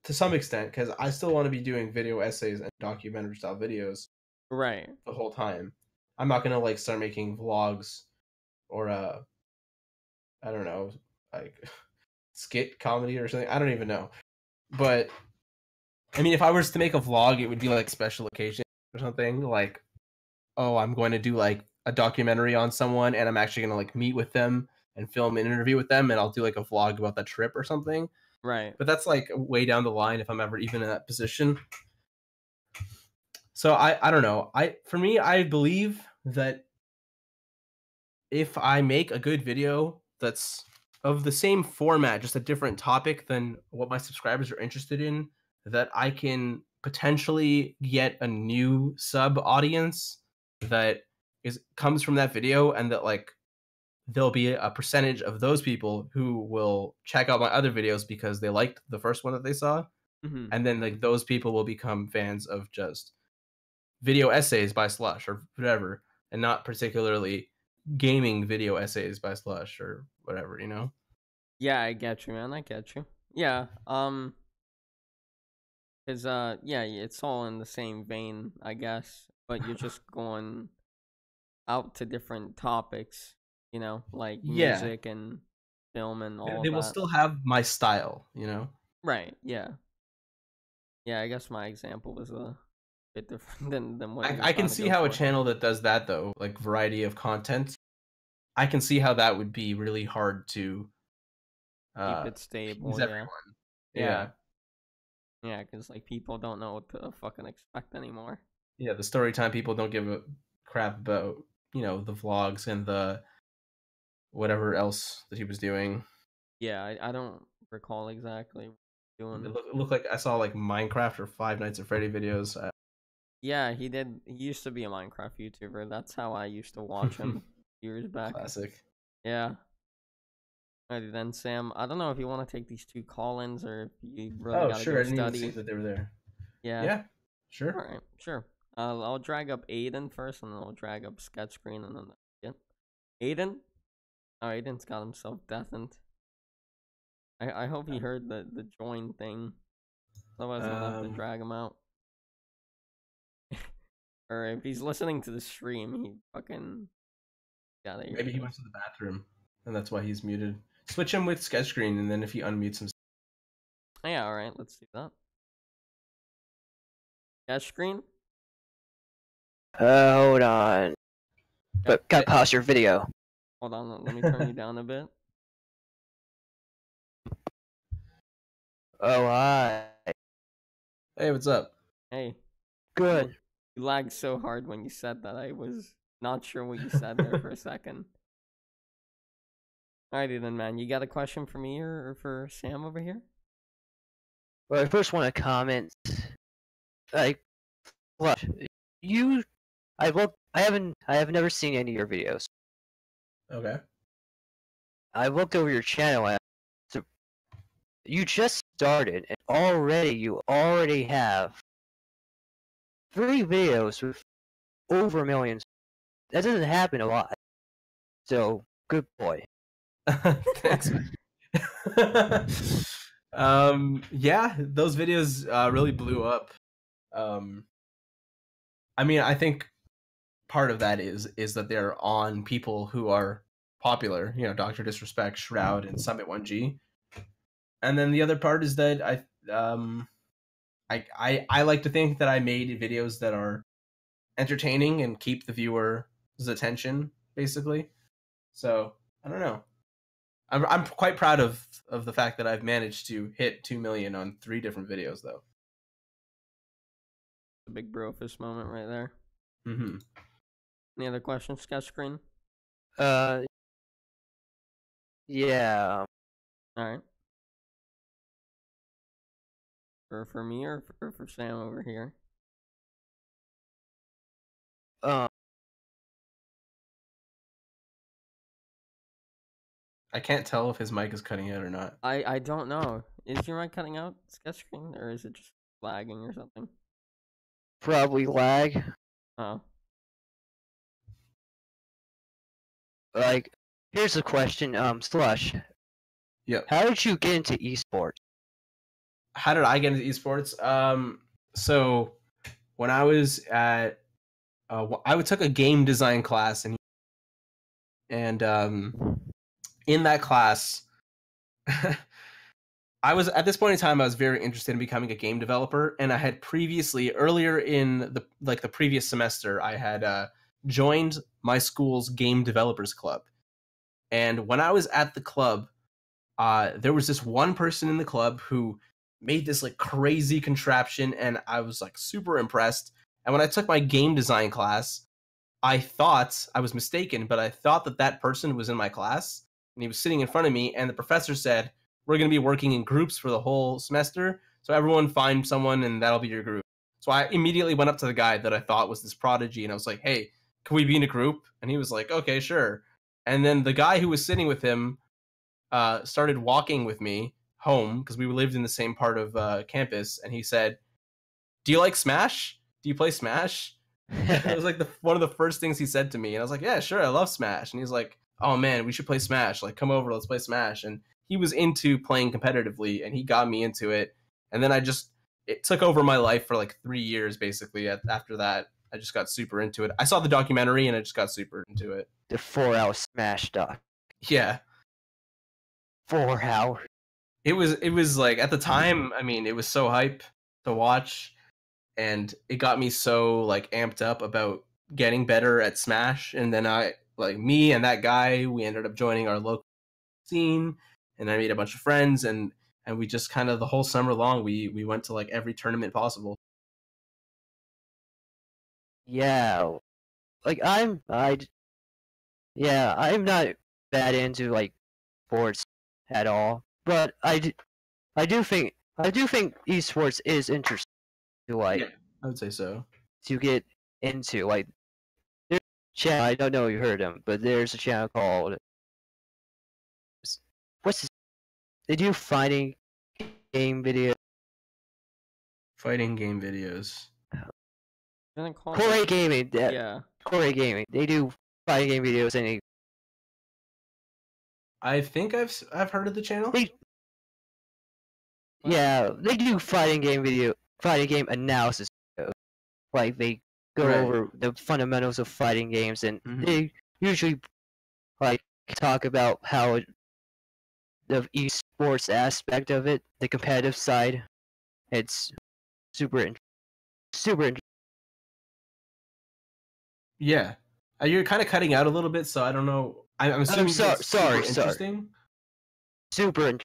[SPEAKER 2] to some extent, because I still want to be doing video essays and documentary style videos
[SPEAKER 1] Right.
[SPEAKER 2] the whole time. I'm not gonna like start making vlogs or I don't know, like skit comedy or something. I don't even know. But I mean, if I was to make a vlog, it would be like special occasion or something. Like, oh, I'm going to do like a documentary on someone, and I'm actually gonna like meet with them and film an interview with them, and I'll do like a vlog about that trip or something.
[SPEAKER 1] Right.
[SPEAKER 2] But that's like way down the line if I'm ever even in that position. So I don't know. For me, I believe that if I make a good video that's of the same format, just a different topic than what my subscribers are interested in, that I can potentially get a new sub audience that is comes from that video, and that like there'll be a percentage of those people who will check out my other videos because they liked the first one that they saw,
[SPEAKER 1] Mm-hmm.
[SPEAKER 2] and then like those people will become fans of just video essays by Slush or whatever, and not particularly gaming video essays by Slush or whatever.
[SPEAKER 1] Yeah, I get you, man. I get you. Yeah. Cause yeah, it's all in the same vein, I guess. But you're just going out to different topics, like
[SPEAKER 2] Yeah,
[SPEAKER 1] music and film and
[SPEAKER 2] they,
[SPEAKER 1] all
[SPEAKER 2] they
[SPEAKER 1] of
[SPEAKER 2] will
[SPEAKER 1] that.
[SPEAKER 2] still have my style.
[SPEAKER 1] Right. Yeah. Yeah. I guess my example was a bit different than what you were
[SPEAKER 2] I can
[SPEAKER 1] trying to
[SPEAKER 2] see
[SPEAKER 1] go
[SPEAKER 2] how a
[SPEAKER 1] for.
[SPEAKER 2] channel that does that though, like variety of content, I can see how that would be really hard to
[SPEAKER 1] Keep it
[SPEAKER 2] please
[SPEAKER 1] stable. Yeah.
[SPEAKER 2] everyone.
[SPEAKER 1] Yeah.
[SPEAKER 2] Yeah.
[SPEAKER 1] Yeah. Cause like people don't know what to fucking expect anymore.
[SPEAKER 2] Yeah, the story time people don't give a crap about, the vlogs and the whatever else that he was doing.
[SPEAKER 1] Yeah. I don't recall exactly what he was doing.
[SPEAKER 2] It looked like I saw like Minecraft or Five Nights at Freddy videos.
[SPEAKER 1] Yeah, he did. He used to be a Minecraft YouTuber. That's how I used to watch him years back.
[SPEAKER 2] Classic.
[SPEAKER 1] Yeah. Alrighty then, Sam. I don't know if you want to take these two call-ins or if you really
[SPEAKER 2] Oh,
[SPEAKER 1] got to
[SPEAKER 2] sure.
[SPEAKER 1] go
[SPEAKER 2] I didn't even see
[SPEAKER 1] study.
[SPEAKER 2] that they were there.
[SPEAKER 1] Yeah.
[SPEAKER 2] Yeah, sure.
[SPEAKER 1] All right. Sure. I'll drag up Aiden first, and then I'll drag up sketch screen, and then yeah. Aiden. Oh, Aiden's got himself deafened. I hope he heard the join thing. Otherwise, I'm gonna have to
[SPEAKER 2] Um,
[SPEAKER 1] drag him out. Or if he's listening to the stream, he fucking got it.
[SPEAKER 2] Maybe he went to the bathroom, and that's why he's muted. Switch him with sketch screen, and then if he unmutes himself.
[SPEAKER 1] Yeah, all right, let's do that. Sketch screen.
[SPEAKER 3] Hold on. But gotta pause your video.
[SPEAKER 1] Hold on, let me turn you down a bit.
[SPEAKER 3] Oh, hi.
[SPEAKER 2] Hey, what's up?
[SPEAKER 1] Hey.
[SPEAKER 3] Good.
[SPEAKER 1] You lagged so hard when you said that. I was not sure what you said there for a second. Alrighty then, man. You got a question for me or for Sam over here?
[SPEAKER 3] Well, I first want to comment. Like, Slush, I have never seen any of your videos.
[SPEAKER 2] Okay.
[SPEAKER 3] I looked over your channel and so you just started and you already have 3 videos with over millions. That doesn't happen a lot. So, good boy.
[SPEAKER 2] Thanks. Yeah, those videos really blew up. I mean, I think part of that is that they're on people who are popular, you know, Dr. Disrespect, Shroud, and Summit 1G. And then the other part is that I like to think that I made videos that are entertaining and keep the viewer's attention, basically. So I don't know. I'm quite proud of the fact that I've managed to hit 2 million on 3 different videos, though.
[SPEAKER 1] The big bro fist moment right there.
[SPEAKER 2] Mm-hmm.
[SPEAKER 1] Any other questions, sketch screen?
[SPEAKER 3] Yeah.
[SPEAKER 1] Alright. For me or for Sam over here?
[SPEAKER 2] I can't tell if his mic is cutting out or not.
[SPEAKER 1] I don't know. Is your mic cutting out, sketch screen, or is it just lagging or something?
[SPEAKER 3] Probably lag.
[SPEAKER 1] Oh.
[SPEAKER 3] Like, here's a question, Slush.
[SPEAKER 2] Yep.
[SPEAKER 3] How did you get into esports?
[SPEAKER 2] How did I get into esports? So when I was at, I took a game design class, and in that class, I was at this point in time I was very interested in becoming a game developer, and I had previously earlier in the previous semester I had joined my school's game developers club, and when I was at the club, there was this one person in the club who made this like crazy contraption, and I was like super impressed. And when I took my game design class, I thought I was mistaken, but I thought that person was in my class, and he was sitting in front of me. And the professor said, "We're going to be working in groups for the whole semester, so everyone find someone, and that'll be your group." So I immediately went up to the guy that I thought was this prodigy, and I was like, "Hey, can we be in a group?" And he was like, "Okay, sure." And then the guy who was sitting with him started walking with me home because we lived in the same part of campus, and he said, "Do you like Smash? Do you play Smash?" It was like one of the first things he said to me, and I was like, "Yeah, sure, I love Smash." And he's like, "Oh man, we should play Smash. Like, come over, let's play Smash." And he was into playing competitively, and he got me into it. And then it took over my life for like 3 years, basically. After that, I just got super into it. I saw the documentary, and I just got super into it.
[SPEAKER 3] The 4-hour Smash doc.
[SPEAKER 2] Yeah.
[SPEAKER 3] 4 hours.
[SPEAKER 2] It was like at the time, I mean, it was so hype to watch, and it got me so like amped up about getting better at Smash. And then me and that guy, we ended up joining our local scene, and I made a bunch of friends, and we just kind of the whole summer long we went to like every tournament possible.
[SPEAKER 3] Yeah. Like I'm not that into like sports at all, but I do think esports is interesting to like
[SPEAKER 2] Yeah, I would say so.
[SPEAKER 3] to get into. Like, there's a channel, I don't know if you heard him, but there's a channel called what's this? They do fighting game video.
[SPEAKER 2] Fighting game videos.
[SPEAKER 3] Core Gaming.
[SPEAKER 1] Yeah.
[SPEAKER 3] Core Gaming. They do fighting game videos, and
[SPEAKER 2] I think I've heard of the channel.
[SPEAKER 3] they do fighting game analysis videos. Like go
[SPEAKER 2] Right.
[SPEAKER 3] over the fundamentals of fighting games, and
[SPEAKER 2] Mhm.
[SPEAKER 3] they usually like talk about how the esports aspect of it, the competitive side. It's super, super.
[SPEAKER 2] Yeah. You're kind of cutting out a little bit, so I don't know. I'm assuming you said super
[SPEAKER 3] Sorry.
[SPEAKER 2] interesting.
[SPEAKER 3] Super.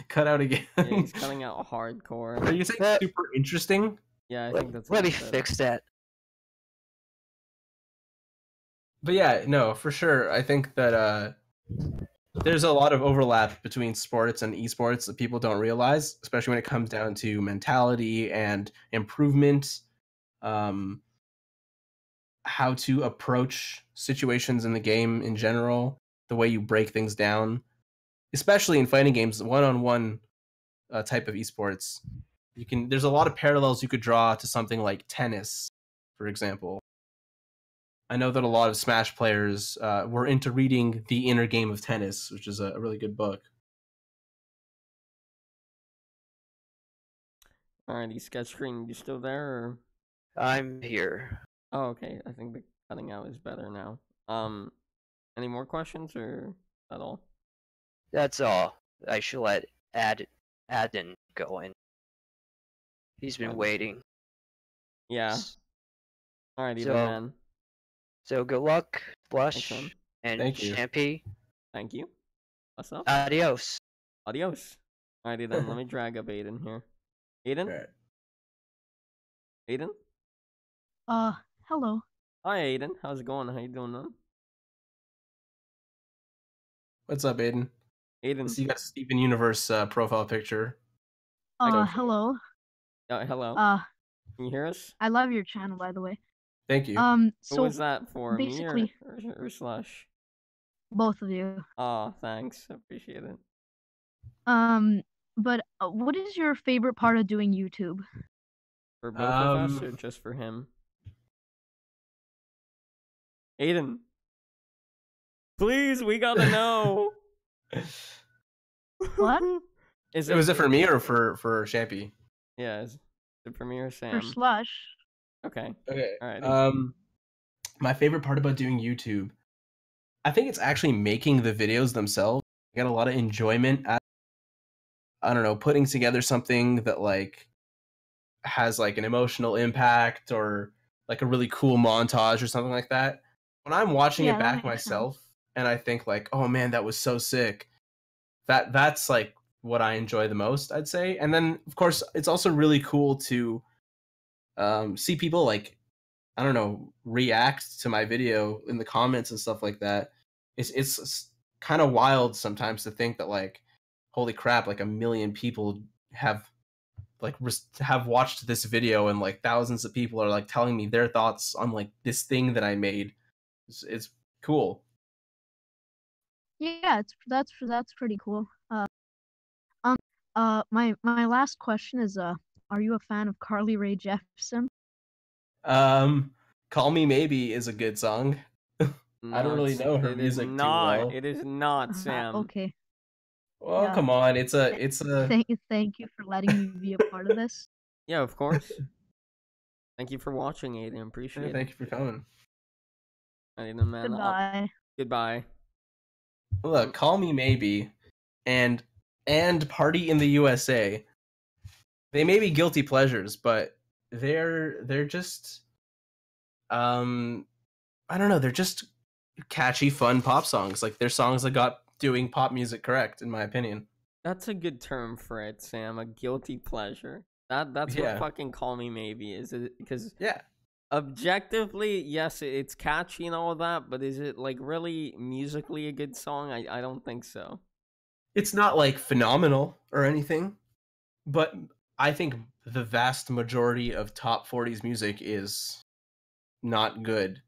[SPEAKER 2] Cut out again.
[SPEAKER 1] Yeah, he's cutting out hardcore.
[SPEAKER 2] Are you saying super interesting?
[SPEAKER 1] Yeah, I think that's
[SPEAKER 3] Let
[SPEAKER 1] what
[SPEAKER 3] me
[SPEAKER 1] he said.
[SPEAKER 3] fix that.
[SPEAKER 2] But yeah, no, for sure. I think that there's a lot of overlap between sports and esports that people don't realize, especially when it comes down to mentality and improvement, um, how to approach situations in the game in general, the way you break things down, especially in fighting games, one-on-one type of esports. There's a lot of parallels you could draw to something like tennis, for example. I know that a lot of Smash players were into reading The Inner Game of Tennis, which is a really good book.
[SPEAKER 1] Alrighty, sketch screen, you still there? Or...
[SPEAKER 3] I'm here.
[SPEAKER 1] Oh, okay. I think the cutting out is better now. Any more questions or at all?
[SPEAKER 3] That's all. I should let Adden go in. He's been
[SPEAKER 1] Adden.
[SPEAKER 3] waiting.
[SPEAKER 1] Yeah. Alrighty
[SPEAKER 3] So,
[SPEAKER 1] then, man.
[SPEAKER 3] So good luck,
[SPEAKER 1] Thanks, man.
[SPEAKER 3] Blush, and
[SPEAKER 2] Thank you.
[SPEAKER 3] Champy.
[SPEAKER 1] Thank you. What's up?
[SPEAKER 3] Adios.
[SPEAKER 1] Adios. Alrighty then, let me drag up Aiden here. Aiden?
[SPEAKER 2] Right.
[SPEAKER 1] Aiden?
[SPEAKER 4] Hello.
[SPEAKER 1] Hi, Aiden. How's it going? How you doing, man?
[SPEAKER 2] What's up, Aiden?
[SPEAKER 1] Aiden.
[SPEAKER 2] So you got a Steven Universe profile picture.
[SPEAKER 4] Hello.
[SPEAKER 1] Hello.
[SPEAKER 4] Uh,
[SPEAKER 1] Can you hear us?
[SPEAKER 4] I love your channel, by the way.
[SPEAKER 2] Thank you.
[SPEAKER 1] Who
[SPEAKER 4] So
[SPEAKER 1] was that for?
[SPEAKER 4] basically,
[SPEAKER 1] Me or Slush?
[SPEAKER 4] both of you.
[SPEAKER 1] Oh, thanks. I appreciate it.
[SPEAKER 4] But what is your favorite part of doing YouTube?
[SPEAKER 1] For both of us or just for him? Aiden. Please, we gotta know.
[SPEAKER 4] What?
[SPEAKER 2] Was it for me or for Champy?
[SPEAKER 1] Yeah, is it for me or Sam?
[SPEAKER 4] For Slush.
[SPEAKER 1] Okay.
[SPEAKER 2] Okay.
[SPEAKER 1] Alrighty.
[SPEAKER 2] My favorite part about doing YouTube, I think it's actually making the videos themselves. I get a lot of enjoyment at, I don't know, putting together something that like has like an emotional impact or like a really cool montage or something like that. When I'm watching
[SPEAKER 4] Yeah,
[SPEAKER 2] it
[SPEAKER 4] that
[SPEAKER 2] back
[SPEAKER 4] makes
[SPEAKER 2] myself and I think like, oh man, that was so sick. That's like what I enjoy the most, I'd say. And then of course it's also really cool to see people like, I don't know, react to my video in the comments and stuff like that. It's kind of wild sometimes to think that like, holy crap, like 1 million people have like have watched this video and like thousands of people are like telling me their thoughts on like this thing that I made. It's cool.
[SPEAKER 4] Yeah, that's pretty cool. My last question is, are you a fan of Carly Rae Jepsen?
[SPEAKER 2] Call Me Maybe is a good song. I don't really know her
[SPEAKER 1] it is
[SPEAKER 2] music too
[SPEAKER 1] not.
[SPEAKER 2] well.
[SPEAKER 1] It is not, Sam.
[SPEAKER 4] Okay.
[SPEAKER 2] Well,
[SPEAKER 4] Yeah.
[SPEAKER 2] come on, it's a
[SPEAKER 4] Thank you for letting me be a part of this.
[SPEAKER 1] Yeah, of course. Thank you for watching, Aiden. Appreciate
[SPEAKER 2] Thank
[SPEAKER 1] it.
[SPEAKER 2] you for coming.
[SPEAKER 1] Alrighty then, man.
[SPEAKER 4] Goodbye.
[SPEAKER 1] Goodbye.
[SPEAKER 2] Look, Call Me Maybe and Party in the USA. They may be guilty pleasures, but they're just I don't know, they're just catchy, fun pop songs. Like they're songs that got doing pop music correct, in my opinion.
[SPEAKER 1] That's a good term for it, Sam. A guilty pleasure. That's
[SPEAKER 2] Yeah.
[SPEAKER 1] what fucking Call Me Maybe is. Because
[SPEAKER 2] Yeah.
[SPEAKER 1] objectively, yes, it's catchy and all of that, but is it like really musically a good song? I don't think so.
[SPEAKER 2] It's not like phenomenal or anything, but I think the vast majority of top 40s music is not good,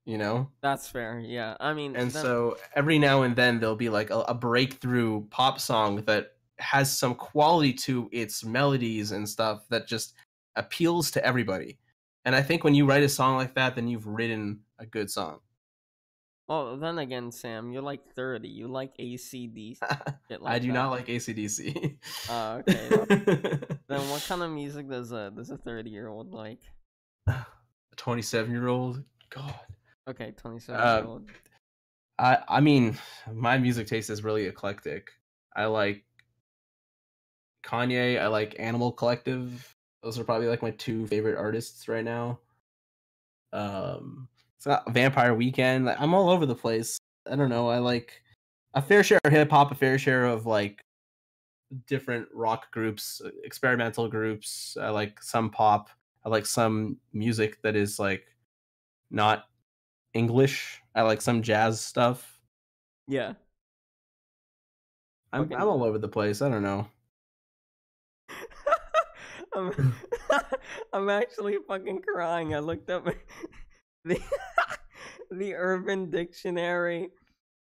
[SPEAKER 2] you know?
[SPEAKER 1] That's fair. Yeah, I mean,
[SPEAKER 2] And so every now and then there'll be like a breakthrough pop song that has some quality to its melodies and stuff that just appeals to everybody. And I think when you write a song like that, then you've written a good song.
[SPEAKER 1] well, then again, Sam, you're like 30. You like AC/DC. Shit like
[SPEAKER 2] I do
[SPEAKER 1] that.
[SPEAKER 2] not like AC/DC.
[SPEAKER 1] Oh, okay. Well, then what kind of music does a 30-year-old like?
[SPEAKER 2] A 27-year-old. God.
[SPEAKER 1] Okay, 27-year-old.
[SPEAKER 2] I mean, my music taste is really eclectic. I like Kanye. I like Animal Collective. Those are probably like my two favorite artists right now. It's not Vampire Weekend. Like, I'm all over the place. I don't know. I like a fair share of hip hop, a fair share of like different rock groups, experimental groups. I like some pop. I like some music that is like not English. I like some jazz stuff.
[SPEAKER 1] Yeah.
[SPEAKER 2] I'm
[SPEAKER 1] Fucking
[SPEAKER 2] all over the place. I don't know.
[SPEAKER 1] I'm, I'm actually fucking crying. I looked up the the Urban Dictionary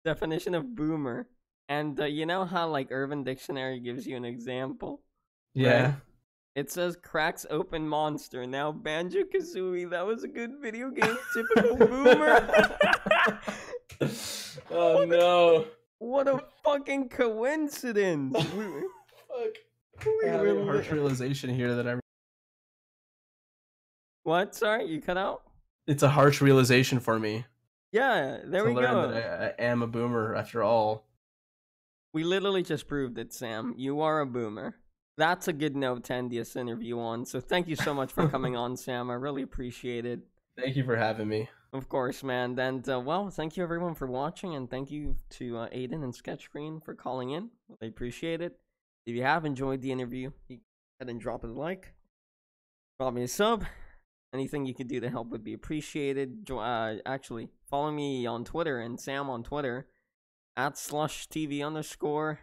[SPEAKER 1] definition of boomer, and you know how like Urban Dictionary gives you an example, right?
[SPEAKER 2] Yeah.
[SPEAKER 1] It says cracks open monster. Now Banjo Kazooie, that was a good video game. Typical boomer.
[SPEAKER 2] Oh no.
[SPEAKER 1] What a fucking coincidence.
[SPEAKER 2] Fuck.
[SPEAKER 1] We
[SPEAKER 2] I'm having a
[SPEAKER 1] were
[SPEAKER 2] harsh realization here that
[SPEAKER 1] What? Sorry, you cut out?
[SPEAKER 2] it's a harsh realization for me
[SPEAKER 1] Yeah, there
[SPEAKER 2] to
[SPEAKER 1] we
[SPEAKER 2] learn
[SPEAKER 1] go.
[SPEAKER 2] that I am a boomer after all.
[SPEAKER 1] We literally just proved it, Sam. You are a boomer. That's a good note to end this interview on. So thank you so much for coming on, Sam. I really appreciate it.
[SPEAKER 2] Thank you for having me.
[SPEAKER 1] Of course, man. And, well, thank you everyone for watching. And thank you to Aiden and Sketchscreen for calling in. I appreciate it. If you have enjoyed the interview, you go ahead and drop a like. Drop me a sub. Anything you could do to help would be appreciated. Actually, follow me on Twitter and Sam on Twitter at SlushTV_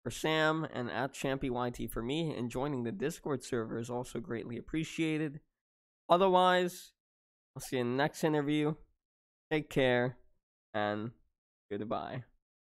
[SPEAKER 1] for Sam and at ChampyYT for me. And joining the Discord server is also greatly appreciated. Otherwise, I'll see you in the next interview. Take care and goodbye.